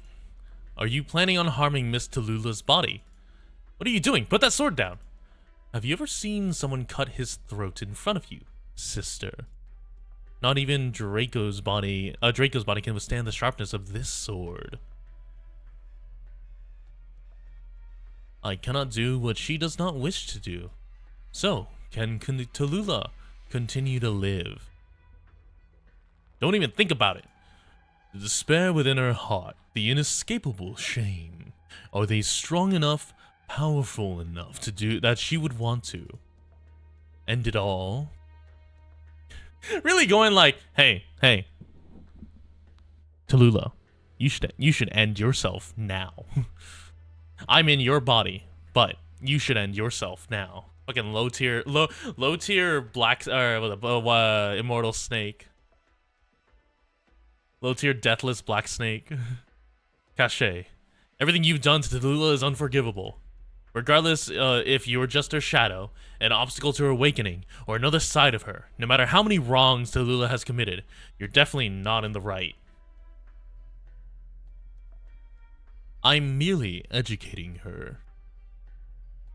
Are you planning on harming Miss Tallulah's body? What are you doing? Put that sword down. Have you ever seen someone cut his throat in front of you, sister? Not even Draco's body can withstand the sharpness of this sword. I cannot do what she does not wish to do. So, can Tallulah continue to live? Don't even think about it. The despair within her heart, the inescapable shame. Are they strong enough, powerful enough to do that she would want to end it all? Really going like, hey, Tallulah, you should end yourself now. I'm in your body, but you should end yourself now. Fucking low tier black immortal snake. Low tier deathless black snake. Cachet. Everything you've done to Tallulah is unforgivable. Regardless if you're just her shadow, an obstacle to her awakening, or another side of her, no matter how many wrongs Tallulah has committed, you're definitely not in the right. I'm merely educating her.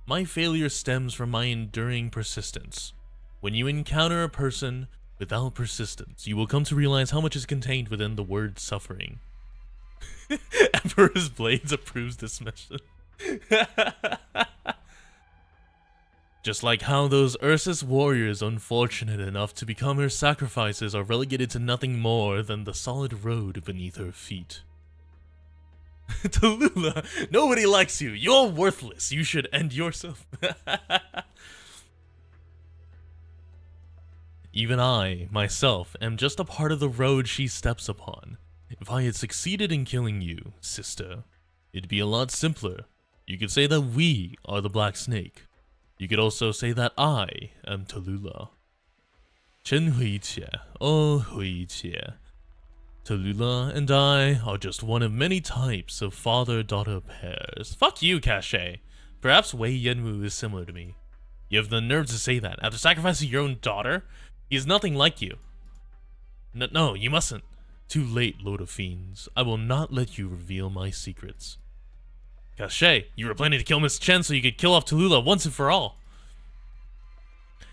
My failure stems from my enduring persistence. When you encounter a person without persistence, you will come to realize how much is contained within the word suffering. Emperor's Blades approves this mission. Just like how those Ursus warriors unfortunate enough to become her sacrifices are relegated to nothing more than the solid road beneath her feet. Tallulah, nobody likes you. You're worthless. You should end yourself. Even I, myself, am just a part of the road she steps upon. If I had succeeded in killing you, sister, it'd be a lot simpler. You could say that we are the Black Snake. You could also say that I am Tallulah. Chen Hui Jie, oh Hui Jie. Tallulah and I are just one of many types of father-daughter pairs. Fuck you, Cachet. Perhaps Wei Yanwu is similar to me. You have the nerve to say that. After sacrificing your own daughter, he is nothing like you. No, you mustn't. Too late, Lord of Fiends. I will not let you reveal my secrets. Cachet, you were planning to kill Miss Chen so you could kill off Tallulah once and for all.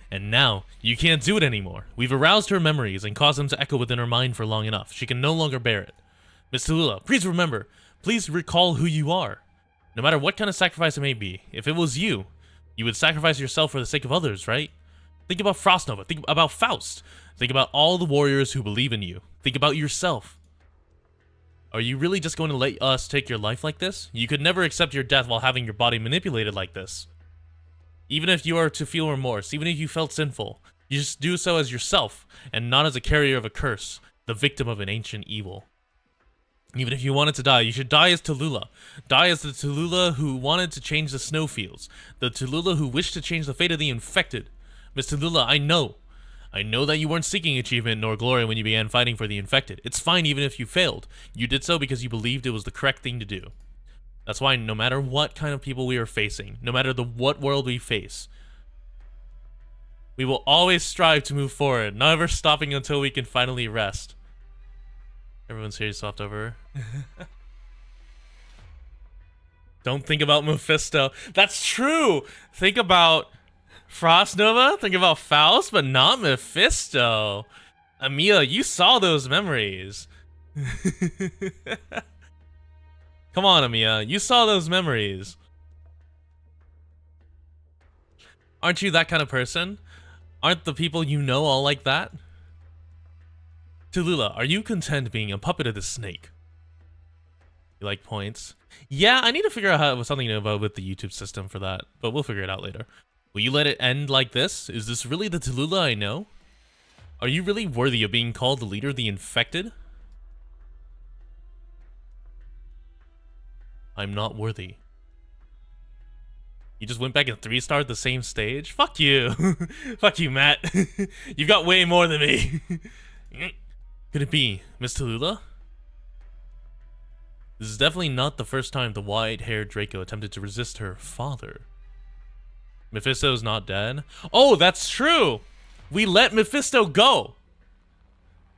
And now, you can't do it anymore. We've aroused her memories and caused them to echo within her mind for long enough. She can no longer bear it. Miss Tallulah, please remember. Please recall who you are. No matter what kind of sacrifice it may be, if it was you, you would sacrifice yourself for the sake of others, right? Think about Frostnova. Think about Faust. Think about all the warriors who believe in you. Think about yourself. Are you really just going to let us take your life like this? You could never accept your death while having your body manipulated like this. Even if you are to feel remorse, even if you felt sinful, you just do so as yourself, and not as a carrier of a curse, the victim of an ancient evil. Even if you wanted to die, you should die as Tallulah. Die as the Tallulah who wanted to change the snowfields. The Tallulah who wished to change the fate of the infected. Miss Tallulah, I know that you weren't seeking achievement nor glory when you began fighting for the infected. It's fine even if you failed. You did so because you believed it was the correct thing to do. That's why no matter what kind of people we are facing, no matter what world we face, we will always strive to move forward, never stopping until we can finally rest. Everyone's here, swapped over. Don't think about Mephisto. That's true! Think about Frostnova, think about Faust, but not Mephisto. Amiya, you saw those memories. Come on, Amiya, you saw those memories. Aren't you that kind of person? Aren't the people you know all like that? Tallulah, are you content being a puppet of the snake? You like points? Yeah, I need to figure out something about with the YouTube system for that, but we'll figure it out later. Will you let it end like this? Is this really the Tallulah I know? Are you really worthy of being called the leader of the infected? I'm not worthy. You just went back and 3-starred the same stage? Fuck you. Fuck you, Matt. You've got way more than me. Could it be Miss Tallulah? This is definitely not the first time the white-haired Draco attempted to resist her father. Mephisto's not dead? Oh, that's true! We let Mephisto go!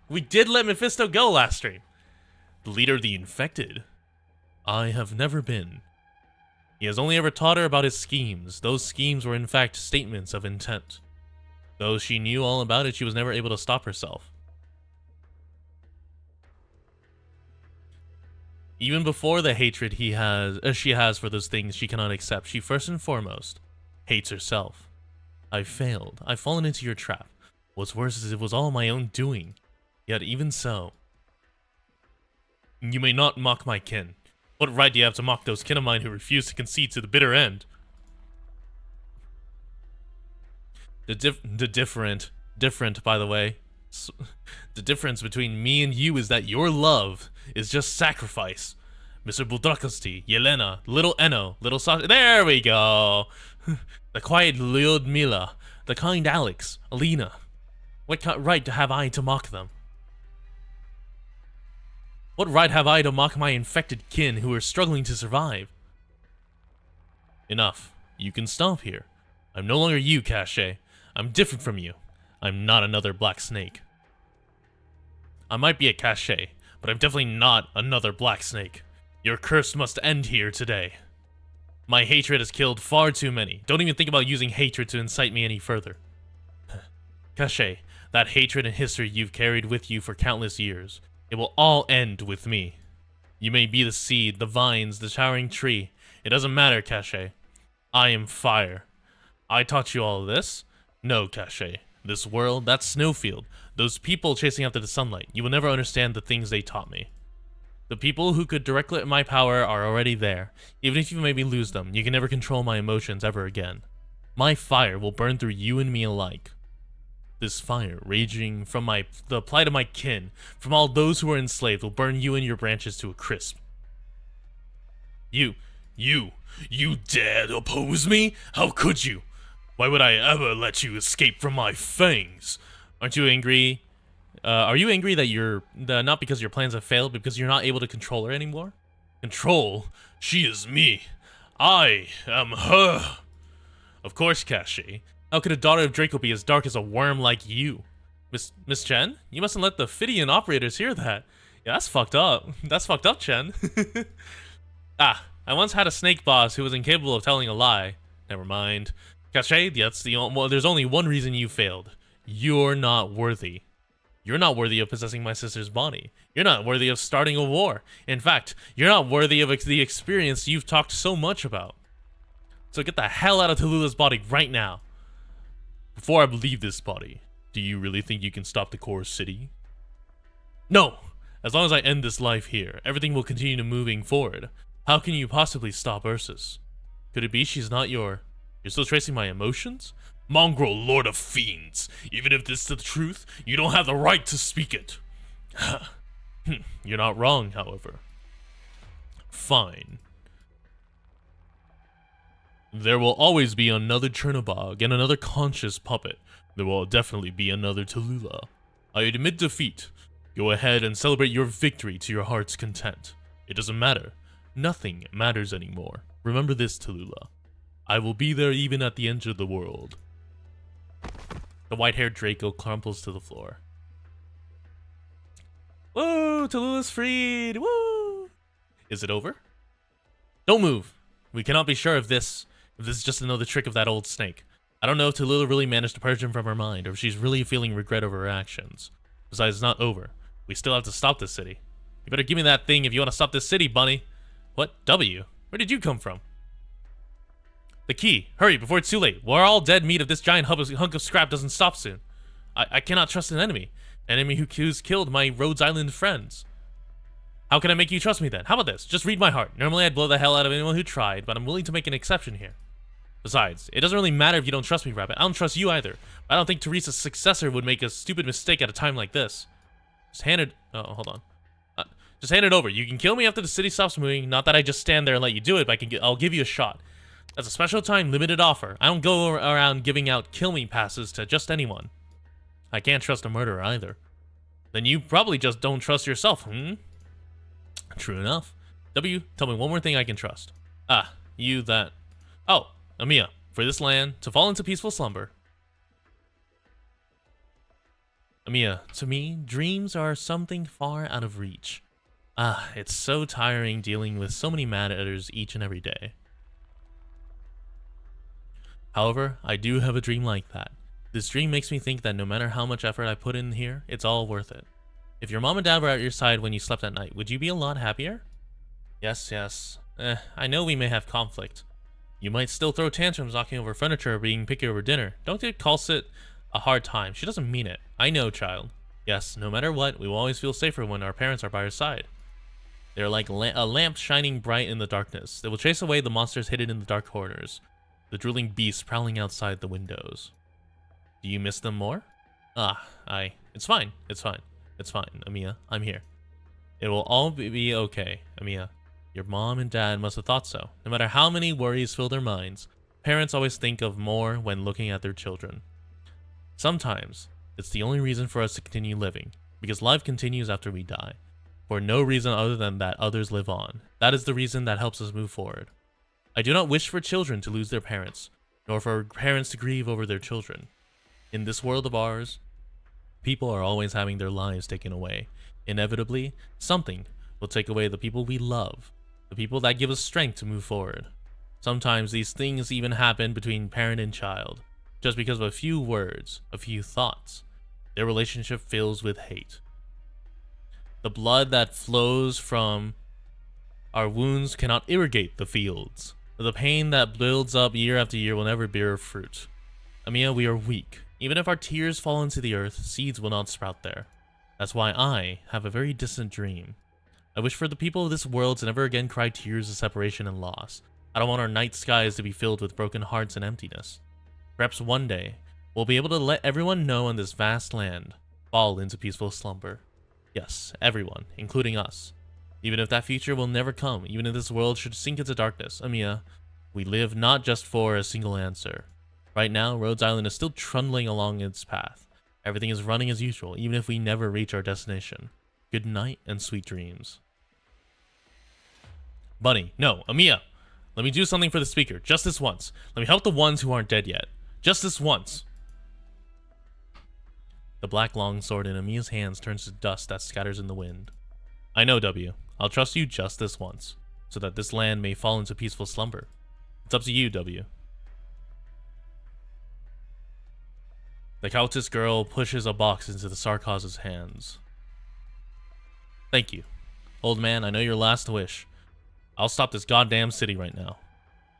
We did let Mephisto go last stream. The leader of the infected. I have never been. He has only ever taught her about his schemes. Those schemes were in fact statements of intent. Though she knew all about it, she was never able to stop herself. Even before the hatred she has for those things she cannot accept, she first and foremost hates herself. I failed. I've fallen into your trap. What's worse is it was all my own doing. Yet even so, you may not mock my kin. What right do you have to mock those kin of mine who refuse to concede to the bitter end? Different, by the way. The difference between me and you is that your love is just sacrifice. Mr. Buldrakosty, Yelena, little Enno, little Sasha. There we go. The quiet Lyudmila, the kind Alex, Alina. What right have I to mock them? What right have I to mock my infected kin who are struggling to survive? Enough. You can stop here. I'm no longer you, Cache. I'm different from you. I'm not another black snake. I might be a Cache, but I'm definitely not another black snake. Your curse must end here today. My hatred has killed far too many. Don't even think about using hatred to incite me any further. Cache, that hatred and history you've carried with you for countless years, it will all end with me. You may be the seed, the vines, the towering tree. It doesn't matter, Cache. I am fire. I taught you all of this? No, Cache. This world, that snowfield, those people chasing after the sunlight, you will never understand the things they taught me. The people who could directly my power are already there. Even if you maybe lose them, you can never control my emotions ever again. My fire will burn through you and me alike. This fire, raging from the plight of my kin, from all those who are enslaved, will burn you and your branches to a crisp. You dared oppose me? How could you? Why would I ever let you escape from my fangs? Aren't you angry? Are you angry that not because your plans have failed, but because you're not able to control her anymore? Control? She is me. I am her. Of course, Cache. How could a daughter of Draco be as dark as a worm like you? Miss Chen? You mustn't let the Phidian operators hear that. Yeah, that's fucked up. That's fucked up, Chen. I once had a snake boss who was incapable of telling a lie. Never mind. Cache, there's only one reason you failed. You're not worthy. You're not worthy of possessing my sister's body. You're not worthy of starting a war. In fact, you're not worthy of the experience you've talked so much about. So get the hell out of Tallulah's body right now. Before I leave this body, do you really think you can stop the core city? No! As long as I end this life here, everything will continue moving forward. How can you possibly stop Ursus? Could it be she's not You're still tracing my emotions? Mongrel Lord of Fiends! Even if this is the truth, you don't have the right to speak it! You're not wrong, however. Fine. There will always be another Chernobog and another conscious puppet. There will definitely be another Tallulah. I admit defeat. Go ahead and celebrate your victory to your heart's content. It doesn't matter. Nothing matters anymore. Remember this, Tallulah. I will be there even at the end of the world. The white-haired Draco crumples to the floor. Woo! Tallulah's freed! Woo! Is it over? Don't move! We cannot be sure if this is just another trick of that old snake. I don't know if Tallulah really managed to purge him from her mind, or if she's really feeling regret over her actions. Besides, it's not over. We still have to stop this city. You better give me that thing if you want to stop this city, bunny. What? W? Where did you come from? The key! Hurry, before it's too late. We're all dead meat if this giant hunk of scrap doesn't stop soon. I cannot trust an enemy. An enemy who's killed my Rhodes Island friends. How can I make you trust me then? How about this? Just read my heart. Normally I'd blow the hell out of anyone who tried, but I'm willing to make an exception here. Besides, it doesn't really matter if you don't trust me, Rabbit. I don't trust you either. I don't think Teresa's successor would make a stupid mistake at a time like this. Just hand it... Oh, hold on. Just hand it over. You can kill me after the city stops moving. Not that I just stand there and let you do it, but I'll give you a shot. That's a special time limited offer. I don't go around giving out kill me passes to just anyone. I can't trust a murderer either. Then you probably just don't trust yourself, True enough. W, tell me one more thing I can trust. You that... Oh, Amiya, for this land to fall into peaceful slumber. Amiya, to me, dreams are something far out of reach. Ah, it's so tiring dealing with so many matters each and every day. However, I do have a dream like that. This dream makes me think that no matter how much effort I put in here, it's all worth it. If your mom and dad were at your side when you slept at night, would you be a lot happier? Yes, yes. I know we may have conflict. You might still throw tantrums knocking over furniture or being picky over dinner. Don't get Calcit a hard time. She doesn't mean it. I know, child. Yes, no matter what, we will always feel safer when our parents are by our side. They are like a lamp shining bright in the darkness. They will chase away the monsters hidden in the dark corners, the drooling beasts prowling outside the windows. Do you miss them more? It's fine. It's fine. It's fine, Amiya. I'm here. It will all be okay, Amiya. Your mom and dad must have thought so. No matter how many worries fill their minds, parents always think of more when looking at their children. Sometimes, it's the only reason for us to continue living, because life continues after we die. For no reason other than that others live on. That is the reason that helps us move forward. I do not wish for children to lose their parents, nor for parents to grieve over their children. In this world of ours, people are always having their lives taken away. Inevitably, something will take away the people we love, the people that give us strength to move forward. Sometimes these things even happen between parent and child, just because of a few words, a few thoughts. Their relationship fills with hate. The blood that flows from our wounds cannot irrigate the fields. The pain that builds up year after year will never bear fruit. Amiya, we are weak. Even if our tears fall into the earth, seeds will not sprout there. That's why I have a very distant dream. I wish for the people of this world to never again cry tears of separation and loss. I don't want our night skies to be filled with broken hearts and emptiness. Perhaps one day, we'll be able to let everyone know on this vast land fall into peaceful slumber. Yes, everyone, including us. Even if that future will never come, even if this world should sink into darkness, Amiya, we live not just for a single answer. Right now, Rhodes Island is still trundling along its path. Everything is running as usual, even if we never reach our destination. Good night and sweet dreams. Bunny, no, Amiya! Let me do something for the speaker, just this once. Let me help the ones who aren't dead yet. Just this once. The black longsword in Amiya's hands turns to dust that scatters in the wind. I know, W. I'll trust you just this once, so that this land may fall into peaceful slumber. It's up to you, W. The cultist girl pushes a box into the Sarkoz's hands. Thank you. Old man, I know your last wish. I'll stop this goddamn city right now.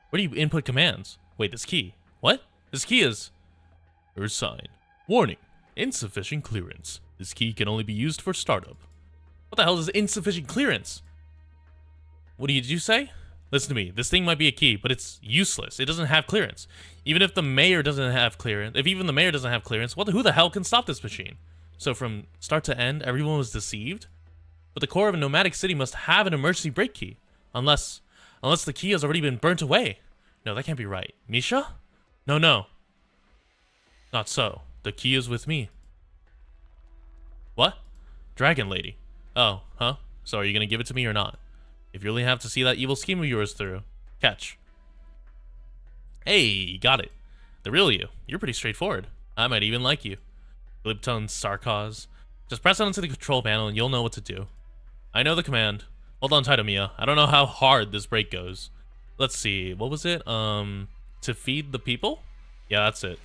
Where do you input commands? Wait, this key. What? This key is... Earth sign. Warning. Insufficient clearance. This key can only be used for startup. What the hell is insufficient clearance? What did you say? Listen to me. This thing might be a key, but it's useless. It doesn't have clearance. Even if the mayor doesn't have clearance, who the hell can stop this machine? So from start to end, everyone was deceived? But the core of a nomadic city must have an emergency break key. Unless the key has already been burnt away. No, that can't be right. Misha? No. Not so. The key is with me. What? Dragon Lady. Oh, huh? So are you gonna give it to me or not? If you really have to see that evil scheme of yours through, catch. Hey, got it. The real you. You're pretty straightforward. I might even like you. Glibtone Sarkoz. Just press onto the control panel and you'll know what to do. I know the command. Hold on tight, Amiya. I don't know how hard this break goes. Let's see. What was it? To feed the people? Yeah, that's it.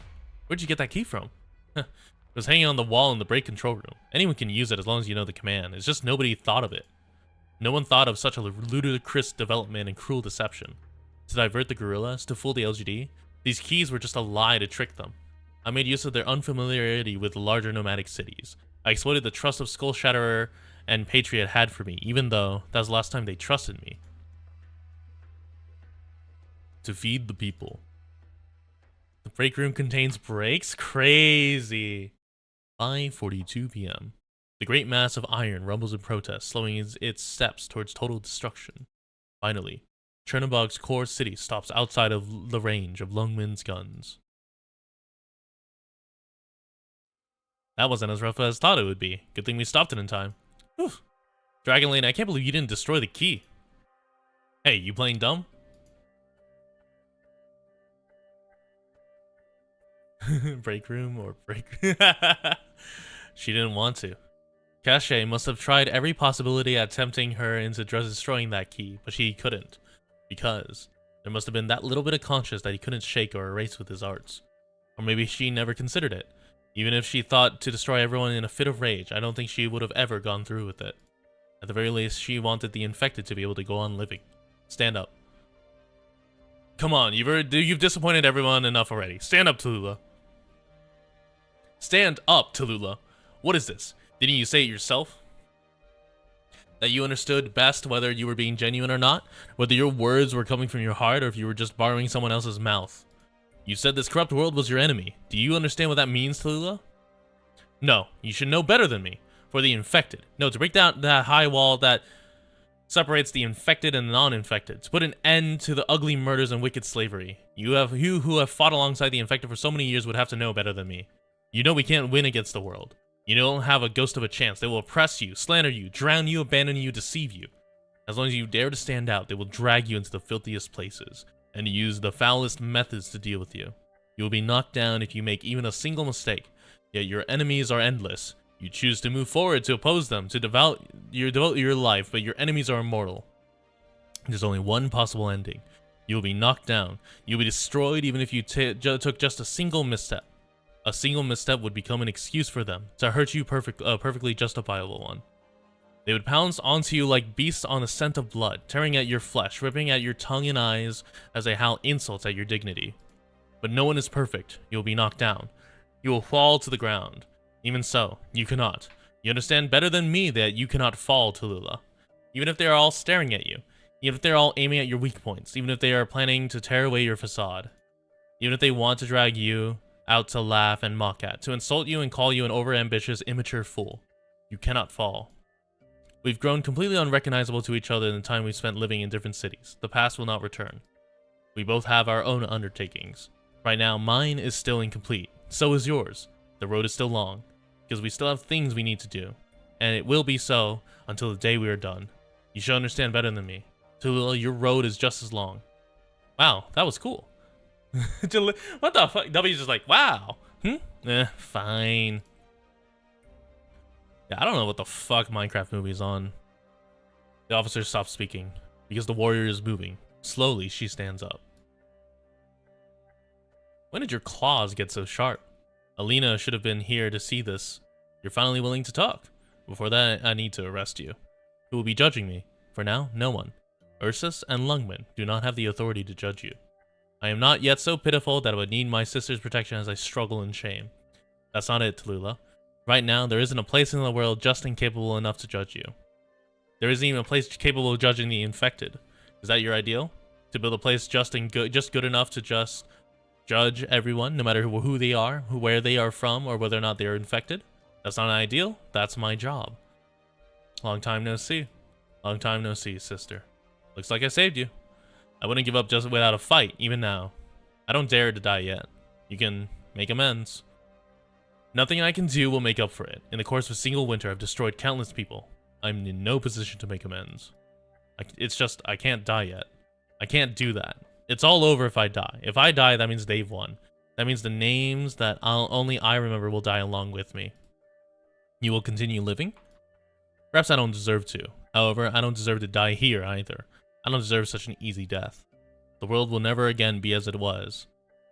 Where'd you get that key from? It was hanging on the wall in the break control room. Anyone can use it as long as you know the command. It's just nobody thought of it. No one thought of such a ludicrous development and cruel deception. To divert the guerrillas, to fool the LGD, these keys were just a lie to trick them. I made use of their unfamiliarity with larger nomadic cities. I exploited the trust of Skull Shatterer and Patriot had for me, even though that was the last time they trusted me. To feed the people. The break room contains breaks? Crazy. 5:42 p.m. The great mass of iron rumbles in protest, slowing its steps towards total destruction. Finally, Chernobog's core city stops outside of the range of Lungmin's guns. That wasn't as rough as I thought it would be. Good thing we stopped it in time. Whew. Dragon Lane, I can't believe you didn't destroy the key. Hey, you playing dumb? Break room or break... She didn't want to. Cache must have tried every possibility at tempting her into destroying that key, but she couldn't. Because there must have been that little bit of conscience that he couldn't shake or erase with his arts. Or maybe she never considered it. Even if she thought to destroy everyone in a fit of rage, I don't think she would have ever gone through with it. At the very least, she wanted the infected to be able to go on living. Stand up. Come on, you've disappointed everyone enough already. Stand up, Tallulah. Stand up, Tallulah. What is this? Didn't you say it yourself? That you understood best whether you were being genuine or not? Whether your words were coming from your heart or if you were just borrowing someone else's mouth? You said this corrupt world was your enemy. Do you understand what that means, Tallulah? No, you should know better than me. For the infected. No, to break down that high wall that separates the infected and the non-infected. To put an end to the ugly murders and wicked slavery. You who have fought alongside the infected for so many years would have to know better than me. You know we can't win against the world. You don't have a ghost of a chance. They will oppress you, slander you, drown you, abandon you, deceive you. As long as you dare to stand out, they will drag you into the filthiest places, and use the foulest methods to deal with you. You will be knocked down if you make even a single mistake, yet your enemies are endless. You choose to move forward to oppose them, to devote your life, but your enemies are immortal. There's only one possible ending. You will be knocked down. You will be destroyed even if you took just a single misstep. A single misstep would become an excuse for them to hurt you, perfectly justifiable one. They would pounce onto you like beasts on the scent of blood, tearing at your flesh, ripping at your tongue and eyes as they howl insults at your dignity. But no one is perfect. You will be knocked down. You will fall to the ground. Even so, you cannot. You understand better than me that you cannot fall, Tallulah. Even if they are all staring at you. Even if they are all aiming at your weak points. Even if they are planning to tear away your facade. Even if they want to drag you out to laugh and mock at, to insult you and call you an overambitious, immature fool. You cannot fall. We've grown completely unrecognizable to each other in the time we've spent living in different cities. The past will not return. We both have our own undertakings. Right now, mine is still incomplete. So is yours. The road is still long, because we still have things we need to do. And it will be so until the day we are done. You should understand better than me. Tallulah, your road is just as long. Wow, that was cool. What the fuck? W's just like, wow. Fine. Yeah, I don't know what the fuck Minecraft movie is on. The officer stops speaking because the warrior is moving. Slowly, she stands up. When did your claws get so sharp? Alina should have been here to see this. You're finally willing to talk. Before that, I need to arrest you. Who will be judging me? For now, no one. Ursus and Lungman do not have the authority to judge you. I am not yet so pitiful that I would need my sister's protection as I struggle in shame. That's not it, Tallulah. Right now, there isn't a place in the world just incapable enough to judge you. There isn't even a place capable of judging the infected. Is that your ideal? To build a place just good enough to just judge everyone, no matter who they are, where they are from, or whether or not they are infected? That's not an ideal. That's my job. Long time no see. Long time no see, sister. Looks like I saved you. I wouldn't give up just without a fight, even now. I don't dare to die yet. You can make amends. Nothing I can do will make up for it. In the course of a single winter, I've destroyed countless people. I'm in no position to make amends. It's just, I can't die yet. I can't do that. It's all over if I die. If I die, that means they've won. That means the names that only I remember will die along with me. You will continue living? Perhaps I don't deserve to. However, I don't deserve to die here either. I don't deserve such an easy death. The world will never again be as it was.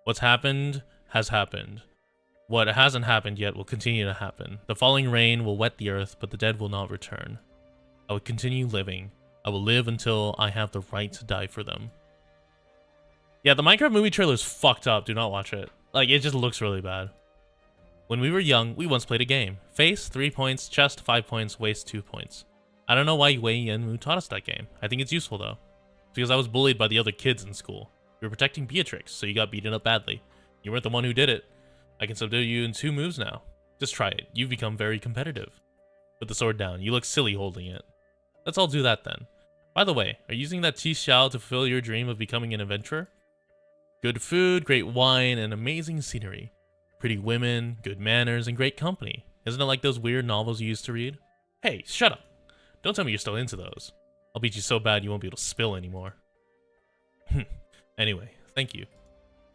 What's happened has happened. What hasn't happened yet will continue to happen. The falling rain will wet the earth, but the dead will not return. I will continue living. I will live until I have the right to die for them. Yeah, the Minecraft movie trailer is fucked up. Do not watch it. Like, it just looks really bad. When we were young, we once played a game. Face, 3 points. Chest, 5 points. Waist, 2 points. I don't know why Wei Yanmu taught us that game. I think it's useful, though. It's because I was bullied by the other kids in school. You were protecting Beatrix, so you got beaten up badly. You weren't the one who did it. I can subdue you in 2 moves now. Just try it. You've become very competitive. Put the sword down. You look silly holding it. Let's all do that then. By the way, are you using that tea xiao to fulfill your dream of becoming an adventurer? Good food, great wine, and amazing scenery. Pretty women, good manners, and great company. Isn't it like those weird novels you used to read? Hey, shut up. Don't tell me you're still into those. I'll beat you so bad you won't be able to spill anymore. Anyway, thank you.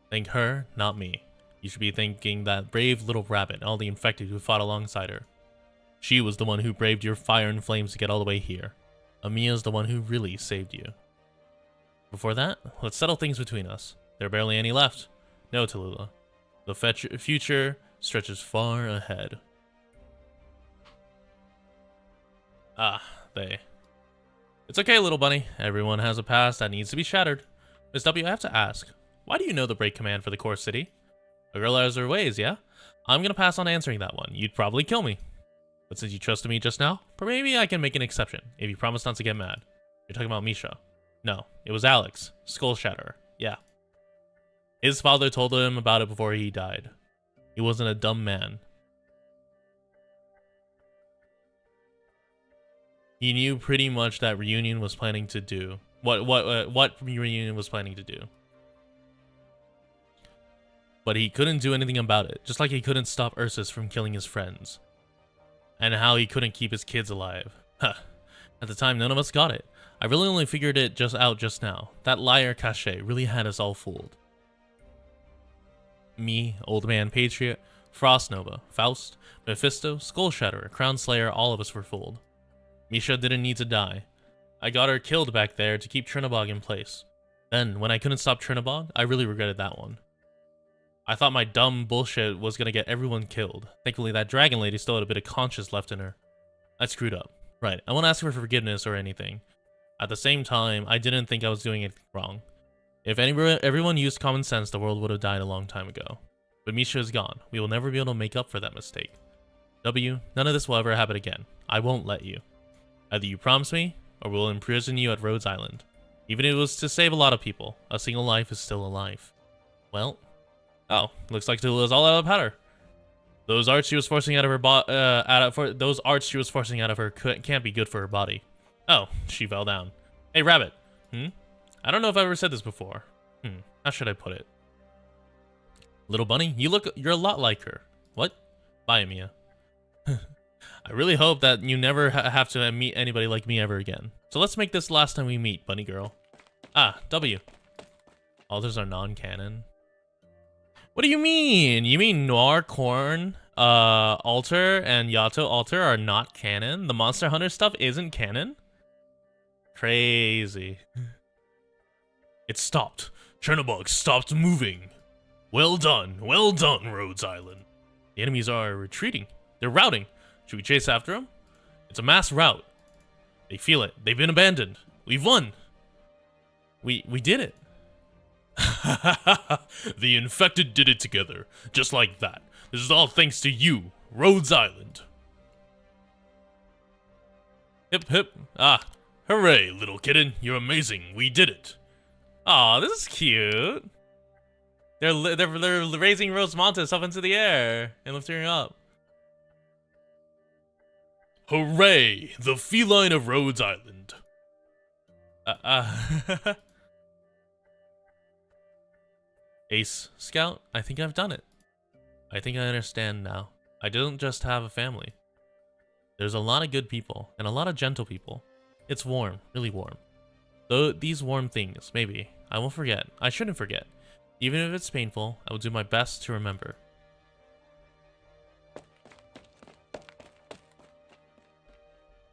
Thank her, not me. You should be thanking that brave little rabbit and all the infected who fought alongside her. She was the one who braved your fire and flames to get all the way here. Amiya's the one who really saved you. Before that, let's settle things between us. There are barely any left. No, Tallulah. The future stretches far ahead. Ah, they. It's okay, little bunny. Everyone has a past that needs to be shattered. Miss W, I have to ask, why do you know the break command for the core city? A girl has her ways, yeah? I'm gonna pass on answering that one. You'd probably kill me. But since you trusted me just now, maybe I can make an exception, if you promise not to get mad. You're talking about Misha. No, it was Alex, Skull Shatterer. Yeah. His father told him about it before he died. He wasn't a dumb man. He knew pretty much that Reunion was planning to do. What Reunion was planning to do. But he couldn't do anything about it, just like he couldn't stop Ursus from killing his friends. And how he couldn't keep his kids alive. Huh. At the time, none of us got it. I really only figured it out just now. That liar Cachet really had us all fooled. Me, Old Man Patriot, Frost Nova, Faust, Mephisto, Skull Shatterer, Crown Slayer, all of us were fooled. Misha didn't need to die. I got her killed back there to keep Trinabog in place. Then, when I couldn't stop Trinabog, I really regretted that one. I thought my dumb bullshit was gonna get everyone killed. Thankfully, that dragon lady still had a bit of conscience left in her. I screwed up. Right, I won't ask for forgiveness or anything. At the same time, I didn't think I was doing anything wrong. If everyone used common sense, the world would have died a long time ago. But Misha is gone. We will never be able to make up for that mistake. W, none of this will ever happen again. I won't let you. Either you promise me, or we'll imprison you at Rhodes Island. Even if it was to save a lot of people, a single life is still a life. Well, oh, looks like Tallulah's all out of powder. Those arts she was forcing out of her can't be good for her body. Oh, she fell down. Hey, Rabbit. I don't know if I've ever said this before. How should I put it? Little bunny, you're a lot like her. What? Bye, Amiya. I really hope that you never have to meet anybody like me ever again. So let's make this the last time we meet, bunny girl. Ah, W. Altars are non-canon. What do you mean? You mean Noir Corn, Altar, and Yato Altar are not canon? The Monster Hunter stuff isn't canon? Crazy. It stopped. Chernobog stopped moving. Well done, Rhodes Island. The enemies are retreating. They're routing. Should we chase after them? It's a mass rout. They feel it. They've been abandoned. We've won. We did it. The infected did it together. Just like that. This is all thanks to you, Rhodes Island. Hip hip. Ah. Hooray, little kitten. You're amazing. We did it. Aw, this is cute. They're raising Rose Montes up into the air and lifting her up. Hooray! The feline of Rhodes Island. Ace Scout, I think I've done it. I think I understand now. I don't just have a family. There's a lot of good people and a lot of gentle people. It's warm, really warm. Though these warm things, maybe. I won't forget. I shouldn't forget. Even if it's painful, I will do my best to remember.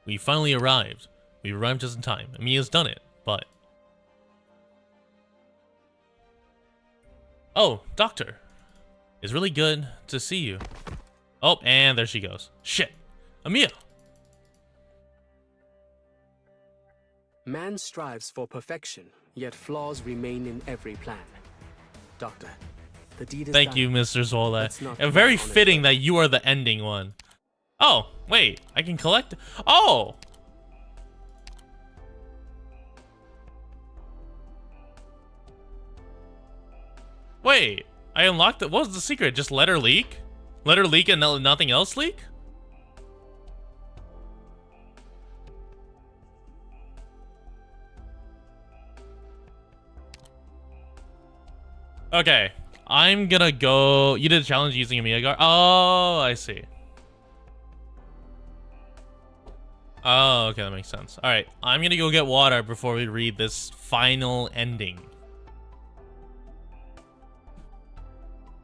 We finally arrived. We arrived just in time. Amiya's done it, but... Oh, Doctor. It's really good to see you. Oh, and there she goes. Shit. Amiya! Man strives for perfection, yet flaws remain in every plan. Doctor, the deed is Thank done. you, Mr. Zola. Let's not And very dwell on it fitting further. that you are the ending one. Oh, wait. I can collect... Oh! Wait. I unlocked it. What was the secret? Just let her leak? Let her leak and nothing else leak? Okay, I'm gonna go... You did a challenge using a Amiya guard? Oh, I see. Oh, okay, that makes sense. Alright, I'm gonna go get water before we read this final ending.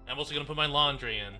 I'm also gonna put my laundry in.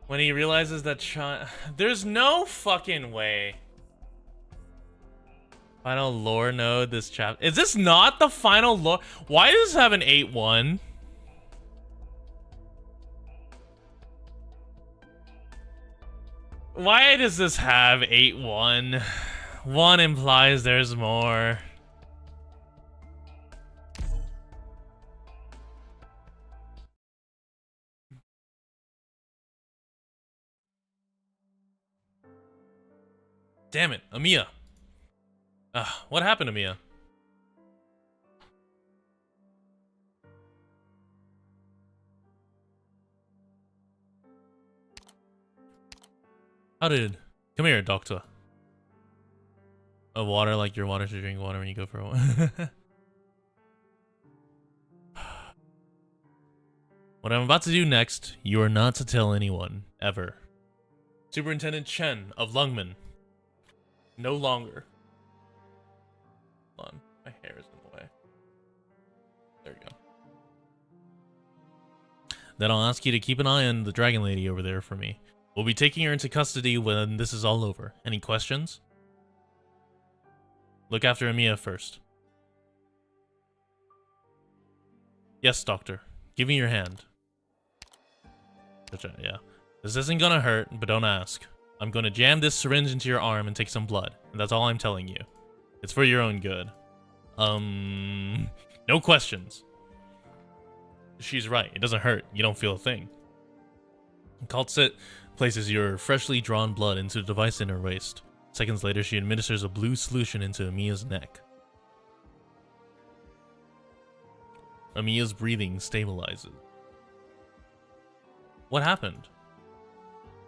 When he realizes that there's no fucking way. Final lore node this chapter. Is this not the final lore? Why does this have an 8-1? Why does this have 8-1? 1 implies there's more. Damn it, Amiya. What happened to Mia? Come here, doctor. A water like your water to drink water when you go for a walk. What I'm about to do next, you are not to tell anyone, ever. Superintendent Chen of Lungmen. No longer. Hold on, my hair is in the way. There we go. Then I'll ask you to keep an eye on the dragon lady over there for me. We'll be taking her into custody when this is all over. Any questions? Look after Amiya first. Yes, doctor. Give me your hand. Yeah. This isn't gonna hurt, but don't ask. I'm gonna jam this syringe into your arm and take some blood. And that's all I'm telling you. It's for your own good. No questions. She's right. It doesn't hurt. You don't feel a thing. Kaltsit places your freshly drawn blood into the device in her waist. Seconds later, she administers a blue solution into Amiya's neck. Amiya's breathing stabilizes. What happened?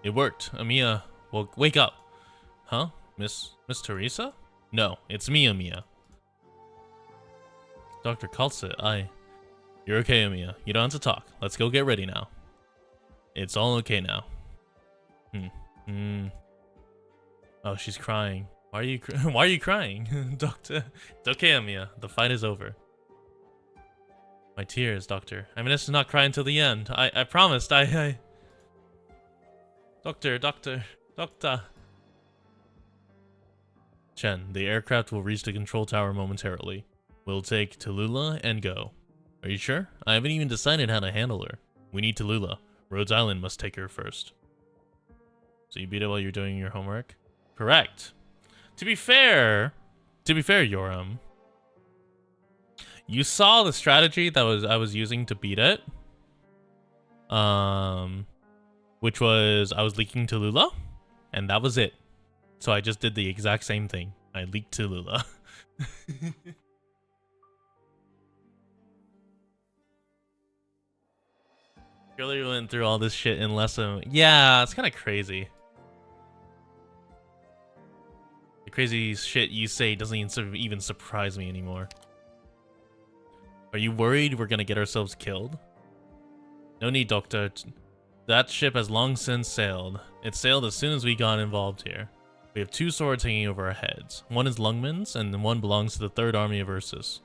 It worked. Amiya, well, wake up. Huh? Miss Teresa? No, it's me, Amiya. Dr. Kaltsit, You're okay, Amiya. You don't have to talk. Let's go get ready now. It's all okay now. Oh, she's crying. Why are you crying? Doctor? It's okay, Amiya. The fight is over. My tears, Doctor. I managed to not cry until the end. I promised. Doctor. Chen, the aircraft will reach the control tower momentarily. We'll take Tallulah and go. Are you sure? I haven't even decided how to handle her. We need Tallulah. Rhodes Island must take her first. So you beat it while you're doing your homework? Correct. To be fair, Yoram, you saw the strategy that I was using to beat it. Which was I was leaking Tallulah, and that was it. So I just did the exact same thing. I leaked Tallulah. Really went through all this shit in less than... Yeah, it's kind of crazy. The crazy shit you say doesn't even surprise me anymore. Are you worried we're gonna get ourselves killed? No need, Doctor. That ship has long since sailed. It sailed as soon as we got involved here. We have 2 swords hanging over our heads. One is Lungmen's, and one belongs to the 3rd Army of Ursus.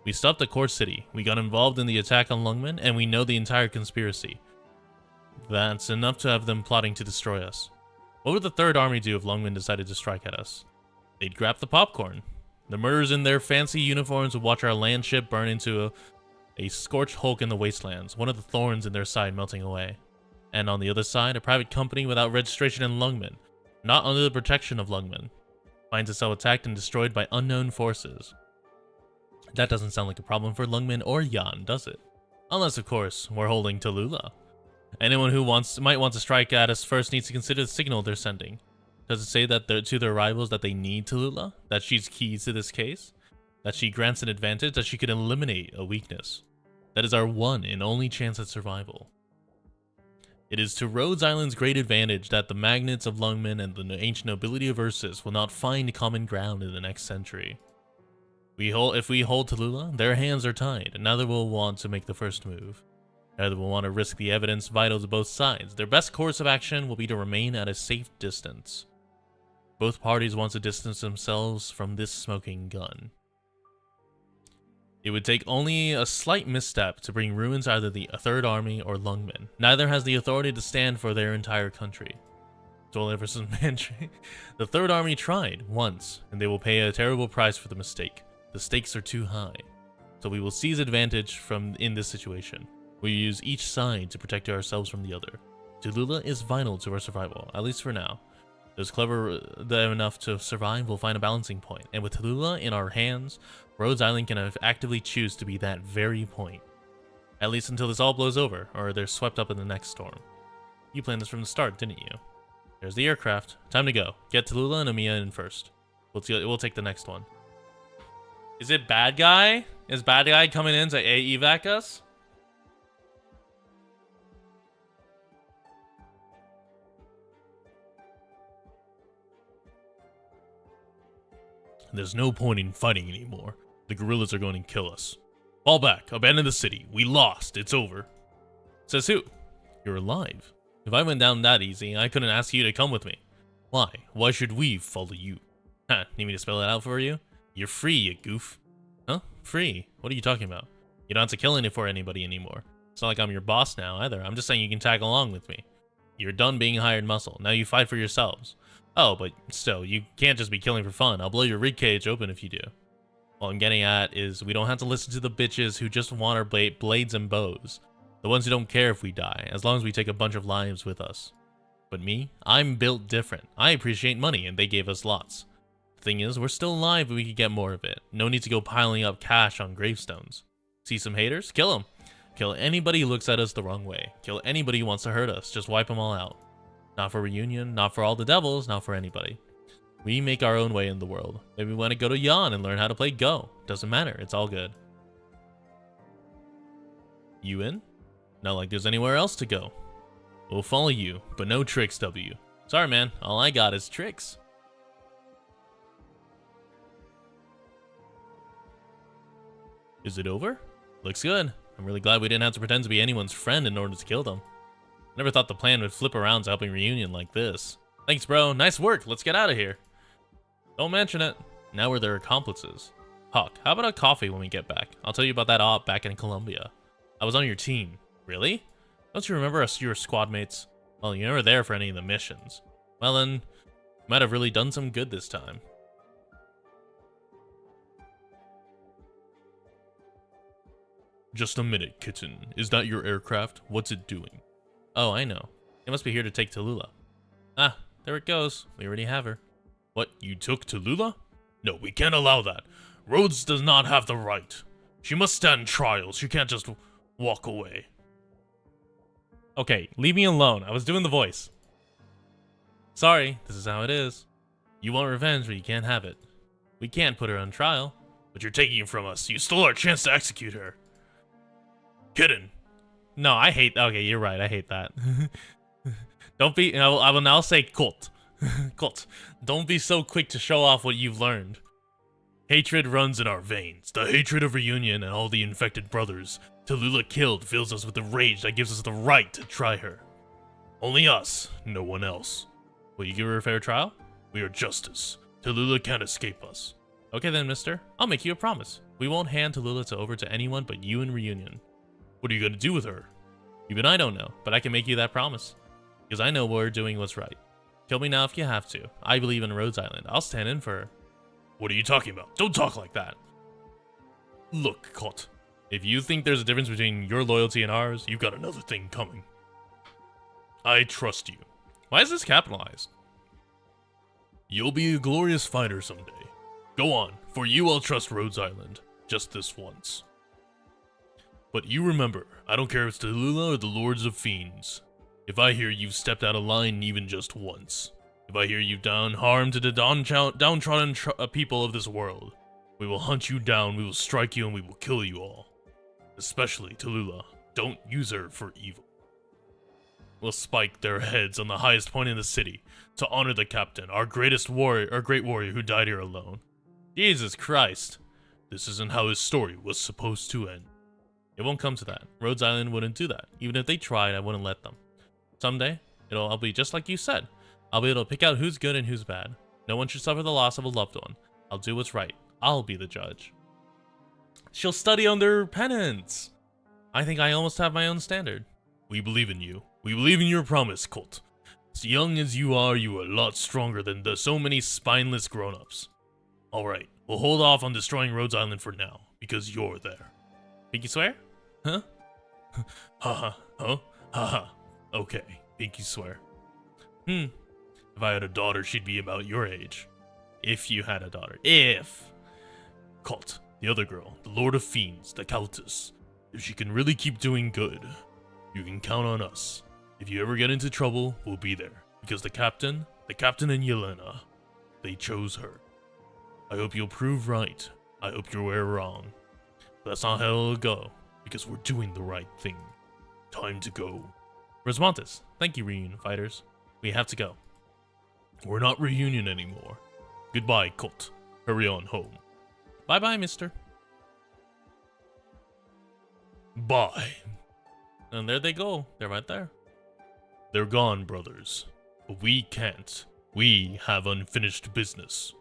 We stopped at Core City. We got involved in the attack on Lungmen, and we know the entire conspiracy. That's enough to have them plotting to destroy us. What would the 3rd Army do if Lungmen decided to strike at us? They'd grab the popcorn. The murderers in their fancy uniforms would watch our land ship burn into a scorched hulk in the wastelands, one of the thorns in their side melting away. And on the other side, a private company without registration in Lungmen, not under the protection of Lungmen, finds itself attacked and destroyed by unknown forces. That doesn't sound like a problem for Lungmen or Yan, does it? Unless, of course, we're holding Tallulah. Anyone who might want to strike at us first needs to consider the signal they're sending. Does it say that to their rivals that they need Tallulah? That she's key to this case? That she grants an advantage? That she could eliminate a weakness? That is our one and only chance at survival. It is to Rhodes Island's great advantage that the magnates of Lungmen and the ancient nobility of Ursus will not find common ground in the next century. If we hold Tallulah, their hands are tied, and neither will want to make the first move. Neither will want to risk the evidence vital to both sides. Their best course of action will be to remain at a safe distance. Both parties want to distance themselves from this smoking gun. It would take only a slight misstep to bring ruins either the Third Army or Lungmen. Neither has the authority to stand for their entire country. Dole versus Mantry. The Third Army tried once, and they will pay a terrible price for the mistake. The stakes are too high. So we will seize advantage in this situation. We use each side to protect ourselves from the other. Tallulah is vital to our survival, at least for now. Those clever enough to survive will find a balancing point, and with Tallulah in our hands, Rhodes Island can actively choose to be that very point. At least until this all blows over, or they're swept up in the next storm. You planned this from the start, didn't you? There's the aircraft. Time to go. Get Tallulah and Amiya in first. We'll take the next one. Is it bad guy? Is bad guy coming in to evac us? There's no point in fighting anymore. The guerrillas are going to kill us. Fall back. Abandon the city. We lost. It's over. Says who? You're alive. If I went down that easy, I couldn't ask you to come with me. Why? Why should we follow you? Huh, need me to spell it out for you? You're free, you goof. Huh? Free? What are you talking about? You don't have to kill any for anybody anymore. It's not like I'm your boss now, either. I'm just saying you can tag along with me. You're done being hired muscle. Now you fight for yourselves. Oh, but still, you can't just be killing for fun. I'll blow your ribcage open if you do. What I'm getting at is we don't have to listen to the bitches who just want our blades and bows. The ones who don't care if we die, as long as we take a bunch of lives with us. But me? I'm built different. I appreciate money, and they gave us lots. The thing is, we're still alive, but we could get more of it. No need to go piling up cash on gravestones. See some haters? Kill them. Kill anybody who looks at us the wrong way. Kill anybody who wants to hurt us. Just wipe them all out. Not for reunion, not for all the devils, not for anybody. We make our own way in the world. Maybe we want to go to Yon and learn how to play Go. Doesn't matter, it's all good. You in? Not like there's anywhere else to go. We'll follow you, but no tricks, W. Sorry, man. All I got is tricks. Is it over? Looks good. I'm really glad we didn't have to pretend to be anyone's friend in order to kill them. Never thought the plan would flip around to helping reunion like this. Thanks, bro. Nice work. Let's get out of here. Don't mention it. Now we're their accomplices. Hawk, how about a coffee when we get back? I'll tell you about that op back in Colombia. I was on your team. Really? Don't you remember us, your squad mates? Well, you were never there for any of the missions. Well then, you might have really done some good this time. Just a minute, kitten. Is that your aircraft? What's it doing? Oh, I know. It must be here to take Tallulah. Ah, there it goes. We already have her. What, you took Tallulah? No, we can't allow that. Rhodes does not have the right. She must stand trial. She can't just walk away. Okay, leave me alone. I was doing the voice. Sorry, this is how it is. You want revenge, but you can't have it. We can't put her on trial. But you're taking it from us. You stole our chance to execute her. Kitten. No, I hate... Okay, you're right. I hate that. Don't be... I will now say Colt. Colt. Don't be so quick to show off what you've learned. Hatred runs in our veins. The hatred of reunion and all the infected brothers Tallulah killed fills us with the rage that gives us the right to try her. Only us, no one else. Will you give her a fair trial? We are justice. Tallulah can't escape us. Okay then, mister. I'll make you a promise. We won't hand Tallulah over to anyone but you in reunion. What are you going to do with her? Even I don't know, but I can make you that promise. Because I know we're doing what's right. Kill me now if you have to. I believe in Rhodes Island. I'll stand in for her. What are you talking about? Don't talk like that. Look, Kot. If you think there's a difference between your loyalty and ours, you've got another thing coming. I trust you. Why is this capitalized? You'll be a glorious fighter someday. Go on, for you I'll trust Rhodes Island. Just this once. But you remember, I don't care if it's Tallulah or the Lords of Fiends. If I hear you've stepped out of line even just once, if I hear you've done harm to the downtrodden people of this world, we will hunt you down, we will strike you, and we will kill you all. Especially Tallulah. Don't use her for evil. We'll spike their heads on the highest point in the city to honor the captain, our great warrior who died here alone. Jesus Christ. This isn't how his story was supposed to end. It won't come to that. Rhodes Island wouldn't do that. Even if they tried, I wouldn't let them. Someday, I'll be just like you said. I'll be able to pick out who's good and who's bad. No one should suffer the loss of a loved one. I'll do what's right. I'll be the judge. She'll study under penance. I think I almost have my own standard. We believe in you. We believe in your promise, Colt. As young as you are a lot stronger than so many spineless grown-ups. Alright, we'll hold off on destroying Rhodes Island for now, because you're there. Pinky swear? Huh? Haha, huh? Haha. Okay, pinky swear. If I had a daughter, she'd be about your age. If you had a daughter. If! Colt, the other girl, the Lord of Fiends, the Countess. If she can really keep doing good, you can count on us. If you ever get into trouble, we'll be there. Because the captain and Yelena, they chose her. I hope you'll prove right. I hope you're wrong. But that's not how it'll go, because we're doing the right thing. Time to go. Resmontes, thank you, Reunion Fighters. We have to go. We're not Reunion anymore. Goodbye, Colt. Hurry on home. Bye-bye, mister. Bye. And there they go. They're right there. They're gone, brothers. But we can't. We have unfinished business.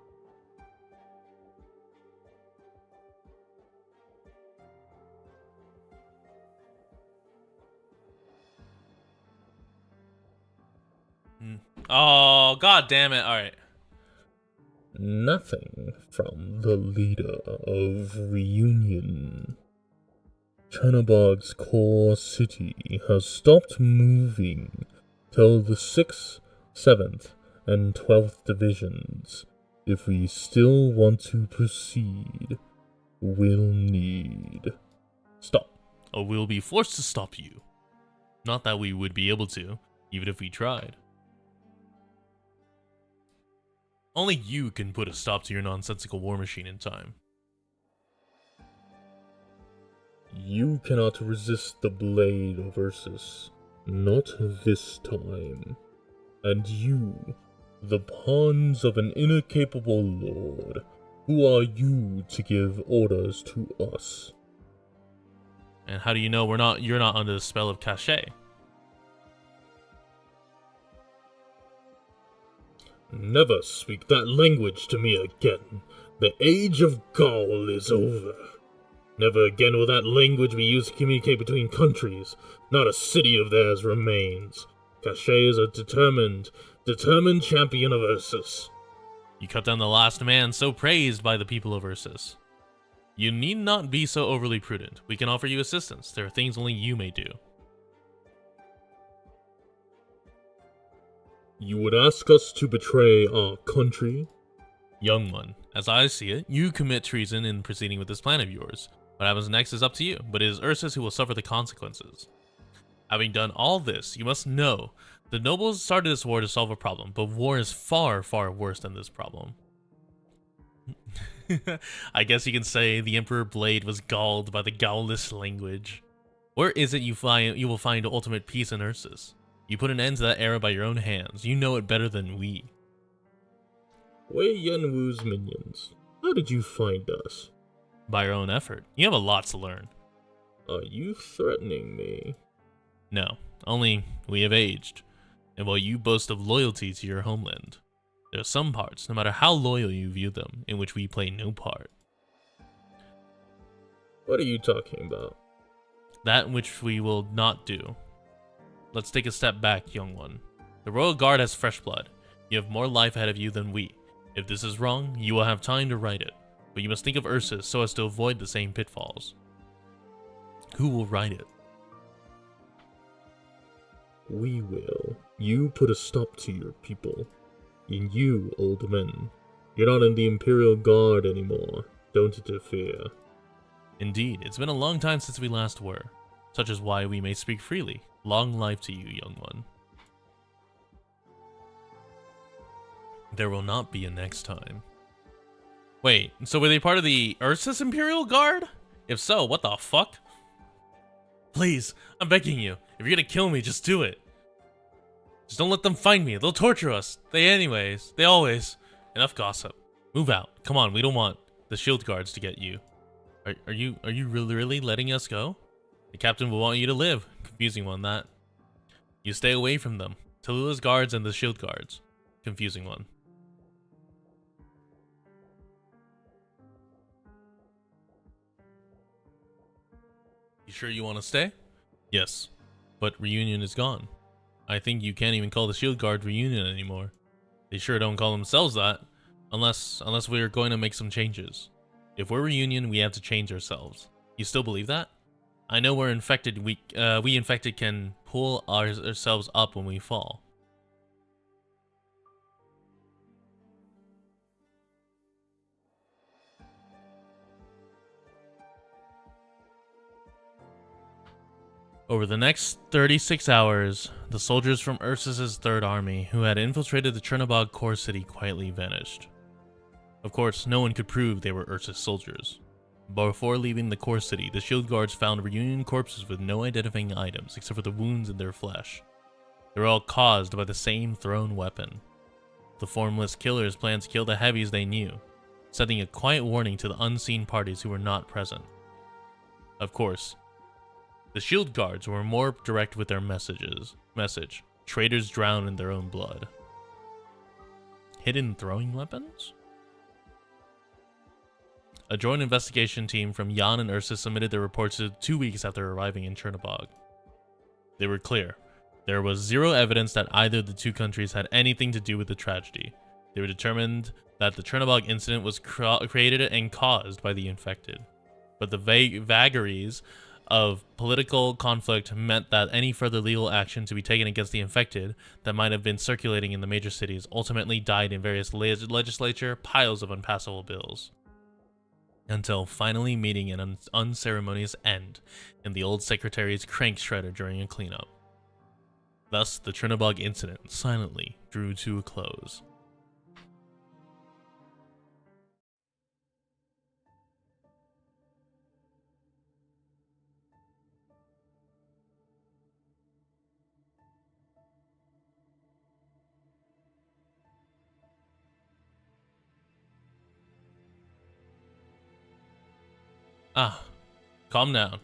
Oh, god damn it. Alright. Nothing from the leader of Reunion. Chernobog's core city has stopped moving till the 6th, 7th, and 12th divisions. If we still want to proceed, we'll need... Stop. Oh, we'll be forced to stop you. Not that we would be able to, even if we tried. Only you can put a stop to your nonsensical war machine in time. You cannot resist the blade of Ursus. Not this time. And you, the pawns of an incapable lord, who are you to give orders to us? And how do you know you're not under the spell of cachet? Never speak that language to me again. The age of Gaul is over. Never again will that language be used to communicate between countries. Not a city of theirs remains. Cachet is a determined champion of Ursus. You cut down the last man so praised by the people of Ursus. You need not be so overly prudent. We can offer you assistance. There are things only you may do. You would ask us to betray our country? Young one, as I see it, you commit treason in proceeding with this plan of yours. What happens next is up to you, but it is Ursus who will suffer the consequences. Having done all this, you must know, the nobles started this war to solve a problem, but war is far, far worse than this problem. I guess you can say the Emperor Blade was galled by the Gaulish language. Where is it you will find ultimate peace in Ursus? You put an end to that era by your own hands. You know it better than we. Wei Yenwu's minions, how did you find us? By your own effort. You have a lot to learn. Are you threatening me? No, only we have aged. And while you boast of loyalty to your homeland, there are some parts, no matter how loyal you view them, in which we play no part. What are you talking about? That which we will not do. Let's take a step back, young one. The Royal Guard has fresh blood. You have more life ahead of you than we. If this is wrong, you will have time to right it. But you must think of Ursus so as to avoid the same pitfalls. Who will right it? We will. You put a stop to your people. And you, old men, you're not in the Imperial Guard anymore. Don't interfere. Indeed, it's been a long time since we last were. Such is why we may speak freely. Long life to you, young one. There will not be a next time. Wait, so were they part of the Ursus Imperial Guard? If so, what the fuck? Please, I'm begging you. If you're gonna kill me, just do it. Just don't let them find me. They'll torture us. They always. Enough gossip. Move out. Come on, we don't want the shield guards to get you. Are you really letting us go? The captain will want you to live. Confusing one, that. You stay away from them. Tallulah's guards and the shield guards. Confusing one. You sure you want to stay? Yes, but Reunion is gone. I think you can't even call the Shield Guard Reunion anymore. They sure don't call themselves that, unless we're going to make some changes. If we're Reunion, we have to change ourselves. You still believe that? I know we're infected. We infected can pull ourselves up when we fall. Over the next 36 hours, the soldiers from Ursus's Third Army, who had infiltrated the Chernobog core city, quietly vanished. Of course, no one could prove they were Ursus soldiers. Before leaving the core city, the shield guards found Reunion corpses with no identifying items except for the wounds in their flesh. They were all caused by the same thrown weapon. The formless killers planned to kill the heavies they knew, sending a quiet warning to the unseen parties who were not present. Of course, the shield guards were more direct with their message: traitors drown in their own blood. Hidden throwing weapons? A joint investigation team from Jan and Ursus submitted their reports 2 weeks after arriving in Chernobog. They were clear. There was zero evidence that either of the two countries had anything to do with the tragedy. They were determined that the Chernobog incident was created and caused by the infected. But the vagaries of political conflict meant that any further legal action to be taken against the infected that might have been circulating in the major cities ultimately died in various legislature piles of unpassable bills, until finally meeting an unceremonious end in the old secretary's crank shredder during a cleanup. Thus, the Chernobog incident silently drew to a close. Ah, calm down.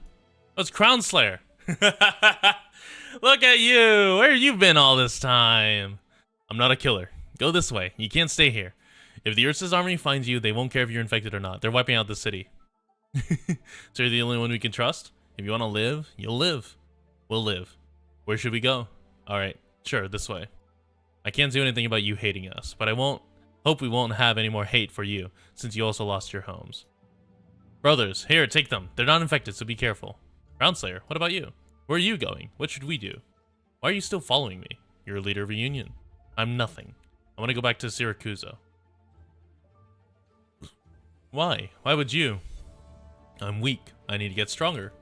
Oh, it's Crown Slayer. Look at you. Where have you been all this time? I'm not a killer. Go this way. You can't stay here. If the Ursus army finds you, they won't care if you're infected or not. They're wiping out the city. So you're the only one we can trust? If you want to live, you'll live. We'll live. Where should we go? Alright, sure, this way. I can't do anything about you hating us, but I hope we won't have any more hate for you, since you also lost your homes. Brothers, here, take them. They're not infected, so be careful. Groundslayer, what about you? Where are you going? What should we do? Why are you still following me? You're a leader of Reunion. I'm nothing. I want to go back to Siracusa. Why? Why would you? I'm weak. I need to get stronger.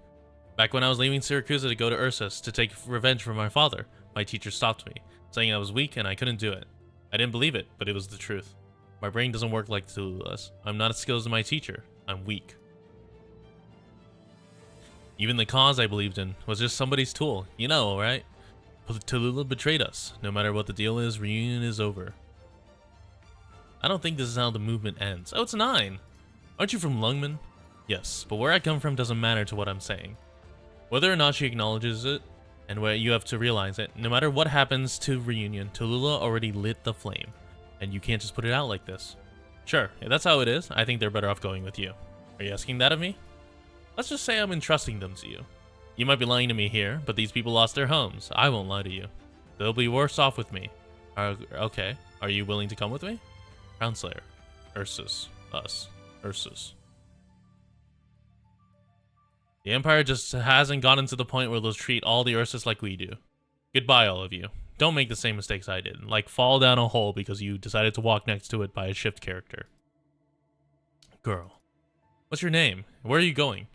Back when I was leaving Siracusa to go to Ursus to take revenge for my father, my teacher stopped me, saying I was weak and I couldn't do it. I didn't believe it, but it was the truth. My brain doesn't work like Tallulah's. I'm not as skilled as my teacher. I'm weak. Even the cause I believed in was just somebody's tool. You know, right? Tallulah betrayed us. No matter what the deal is, Reunion is over. I don't think this is how the movement ends. Oh, it's 9. Aren't you from Lungman? Yes, but where I come from doesn't matter to what I'm saying. Whether or not she acknowledges it, and where you have to realize it, no matter what happens to Reunion, Tallulah already lit the flame. And you can't just put it out like this. Sure, if that's how it is, I think they're better off going with you. Are you asking that of me? Let's just say I'm entrusting them to you. You might be lying to me here, but these people lost their homes. I won't lie to you. They'll be worse off with me. Okay, are you willing to come with me? Crownslayer. Ursus. Us. Ursus. The Empire just hasn't gotten to the point where they'll treat all the Ursus like we do. Goodbye, all of you. Don't make the same mistakes I did, like fall down a hole because you decided to walk next to it by a shift character. Girl. What's your name? Where are you going?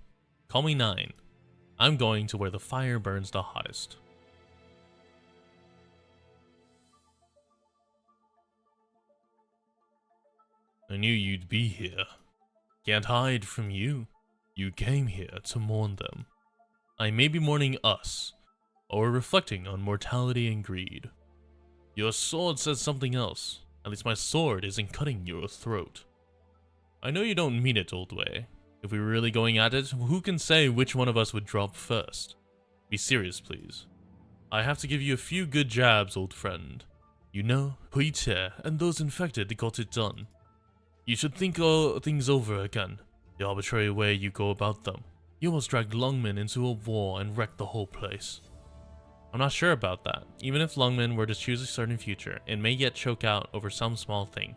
Call me 9. I'm going to where the fire burns the hottest. I knew you'd be here. Can't hide from you. You came here to mourn them. I may be mourning us, or reflecting on mortality and greed. Your sword says something else. At least my sword isn't cutting your throat. I know you don't mean it, old way. If we were really going at it, who can say which one of us would drop first? Be serious, please. I have to give you a few good jabs, old friend. You know, Huite and those infected got it done. You should think things over again. The arbitrary way you go about them. You almost dragged Lungmen into a war and wrecked the whole place. I'm not sure about that. Even if Lungmen were to choose a certain future, it may yet choke out over some small thing.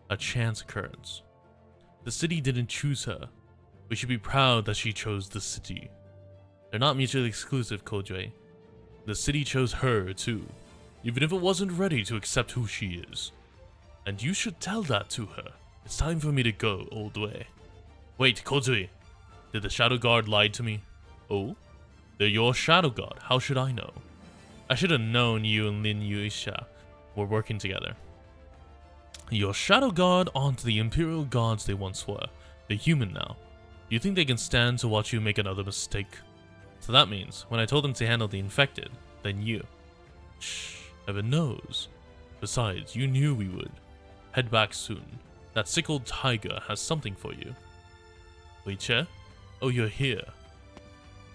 A chance occurrence. The city didn't choose her. We should be proud that she chose the city. They're not mutually exclusive, Kojue. The city chose her, too. Even if it wasn't ready to accept who she is. And you should tell that to her. It's time for me to go, old way. Wait, Kojue. Did the Shadow Guard lie to me? Oh? They're your Shadow Guard. How should I know? I should have known you and Lin Yuisha were working together. Your Shadow Guard aren't the Imperial Guards they once were. They're human now. Do you think they can stand to watch you make another mistake? So that means, when I told them to handle the infected, then you. Shh, heaven knows. Besides, you knew we would. Head back soon. That sick old tiger has something for you. Wei Che? Oh, you're here.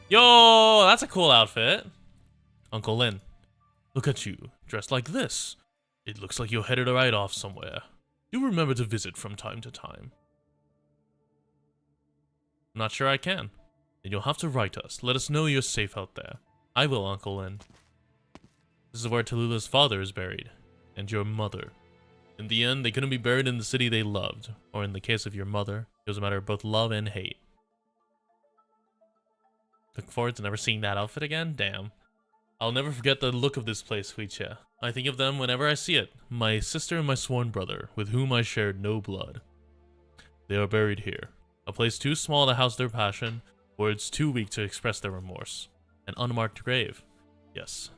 Yo, that's a cool outfit. Uncle Lin, look at you, dressed like this. It looks like you're headed right off somewhere. Do remember to visit from time to time. I'm not sure I can. Then you'll have to write us. Let us know you're safe out there. I will, Uncle Lin. This is where Tallulah's father is buried, and your mother. In the end, they couldn't be buried in the city they loved, or in the case of your mother, it was a matter of both love and hate. Look forward to never seeing that outfit again? Damn. I'll never forget the look of this place, Huiche. I think of them whenever I see it. My sister and my sworn brother, with whom I shared no blood. They are buried here. A place too small to house their passion, words too weak to express their remorse. An unmarked grave. Yes.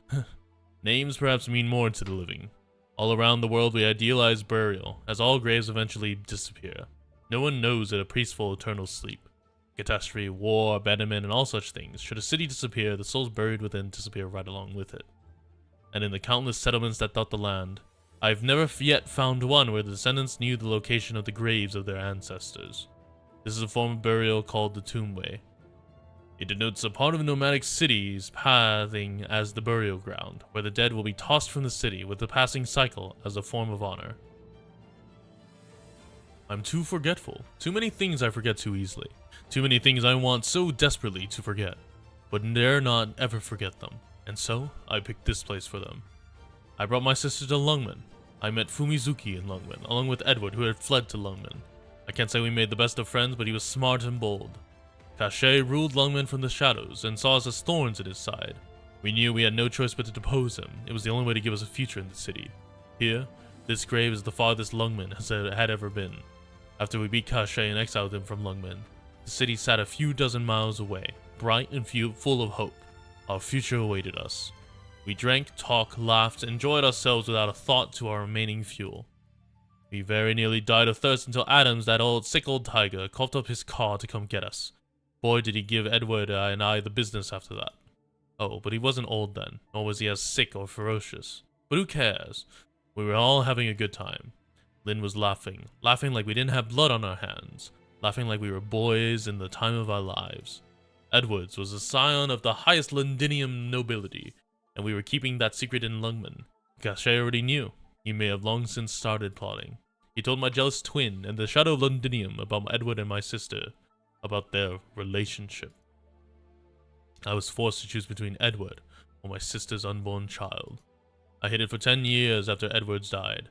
Names perhaps mean more to the living. All around the world we idealize burial, as all graves eventually disappear. No one knows that a peaceful eternal sleep. Catastrophe, war, abandonment, and all such things. Should a city disappear, the souls buried within disappear right along with it. And in the countless settlements that dot the land, I've never yet found one where the descendants knew the location of the graves of their ancestors. This is a form of burial called the tomb way. It denotes a part of nomadic cities pathing as the burial ground, where the dead will be tossed from the city with the passing cycle as a form of honor. I'm too forgetful. Too many things I forget too easily. Too many things I want so desperately to forget, but dare not ever forget them. And so, I picked this place for them. I brought my sister to Lungmen. I met Fumizuki in Lungmen, along with Edward, who had fled to Lungmen. I can't say we made the best of friends, but he was smart and bold. Cachet ruled Lungmen from the shadows, and saw us as thorns at his side. We knew we had no choice but to depose him. It was the only way to give us a future in the city. Here, this grave is the farthest Lungmen had ever been. After we beat Cachet and exiled him from Lungmen, the city sat a few dozen miles away, bright and full of hope. Our future awaited us. We drank, talked, laughed, enjoyed ourselves without a thought to our remaining fuel. We very nearly died of thirst until Adams, that sick old tiger, coughed up his car to come get us. Boy, did he give Edward and I the business after that. Oh, but he wasn't old then, nor was he as sick or ferocious. But who cares? We were all having a good time. Lin was laughing like we didn't have blood on our hands, laughing like we were boys in the time of our lives. Edwards was a scion of the highest Londinium nobility, and we were keeping that secret in Lungmen. Cachet already knew. He may have long since started plotting. He told my jealous twin and the Shadow of Londinium about Edward and my sister, about their relationship. I was forced to choose between Edward or my sister's unborn child. I hid it for 10 years after Edward's died.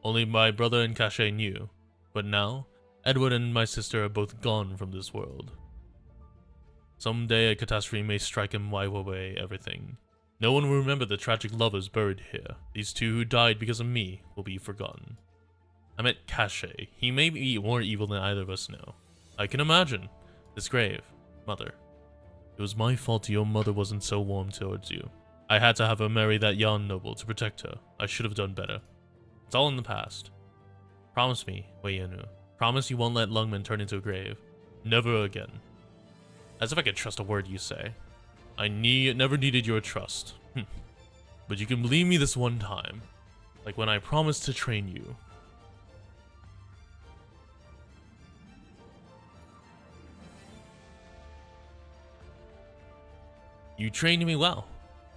Only my brother and Cachet knew. But now, Edward and my sister are both gone from this world. Someday a catastrophe may strike and wipe away everything. No one will remember the tragic lovers buried here. These two who died because of me will be forgotten. I met Cachet. He may be more evil than either of us know. I can imagine. This grave, Mother. It was my fault your mother wasn't so warm towards you. I had to have her marry that Yan noble to protect her. I should have done better. It's all in the past. Promise me, Wei Yanu. Promise you won't let Lungmen turn into a grave. Never again. As if I could trust a word you say. I never needed your trust. But you can believe me this one time. Like when I promised to train you. You trained me well.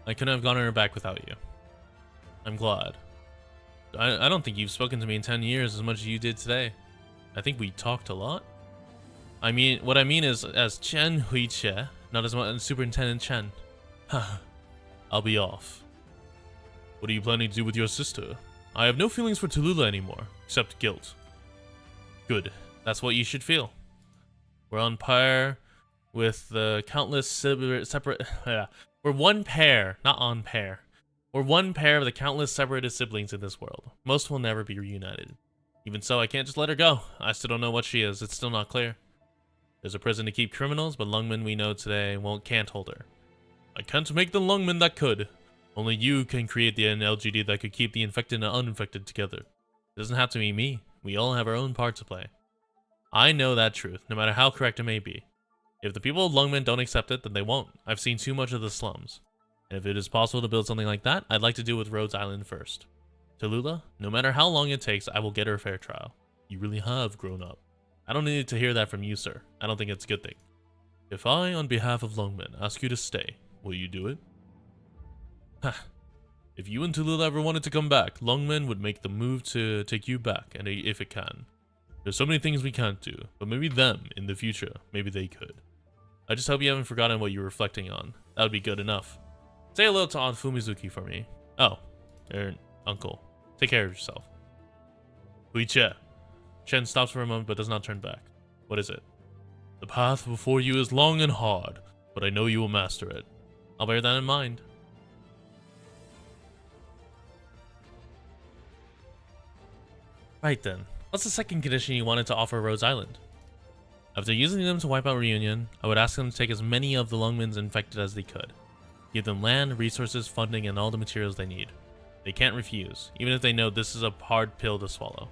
I couldn't have gotten her back without you. I'm glad. I don't think you've spoken to me in 10 years as much as you did today. I think we talked a lot. what I mean is as Chen Huiche, not as Superintendent Chen. I'll be off. What are you planning to do with your sister? I have no feelings for Tallulah anymore, except guilt. Good. That's what you should feel. We're on par with the countless separate... We're one pair, not on pair. We're one pair of the countless separated siblings in this world. Most will never be reunited. Even so, I can't just let her go. I still don't know what she is. It's still not clear. There's a prison to keep criminals, but Lungmen we know today can't hold her. I can't make the Lungmen that could. Only you can create the LGD that could keep the infected and uninfected together. It doesn't have to be me. We all have our own part to play. I know that truth, no matter how correct it may be. If the people of Lungmen don't accept it, then they won't. I've seen too much of the slums. And if it is possible to build something like that, I'd like to do it with Rhodes Island first. Tallulah, no matter how long it takes, I will get her a fair trial. You really have grown up. I don't need to hear that from you, sir. I don't think it's a good thing. If I, on behalf of Lungmen, ask you to stay, will you do it? If you and Tallulah ever wanted to come back, Lungmen would make the move to take you back, and if it can. There's so many things we can't do, but maybe them, in the future, maybe they could. I just hope you haven't forgotten what you're reflecting on. That would be good enough. Say hello to Aunt Fumizuki for me. Oh, uncle. Take care of yourself. Huiche. Chen stops for a moment but does not turn back. What is it? The path before you is long and hard, but I know you will master it. I'll bear that in mind. Right then. What's the second condition you wanted to offer Rhodes Island? After using them to wipe out Reunion, I would ask them to take as many of the Lungmen's infected as they could. Give them land, resources, funding, and all the materials they need. They can't refuse, even if they know this is a hard pill to swallow.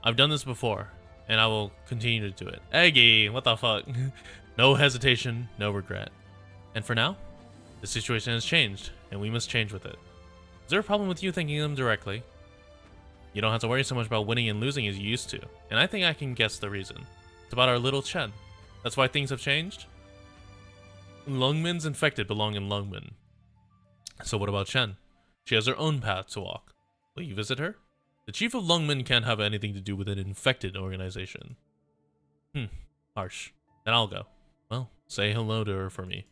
I've done this before, and I will continue to do it. Eggy, what the fuck? No hesitation, no regret. And for now, the situation has changed, and we must change with it. Is there a problem with you thanking them directly? You don't have to worry so much about winning and losing as you used to, and I think I can guess the reason. It's about our little Chen. That's why things have changed? Lungmen's infected belong in Lungmen. So what about Chen? She has her own path to walk. Will you visit her? The chief of Lungmen can't have anything to do with an infected organization. Harsh. Then I'll go. Well, say hello to her for me.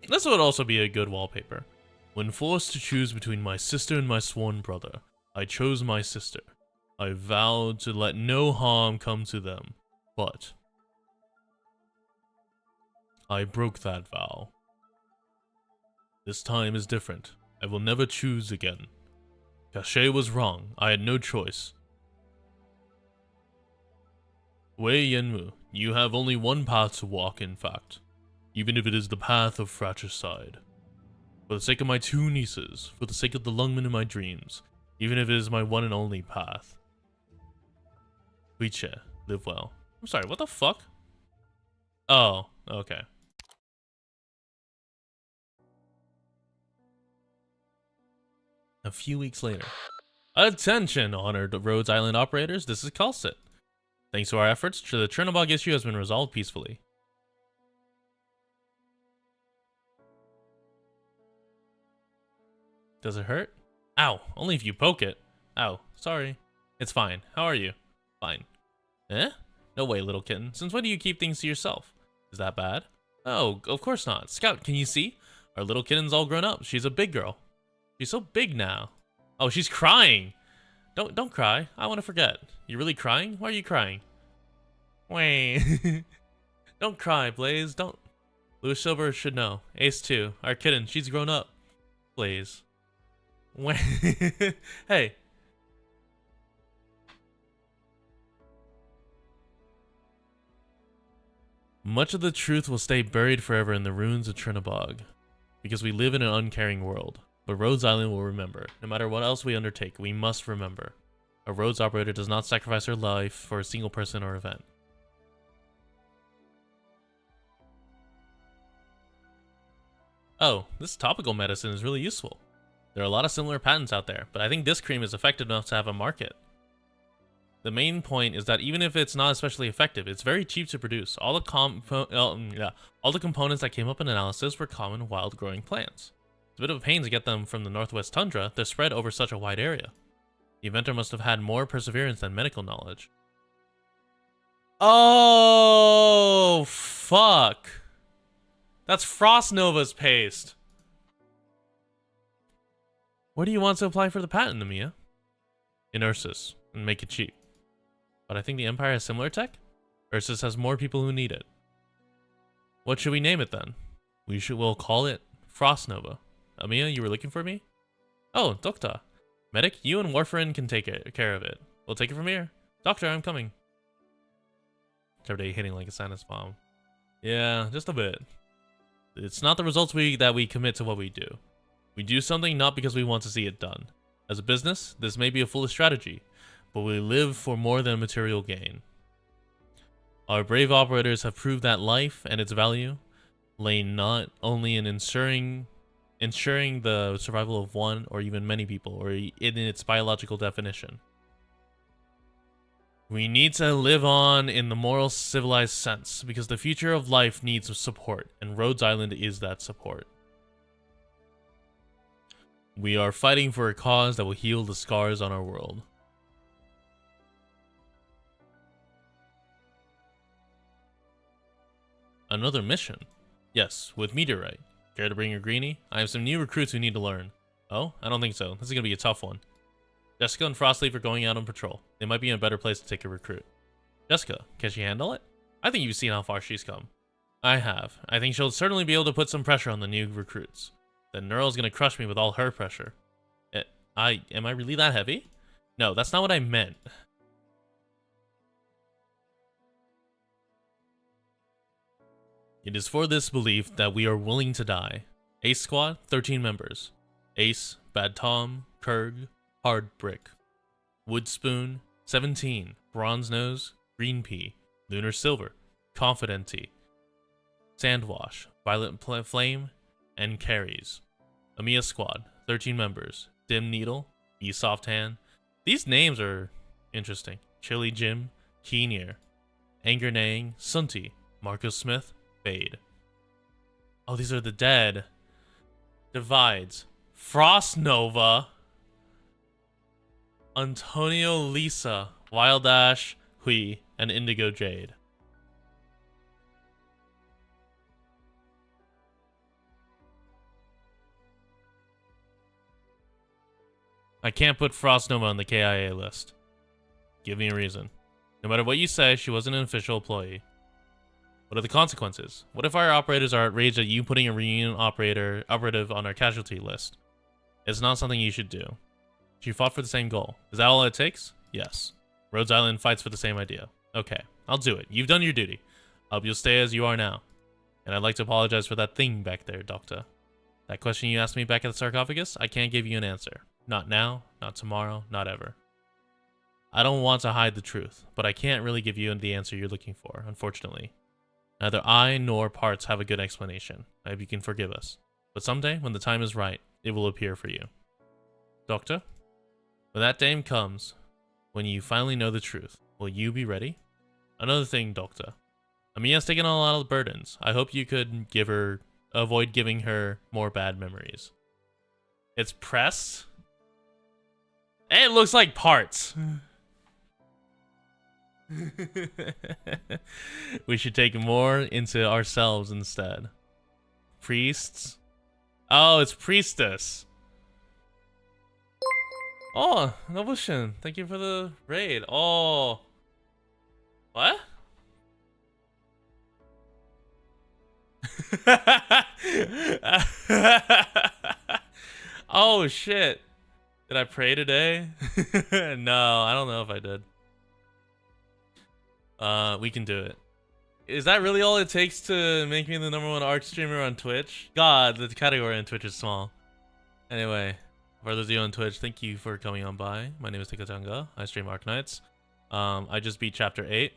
This would also be a good wallpaper. When forced to choose between my sister and my sworn brother, I chose my sister. I vowed to let no harm come to them, but I broke that vow. This time is different. I will never choose again. Cachet was wrong. I had no choice. Wei Yenmu, you have only one path to walk, in fact. Even if it is the path of fratricide. For the sake of my two nieces, for the sake of the Lungmen in my dreams, even if it is my one and only path. Huiche, live well. I'm sorry, what the fuck? Oh, okay. A few weeks later. Attention, honored Rhodes Island operators, this is Kalsit. Thanks to our efforts, the Chernobog issue has been resolved peacefully. Does it hurt? Ow, only if you poke it. Ow, sorry. It's fine. How are you? Fine. Eh? No way, little kitten. Since when do you keep things to yourself? Is that bad? Oh, of course not. Scout, can you see? Our little kitten's all grown up. She's a big girl. She's so big now. Oh, she's crying. Don't cry. I want to forget. You really crying? Why are you crying? Wait. Don't cry, Blaze. Don't. Louis Silver should know. Ace 2. Our kitten. She's grown up. Blaze. Wait. Hey. Much of the truth will stay buried forever in the ruins of Chernobog, because we live in an uncaring world. But Rhodes Island will remember. No matter what else we undertake, we must remember. A Rhodes operator does not sacrifice her life for a single person or event. Oh, this topical medicine is really useful. There are a lot of similar patents out there, but I think this cream is effective enough to have a market. The main point is that even if it's not especially effective, it's very cheap to produce. All the components that came up in analysis were common wild-growing plants. It's a bit of a pain to get them from the northwest tundra. They're spread over such a wide area. The inventor must have had more perseverance than medical knowledge. Oh, fuck. That's Frost Nova's paste. Where do you want to apply for the patent, Amiya? In Ursus, and make it cheap. But I think the Empire has similar tech? Ursus has more people who need it. What should we name it then? We'll call it Frost Nova. Amiya, you were looking for me? Oh, Doctor. Medic, you and Warfarin can take care of it. We'll take it from here. Doctor, I'm coming. Every day hitting like a sinus bomb. Yeah, just a bit. It's not the results that we commit to what we do. We do something not because we want to see it done. As a business, this may be a foolish strategy, but we live for more than material gain. Our brave operators have proved that life and its value lay not only in ensuring the survival of one or even many people, or in its biological definition. We need to live on in the moral, civilized sense, because the future of life needs support, and Rhodes Island is that support. We are fighting for a cause that will heal the scars on our world. Another mission? Yes, with Meteorite. Care to bring your greenie? I have some new recruits who need to learn. Oh? I don't think so. This is gonna be a tough one. Jessica and Frostleaf are going out on patrol. They might be in a better place to take a recruit. Jessica, can she handle it? I think you've seen how far she's come. I have. I think she'll certainly be able to put some pressure on the new recruits. Then Neural's gonna crush me with all her pressure. Am I really that heavy? No, that's not what I meant. It is for this belief that we are willing to die. Ace Squad, 13 members. Ace, Bad Tom, Kurg, Hard Brick. Woodspoon, 17. Bronze Nose, Green Pea, Lunar Silver, Confidente, Sandwash, Violet Flame, and Carries. Amiya Squad, 13 members. Dim Needle, E Soft Hand. These names are interesting. Chili Jim, Keen Ear, Anger Naying, Sunti, Marcus Smith, Fade. Oh, these are the dead. Divides. Frost Nova, Antonio Lisa, Wild Ash, Hui, and Indigo Jade. I can't put Frost Nova on the KIA list. Give me a reason. No matter what you say, she wasn't an official employee. What are the consequences? What if our operators are outraged at you putting a reunion operative on our casualty list? It's not something you should do. She fought for the same goal. Is that all it takes? Yes. Rhodes Island fights for the same idea. Okay, I'll do it. You've done your duty. I hope you'll stay as you are now. And I'd like to apologize for that thing back there, Doctor. That question you asked me back at the sarcophagus, I can't give you an answer. Not now, not tomorrow, not ever. I don't want to hide the truth, but I can't really give you the answer you're looking for, unfortunately. Neither I nor Parts have a good explanation. I hope you can forgive us. But someday, when the time is right, it will appear for you. Doctor? When that day comes, when you finally know the truth, will you be ready? Another thing, Doctor. Amiya's taken on a lot of burdens. I hope you could avoid giving her more bad memories. It's pressed? It looks like Parts. We should take more into ourselves instead. Priests? Oh, it's Priestess. Oh, Nobushin, thank you for the raid. Oh. What? Oh, shit. Did I pray today? No, I don't know if I did. We can do it. Is that really all it takes to make me the #1 art streamer on Twitch? God, the category on Twitch is small. Anyway, for those of you on Twitch, thank you for coming on by. My name is Tikatanga. I stream Arknights. I just beat Chapter 8.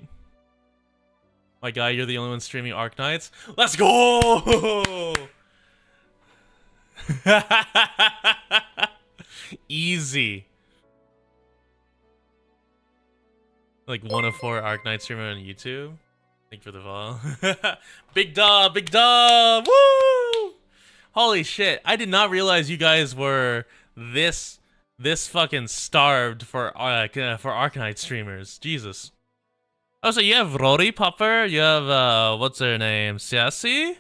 My guy, you're the only one streaming Arknights. Let's go! Easy. Like 1 of 4 Arknight streamer on YouTube. Thank you for the follow. Big dub, big dub! Woo! Holy shit! I did not realize you guys were this this fucking starved for Arknight streamers. Jesus. Oh, so you have Rory Popper, you have what's her name, Sassy,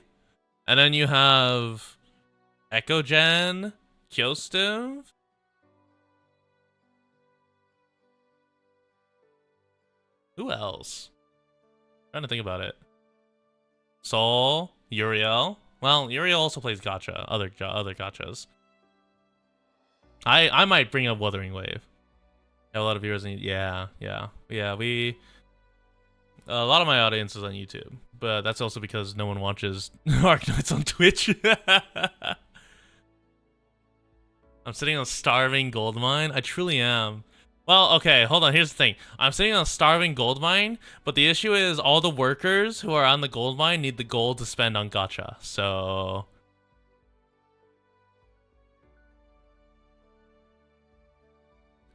and then you have EchoGen, Kyostiv. Who else? Trying to think about it. Sol, Uriel. Well, Uriel also plays gacha, other gachas. I might bring up Wuthering Wave. Have a lot of viewers in yeah. We a lot of my audience is on YouTube, but that's also because no one watches Arknights on Twitch. I'm sitting on a starving gold mine. I truly am. Well, okay, hold on. Here's the thing. I'm sitting on a starving gold mine, but the issue is all the workers who are on the gold mine need the gold to spend on gacha. So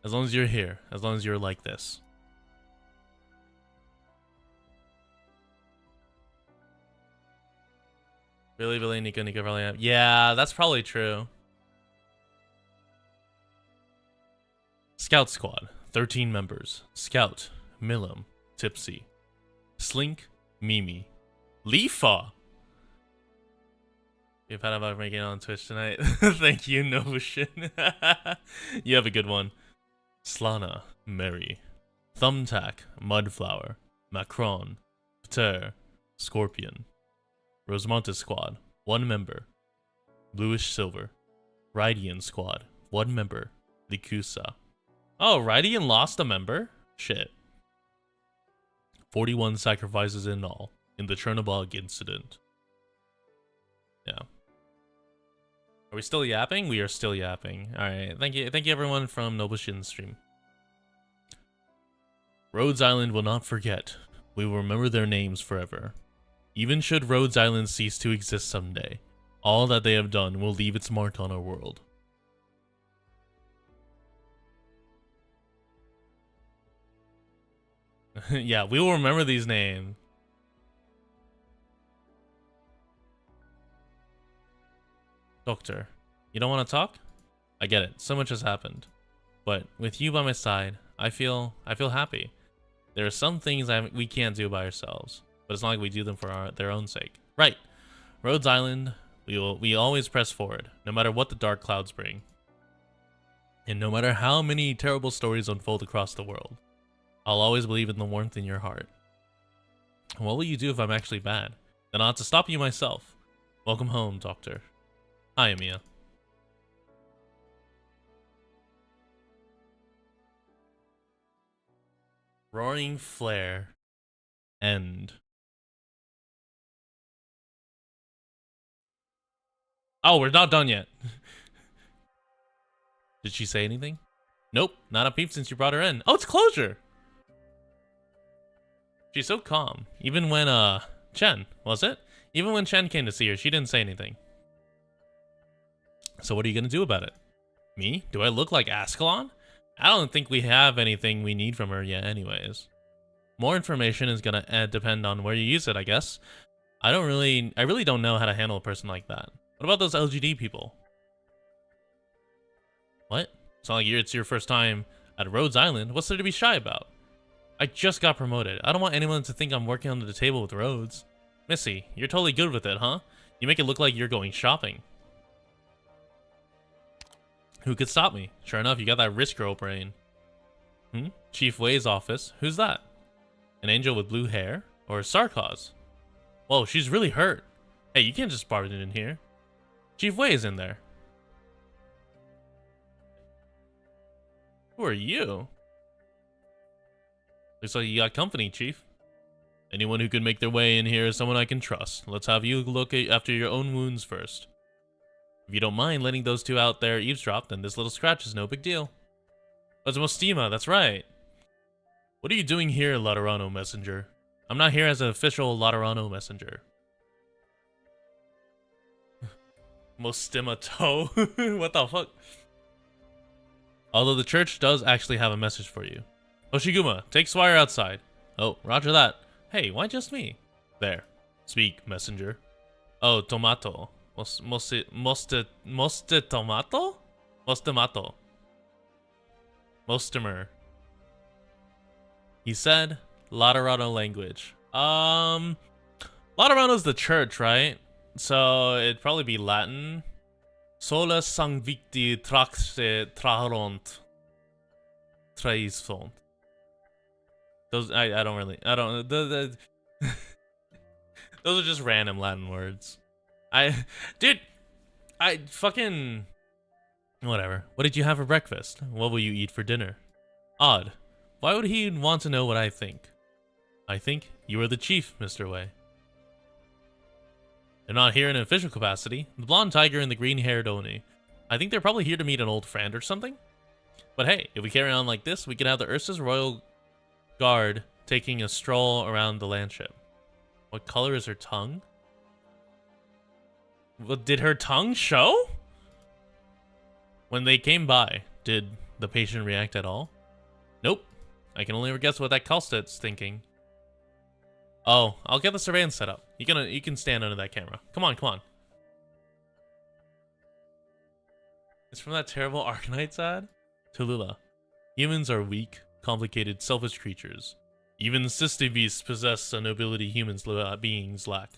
as long as you're here, as long as you're like this. Really, Nico, probably have. Yeah, that's probably true. Scout Squad, 13 members. Scout, Milim, Tipsy, Slink, Mimi, Leafa. You've had about making it on Twitch tonight. Thank you, Novushin. You have a good one. Slana, Mary, Thumbtack, Mudflower, Macron, Pter, Scorpion, Rosemonte Squad, 1 member. Bluish Silver, Rydian Squad, 1 member. Likusa. Oh, Rydian lost a member? Shit. 41 sacrifices in all in the Chernobog incident. Yeah. Are we still yapping? We are still yapping. Alright, thank you everyone from Nobushin's stream. Rhodes Island will not forget. We will remember their names forever. Even should Rhodes Island cease to exist someday, all that they have done will leave its mark on our world. Yeah, we will remember these names. Doctor, you don't want to talk? I get it. So much has happened. But with you by my side, I feel happy. There are some things we can't do by ourselves, but it's not like we do them for their own sake. Right. Rhodes Island, we always press forward, no matter what the dark clouds bring. And no matter how many terrible stories unfold across the world, I'll always believe in the warmth in your heart. What will you do if I'm actually bad? Then I'll have to stop you myself. Welcome home, Doctor. Hi, Amiya. Roaring Flare. End. Oh, we're not done yet. Did she say anything? Nope, not a peep since you brought her in. Oh, it's closure! She's so calm. Even when, Chen, was it? Even when Chen came to see her, she didn't say anything. So what are you gonna do about it? Me? Do I look like Ascalon? I don't think we have anything we need from her yet anyways. More information is gonna depend on where you use it, I guess. I really don't know how to handle a person like that. What about those LGD people? What? It's not like it's your first time at Rhodes Island. What's there to be shy about? I just got promoted. I don't want anyone to think I'm working under the table with Rhodes. Missy, you're totally good with it, huh? You make it look like you're going shopping. Who could stop me? Sure enough, you got that wrist girl brain. Chief Wei's office. Who's that? An angel with blue hair? Or Sarkaz? Whoa, she's really hurt. Hey, you can't just barge in here. Chief Wei is in there. Who are you? Looks like you got company, Chief. Anyone who can make their way in here is someone I can trust. Let's have you look after your own wounds first. If you don't mind letting those two out there eavesdrop, then this little scratch is no big deal. That's Mostima, that's right. What are you doing here, Laterano Messenger? I'm not here as an official Laterano Messenger. Mostima toe? What the fuck? Although the church does actually have a message for you. Hoshiguma, take Swire outside. Oh, roger that. Hey, why just me? There. Speak, messenger. Oh, tomato. Moste tomato? Mostemato. Mostimer. He said Laterano language. Laterano's the church, right? So it'd probably be Latin. Sola sanguicti traxe traharont. Traisfont. Those I don't really those are just random Latin words. Dude, I fucking whatever. What did you have for breakfast? What will you eat for dinner? Odd. Why would he want to know what I think? I think you are the chief, Mr. Wei. They're not here in an official capacity. The blonde tiger and the green-haired Oni. I think they're probably here to meet an old friend or something. But hey, if we carry on like this, we can have the Ursa's Royal Guard taking a stroll around the landship. What color is her tongue? Well, did her tongue show? When they came by, did the patient react at all? Nope. I can only guess what that Kalsted's thinking. Oh, I'll get the surveillance set up. You can stand under that camera. Come on, come on. It's from that terrible Arknights ad? Tallulah. Humans are weak, complicated, selfish creatures. Even cysty beasts possess a nobility beings lack.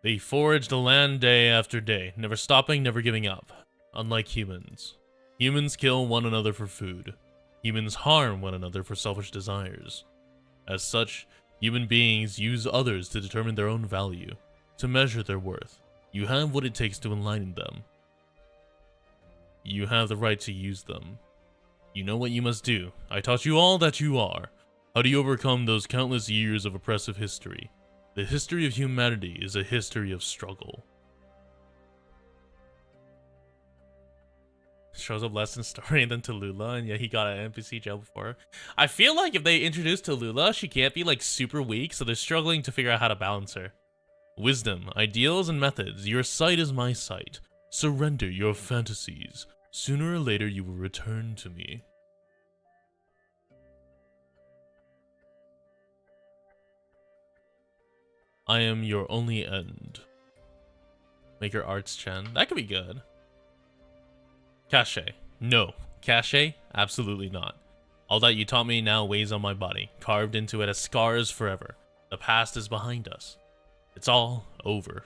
They forage the land day after day, never stopping, never giving up. Unlike humans. Humans kill one another for food. Humans harm one another for selfish desires. As such, human beings use others to determine their own value, to measure their worth. You have what it takes to enlighten them. You have the right to use them. You know what you must do. I taught you all that you are. How do you overcome those countless years of oppressive history? The history of humanity is a history of struggle. Shows up less in story than Tallulah, and yet he got an NPC jail before. I feel like if they introduce Tallulah, she can't be like super weak, so they're struggling to figure out how to balance her. Wisdom, ideals, and methods. Your sight is my sight. Surrender your fantasies. Sooner or later you will return to me. I am your only end. Make your arts Chen. That could be good. Cachet. No. Cachet? Absolutely not. All that you taught me now weighs on my body, carved into it as scars forever. The past is behind us. It's all over.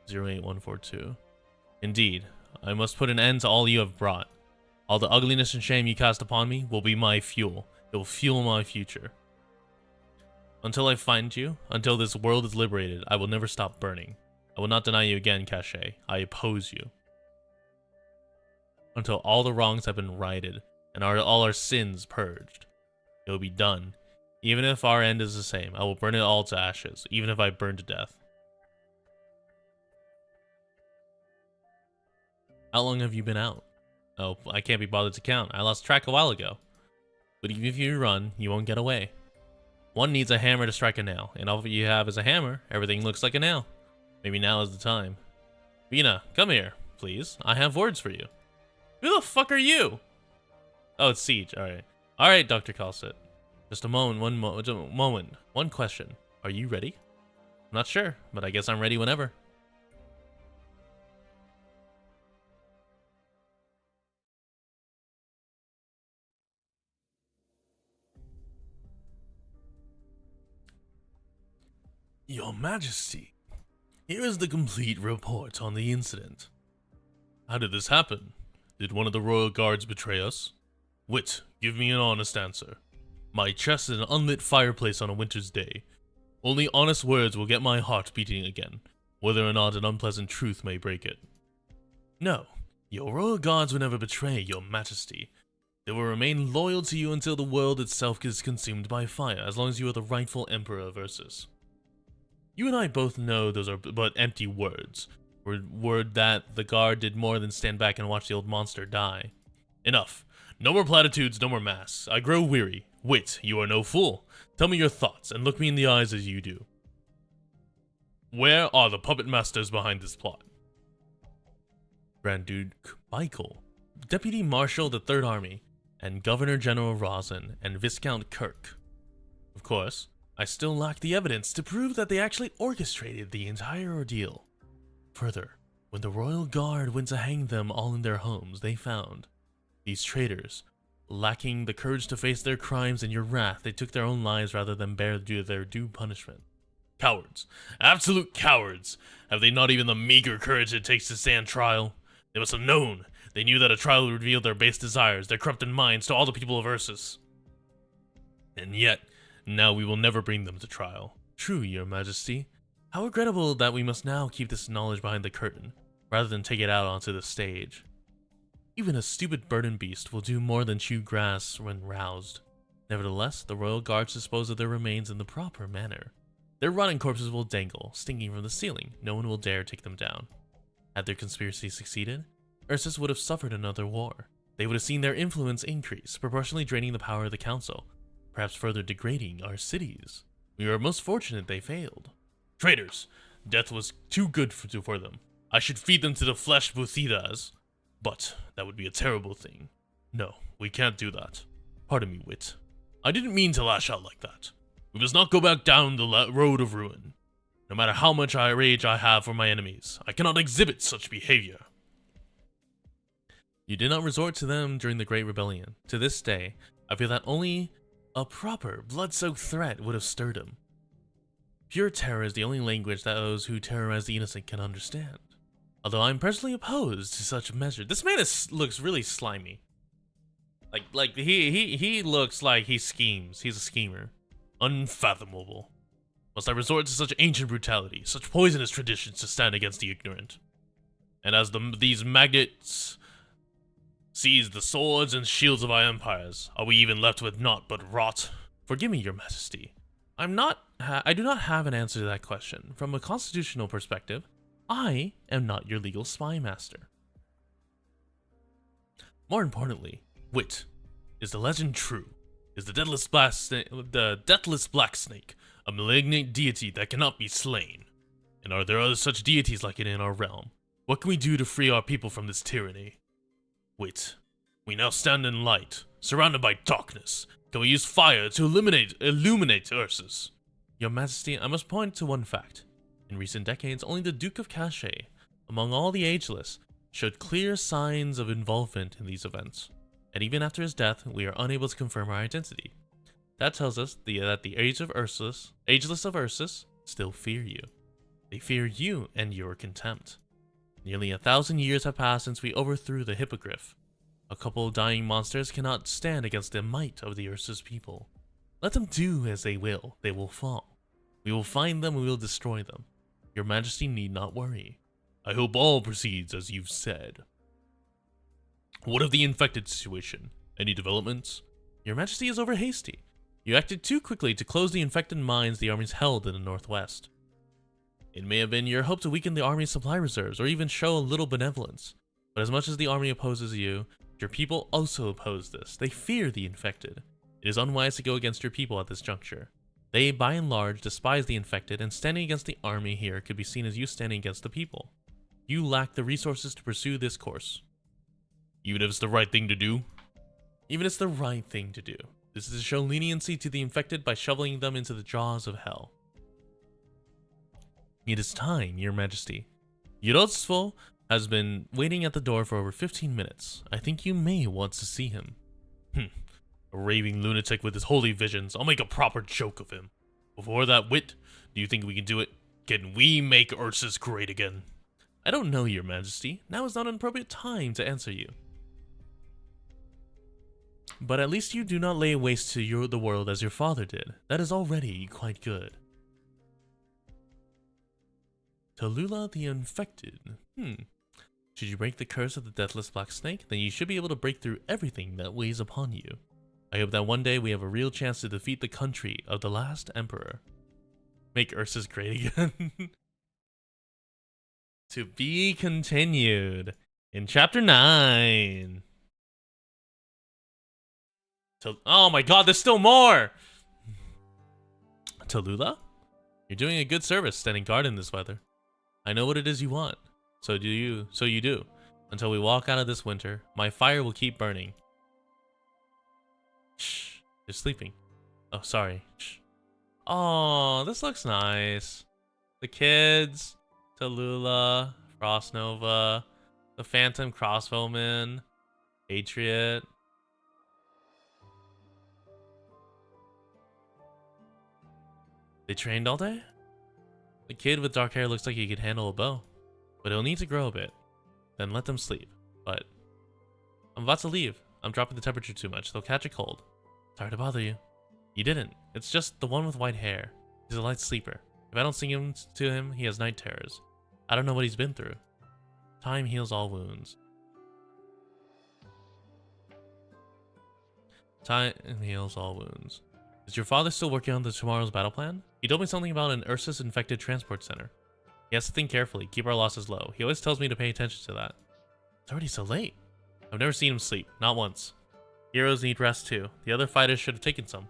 08142. Indeed, I must put an end to all you have brought. All the ugliness and shame you cast upon me will be my fuel. It will fuel my future. Until I find you, until this world is liberated, I will never stop burning. I will not deny you again, Cachet. I oppose you. Until all the wrongs have been righted, and all our sins purged. It will be done. Even if our end is the same, I will burn it all to ashes, even if I burn to death. How long have you been out? Oh, I can't be bothered to count. I lost track a while ago. But even if you run, you won't get away. One needs a hammer to strike a nail, and all you have is a hammer. Everything looks like a nail. Maybe now is the time. Vina, come here, please. I have words for you. Who the fuck are you? Oh, it's Siege. Alright. Alright, Dr. Kalset. Just a moment, one question. Are you ready? I'm not sure, but I guess I'm ready whenever. Your Majesty, here is the complete report on the incident. How did this happen? Did one of the royal guards betray us? Wit, give me an honest answer. My chest is an unlit fireplace on a winter's day. Only honest words will get my heart beating again, whether or not an unpleasant truth may break it. No, your royal guards will never betray your Majesty. They will remain loyal to you until the world itself is consumed by fire, as long as you are the rightful Emperor of Ursus. You and I both know those are but empty words. Word that the guard did more than stand back and watch the old monster die. Enough. No more platitudes, no more masks. I grow weary. Wit, you are no fool. Tell me your thoughts, and look me in the eyes as you do. Where are the puppet masters behind this plot? Grand Duke Michael, Deputy Marshal of the Third Army, and Governor General Rosin, and Viscount Kirk. Of course, I still lack the evidence to prove that they actually orchestrated the entire ordeal. Further, when the royal guard went to hang them all in their homes, they found These traitors, lacking the courage to face their crimes and your wrath, they took their own lives rather than bear their due punishment. Cowards. Absolute cowards. Have they not even the meager courage it takes to stand trial? They must have known. They knew that a trial would reveal their base desires, their corrupted minds to all the people of Ursus. And yet, now we will never bring them to trial. True, your majesty. How regrettable that we must now keep this knowledge behind the curtain, rather than take it out onto the stage. Even a stupid burden beast will do more than chew grass when roused. Nevertheless, the royal guards dispose of their remains in the proper manner. Their rotting corpses will dangle, stinking from the ceiling. No one will dare take them down. Had their conspiracy succeeded, Ursus would have suffered another war. They would have seen their influence increase, proportionally draining the power of the council, perhaps further degrading our cities. We are most fortunate they failed. Traitors! Death was too good for them. I should feed them to the flesh Buthidas. But that would be a terrible thing. No, we can't do that. Pardon me, Wit. I didn't mean to lash out like that. We must not go back down the road of ruin. No matter how much rage I have for my enemies, I cannot exhibit such behavior. You did not resort to them during the Great Rebellion. To this day, I feel that only a proper, blood-soaked threat would have stirred him. Pure terror is the only language that those who terrorize the innocent can understand. Although I'm personally opposed to such measures. This man looks really slimy. Like he looks like he schemes. He's a schemer. Unfathomable. Must I resort to such ancient brutality, such poisonous traditions to stand against the ignorant? And as these maggots seize the swords and shields of our empires, are we even left with naught but rot? Forgive me, your majesty. I do not have an answer to that question. From a constitutional perspective, I am not your legal spy master. More importantly, Wit, is the legend true? Is the deathless black snake a malignant deity that cannot be slain? And are there other such deities like it in our realm? What can we do to free our people from this tyranny? Wit, we now stand in light, surrounded by darkness. Can we use fire to illuminate Ursus? Your Majesty, I must point to one fact. In recent decades, only the Duke of Cachet, among all the ageless, showed clear signs of involvement in these events. And even after his death, we are unable to confirm our identity. That tells us that the ageless of Ursus still fear you. They fear you and your contempt. Nearly 1,000 years have passed since we overthrew the Hippogriff. A couple of dying monsters cannot stand against the might of the Ursus people. Let them do as they will fall. We will find them and we will destroy them. Your Majesty need not worry. I hope all proceeds as you've said. What of the infected situation? Any developments? Your Majesty is over hasty. You acted too quickly to close the infected mines the armies held in the northwest. It may have been your hope to weaken the army's supply reserves or even show a little benevolence. But as much as the army opposes you, your people also oppose this. They fear the infected. It is unwise to go against your people at this juncture. They, by and large, despise the infected, and standing against the army here could be seen as you standing against the people. You lack the resources to pursue this course. Even if it's the right thing to do? Even if it's the right thing to do. This is to show leniency to the infected by shoveling them into the jaws of hell. It is time, your majesty. Yorosfo has been waiting at the door for over 15 minutes. I think you may want to see him. A raving lunatic with his holy visions. I'll make a proper joke of him. Before that, Wit, do you think we can do it? Can we make Ursus great again? I don't know, your majesty. Now is not an appropriate time to answer you. But at least you do not lay waste to the world as your father did. That is already quite good. Tallulah the Infected. Should you break the curse of the Deathless Black Snake, then you should be able to break through everything that weighs upon you. I hope that one day we have a real chance to defeat the country of the last emperor. Make Ursus great again. To be continued in Chapter 9. Oh my god, there's still more! Tallulah? You're doing a good service standing guard in this weather. I know what it is you want. So you do. Until we walk out of this winter, my fire will keep burning. Shh, they're sleeping. Oh, sorry. Shh. Oh, this looks nice. The kids, Tallulah, Frostnova, the Phantom Crossbowman. Patriot. They trained all day? The kid with dark hair looks like he could handle a bow, but he'll need to grow a bit. Then let them sleep. But I'm about to leave. I'm dropping the temperature too much. They'll catch a cold. Sorry to bother you. You didn't. It's just the one with white hair. He's a light sleeper. If I don't sing him to him, he has night terrors. I don't know what he's been through. Time heals all wounds. Time heals all wounds. Is your father still working on tomorrow's battle plan? He told me something about an Ursus infected transport center. He has to think carefully, keep our losses low. He always tells me to pay attention to that. It's already so late. I've never seen him sleep, not once. Heroes need rest too. The other fighters should have taken some.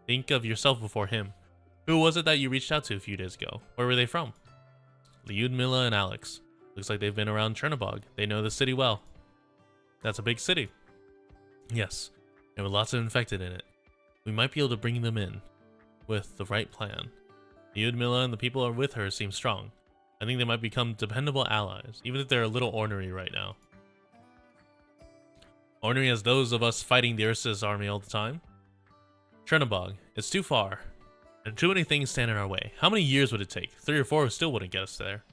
Think of yourself before him. Who was it that you reached out to a few days ago? Where were they from? Lyudmila and Alex. Looks like they've been around Chernobog. They know the city well. That's a big city. Yes, and with lots of infected in it. We might be able to bring them in with the right plan. Lyudmila and the people are with her seem strong. I think they might become dependable allies, even if they're a little ornery right now. Ornery as those of us fighting the Ursus army all the time. Chernobog, it's too far, and too many things stand in our way. How many years would it take? 3 or 4 still wouldn't get us there.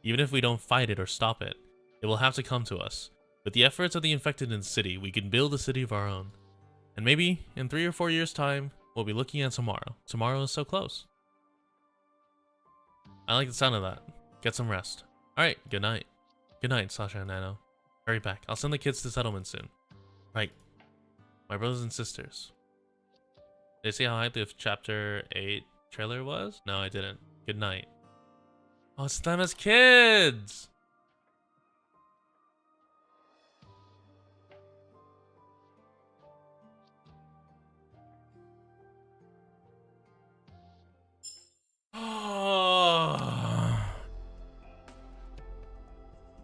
Even if we don't fight it or stop it, it will have to come to us. With the efforts of the infected in the city, we can build a city of our own. And maybe, in 3 or 4 years' time, we'll be looking at tomorrow. Tomorrow is so close. I like the sound of that. Get some rest. Alright, good night. Good night, Sasha and Nano. Hurry back. I'll send the kids to settlement soon. Right. My brothers and sisters. Did I see how hyped the chapter 8 trailer was? No, I didn't. Good night. Oh, it's them as kids!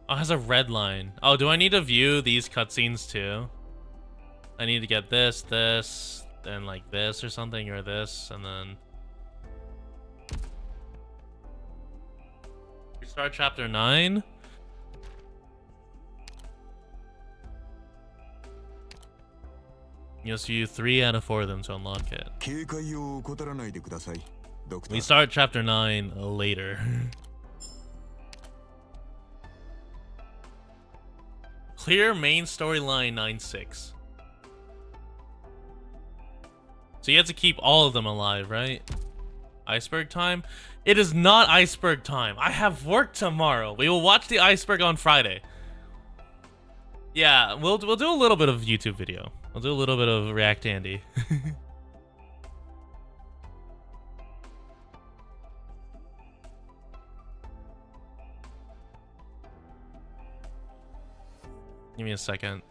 Oh, it has a red line. Oh, do I need to view these cutscenes too? I need to get this, and like this or something, or this, and then... We start chapter 9? You must view 3 out of 4 of them to unlock it. We start chapter 9 later. Clear main storyline 9-6. So you have to keep all of them alive, right? Iceberg time? It is not iceberg time. I have work tomorrow. We will watch the iceberg on Friday. Yeah, we'll do a little bit of YouTube video. We'll do a little bit of React Andy. Give me a second.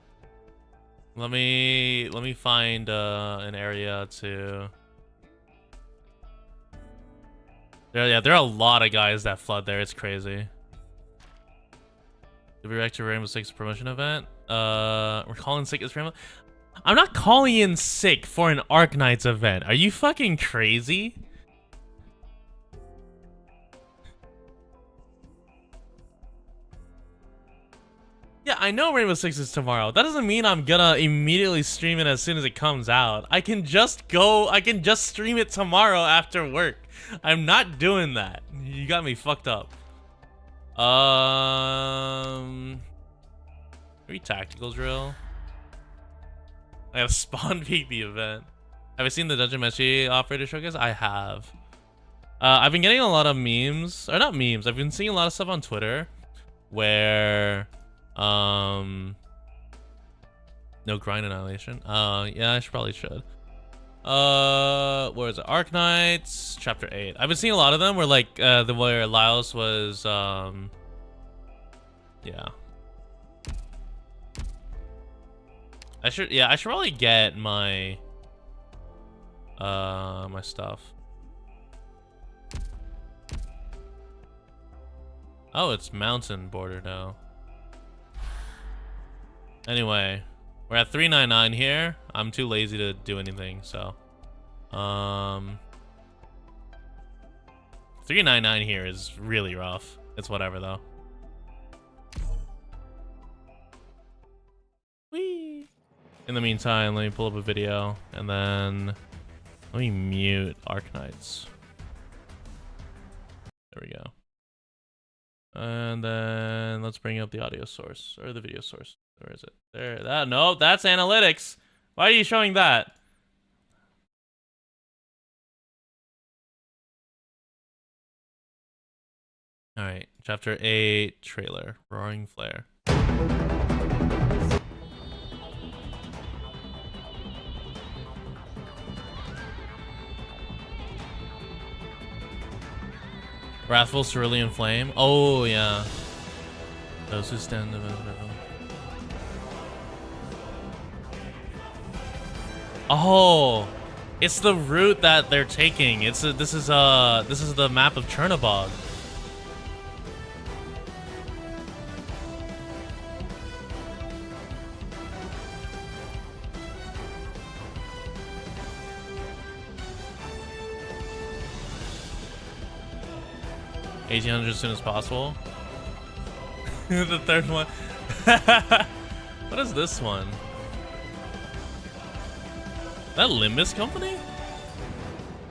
Let me find an area to... there are a lot of guys that flood there. It's crazy. Did we react to Rainbow Six promotion event? We're calling sick as Rainbow. I'm not calling in sick for an Arknights event. Are you fucking crazy? Yeah, I know Rainbow Six is tomorrow. That doesn't mean I'm gonna immediately stream it as soon as it comes out. I can just stream it tomorrow after work. I'm not doing that. You got me fucked up. Maybe tactical drill. I gotta spawn peek the event. Have I seen the Dungeon Meshi operator showcase? I have. I've been getting a lot of memes, or not memes. I've been seeing a lot of stuff on Twitter where no grind annihilation. Yeah, I probably should. Where is it? Arknights chapter 8. I've been seeing a lot of them where like where Laos was yeah. I should probably get my my stuff. Oh, it's mountain border now. Anyway, we're at 399 here. I'm too lazy to do anything, so 399 here is really rough. It's whatever though. Whee! In the meantime, let me pull up a video and then let me mute Arknights. There we go. And then let's bring up the audio source or the video source. Where is it? There. That no, that's analytics. Why are you showing that? All right, chapter 8 trailer, Roaring Flare. Wrathful Cerulean Flame. Oh yeah. Those who stand. Oh, it's the route that they're taking. This is the map of Chernobog. $1,800 as soon as possible. The third one. What is this one? That Limbus Company?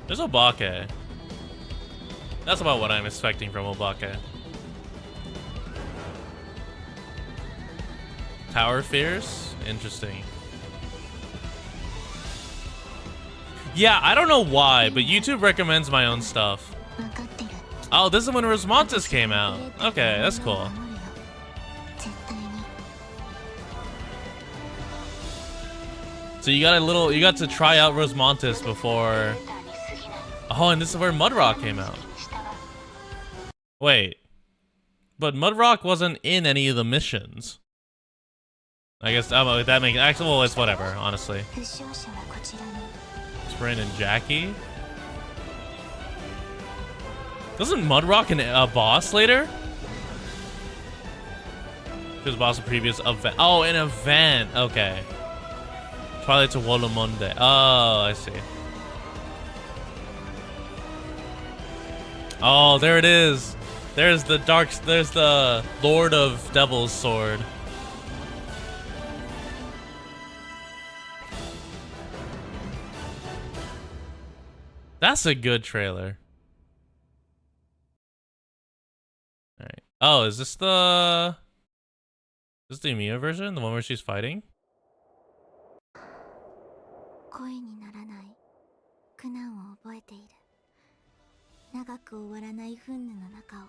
There's Obake. That's about what I'm expecting from Obake. Tower Fears? Interesting. Yeah, I don't know why, but YouTube recommends my own stuff. Oh, this is when Rosmontis came out. Okay, that's cool. So you got to try out Rosmontis before. Oh, and this is where Mudrock came out. Wait, but Mudrock wasn't in any of the missions. I guess that makes actually. Well, it's whatever, honestly. Sprint and Jackie. Wasn't Mudrock a boss later? He was boss of previous event. Oh, an event. Okay. Twilight to Wolomonde. Oh, I see. Oh, there it is. There's the Lord of Devil's Sword. That's a good trailer. All right. Oh, is this the Emiya version? The one where she's fighting? 声にならない苦難を覚えている。長く終わらない憤怒の中を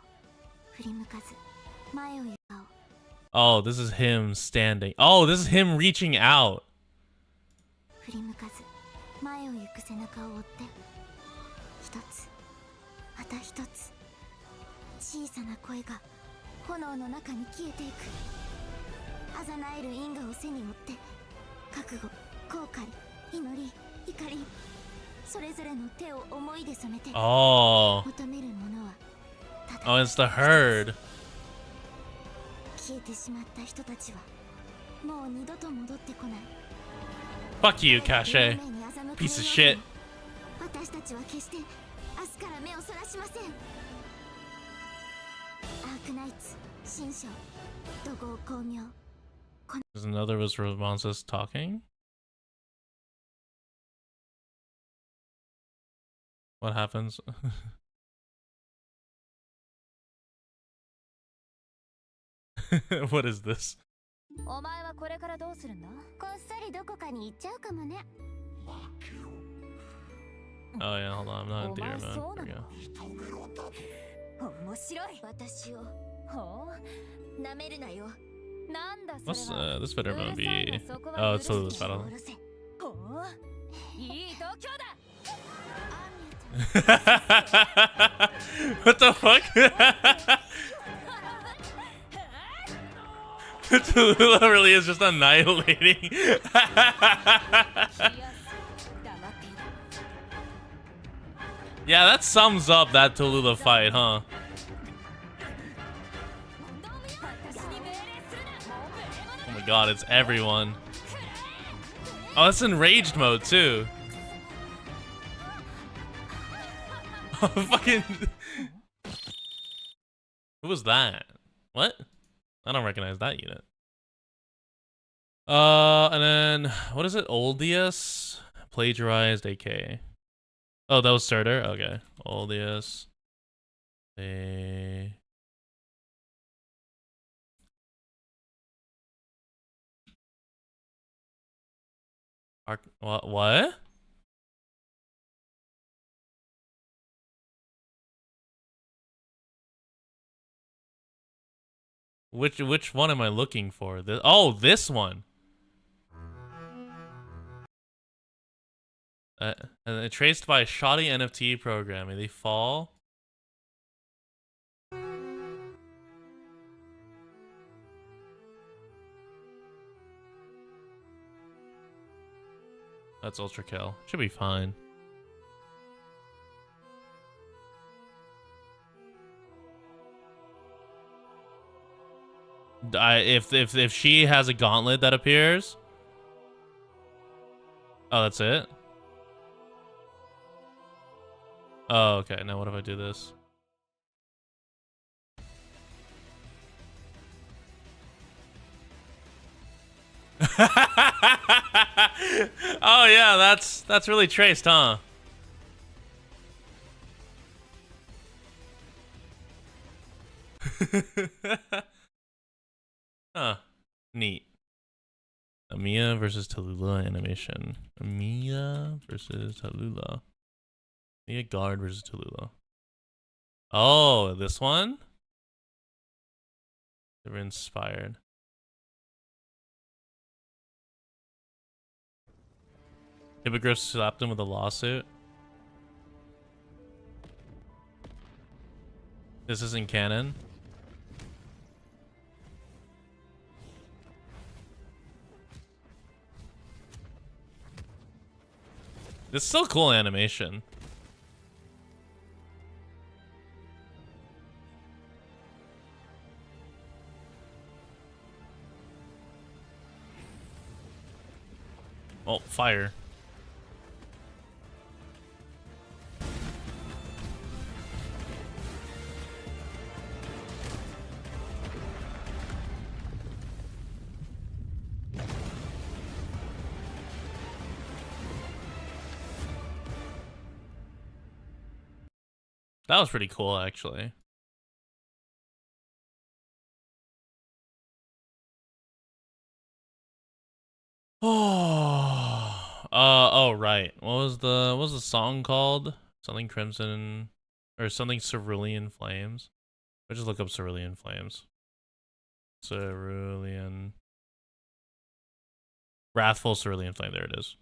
振り向かず前を行こう。 Oh, this is him standing. Oh, this is him reaching out. 振り向かず前を行く背中を追って一つまた一つ小さな声が炎の中に消えていく。あざなえる因果を背に追って覚悟、後悔、祈り、怒り、それぞれの手を思いで染めて Oh. 求めるものは Oh, it's the herd. 消えてしまった人たちはもう二度と戻ってこない。 Fuck you, Cache. Piece of shit. 私たちは決して明日から目をそらしません。アークナイツ、新章、怒号光明。 There's another was Rosmonsis talking. What happens? What is this? お前はこれからどうするんだ？こっそりどこかに行っちゃうかもね。 Oh yeah, hold on, I'm not in theater mode. There we go. 面白い。私を。ほう。舐めるなよ。なんだそれ What's は。 this better mode be? Oh, it's Lulu's battle. ほう。いい度胸だ。 What the fuck? Tallulah really is just annihilating. Yeah, that sums up that Tallulah fight, huh? Oh my god, it's everyone. Oh, it's enraged mode too. Oh, fucking. Who was that? What? I don't recognize that unit. And then what is it? Oldius plagiarized AK. Oh, that was starter. Okay, Oldius. A. What? Which one am I looking for? Oh, this one. And traced by a shoddy NFT program. May they fall. That's ultra kill. Should be fine. If she has a gauntlet that appears. Oh, that's it? Oh, okay. Now what if I do this? Oh yeah, that's really traced, huh? Huh. Neat. Amiya versus Tallulah animation. Amiya versus Tallulah. Amiya guard versus Tallulah. Oh, this one? They were inspired. Hippogriff slapped him with a lawsuit. This isn't canon. It's still cool animation. Oh, fire. That was pretty cool, actually. Oh, right. What was the song called? Something Crimson or something Cerulean Flames. I just look up Cerulean Flames. Cerulean Wrathful Cerulean Flame. There it is.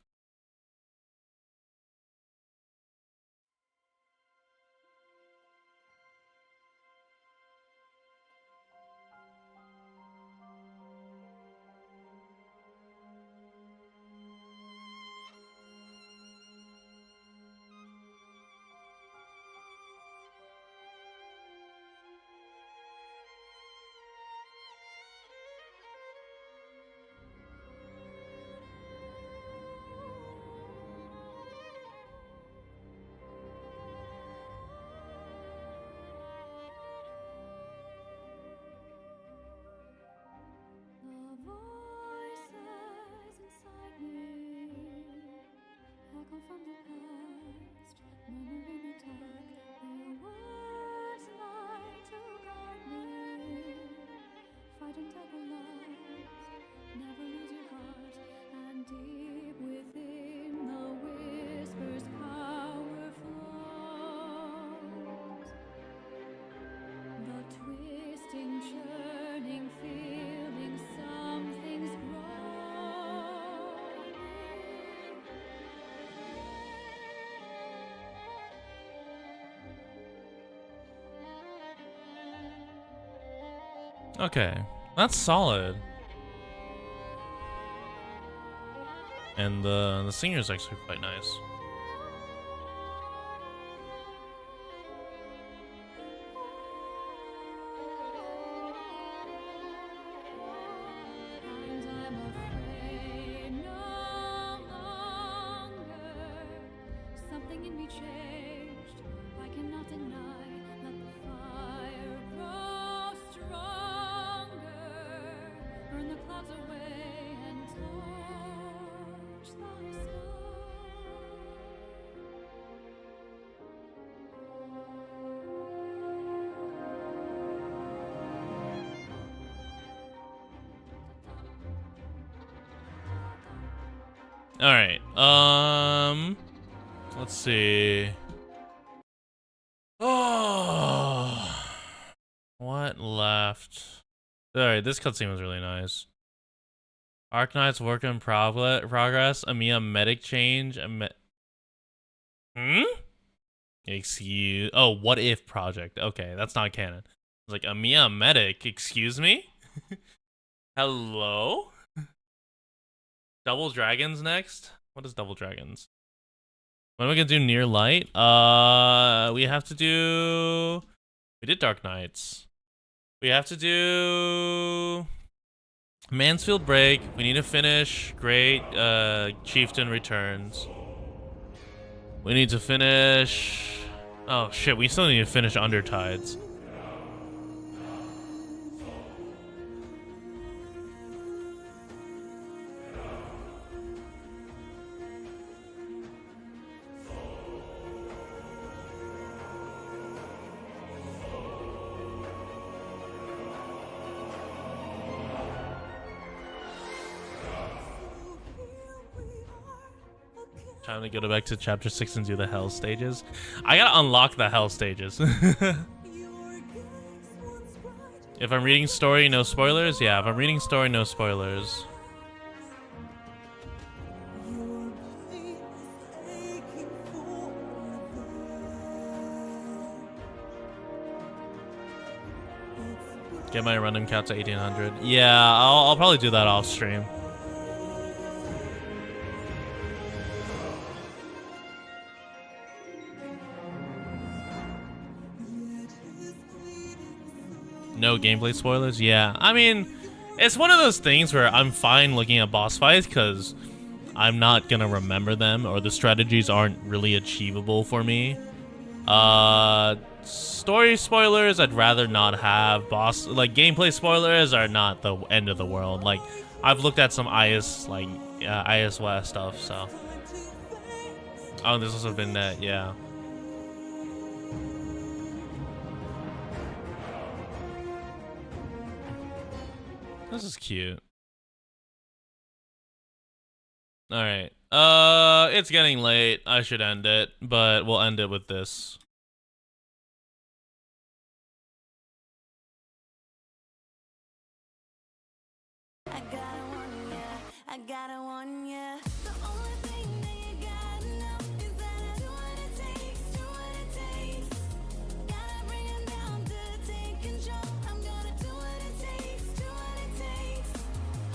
Okay, that's solid. And the singer's actually quite nice. Burn the clouds away and Alright, let's see. Oh, what left? Alright, this cutscene was really nice. Arknights work in progress. Amiya medic change. Excuse. Oh, what if project? Okay, that's not canon. It's like Amiya medic. Excuse me. Hello. Double dragons next. What is double dragons? When are we gonna do near light? We have to do. We did Dark Knights. We have to do Mansfield Break. We need to finish Great Chieftain Returns. We need to finish. Oh shit, we still need to finish Undertides. Time to go back to chapter 6 and do the hell stages. I gotta unlock the hell stages. If I'm reading story, no spoilers? Yeah, if I'm reading story, no spoilers. Get my random count to 1800. Yeah, I'll probably do that off stream. No gameplay spoilers? Yeah, I mean, it's one of those things where I'm fine looking at boss fights because I'm not gonna remember them or the strategies aren't really achievable for me. Story spoilers I'd rather not have. Gameplay spoilers are not the end of the world. Like, I've looked at some IS West stuff, so. Oh, this also been that, yeah. This is cute. Alright. It's getting late. I should end it, but we'll end it with this. I got one, yeah. I got a one, yeah. The only thing that you gotta know is that I do what it takes, do what it takes. Gotta bring it down to take control. I'm gonna do what it takes, do what it takes.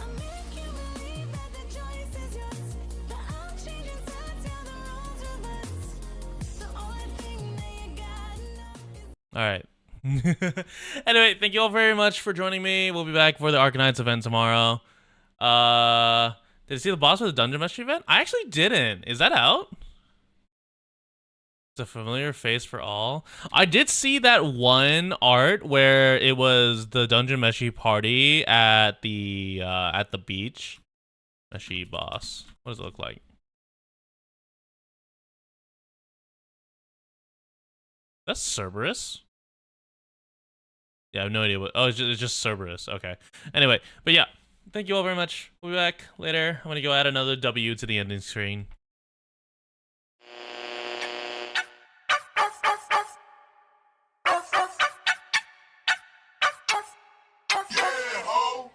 I'll make you believe that the choice is yours. But I'll change your sides, yeah, the roles reverse. The only thing that you gotta know is. Alright. Anyway, thank you all very much for joining me. We'll be back for the Arknights event tomorrow. Did you see the boss for the Dungeon Mastery event? I actually didn't. Is that out? It's a familiar face for all. I did see that one art where it was the Dungeon Meshi party at the beach. Meshi boss. What does it look like? That's Cerberus. Yeah, I have no idea what. Oh, it's just Cerberus. Okay. Anyway, but yeah, thank you all very much. We'll be back later. I'm gonna go add another W to the ending screen. Hey, ho.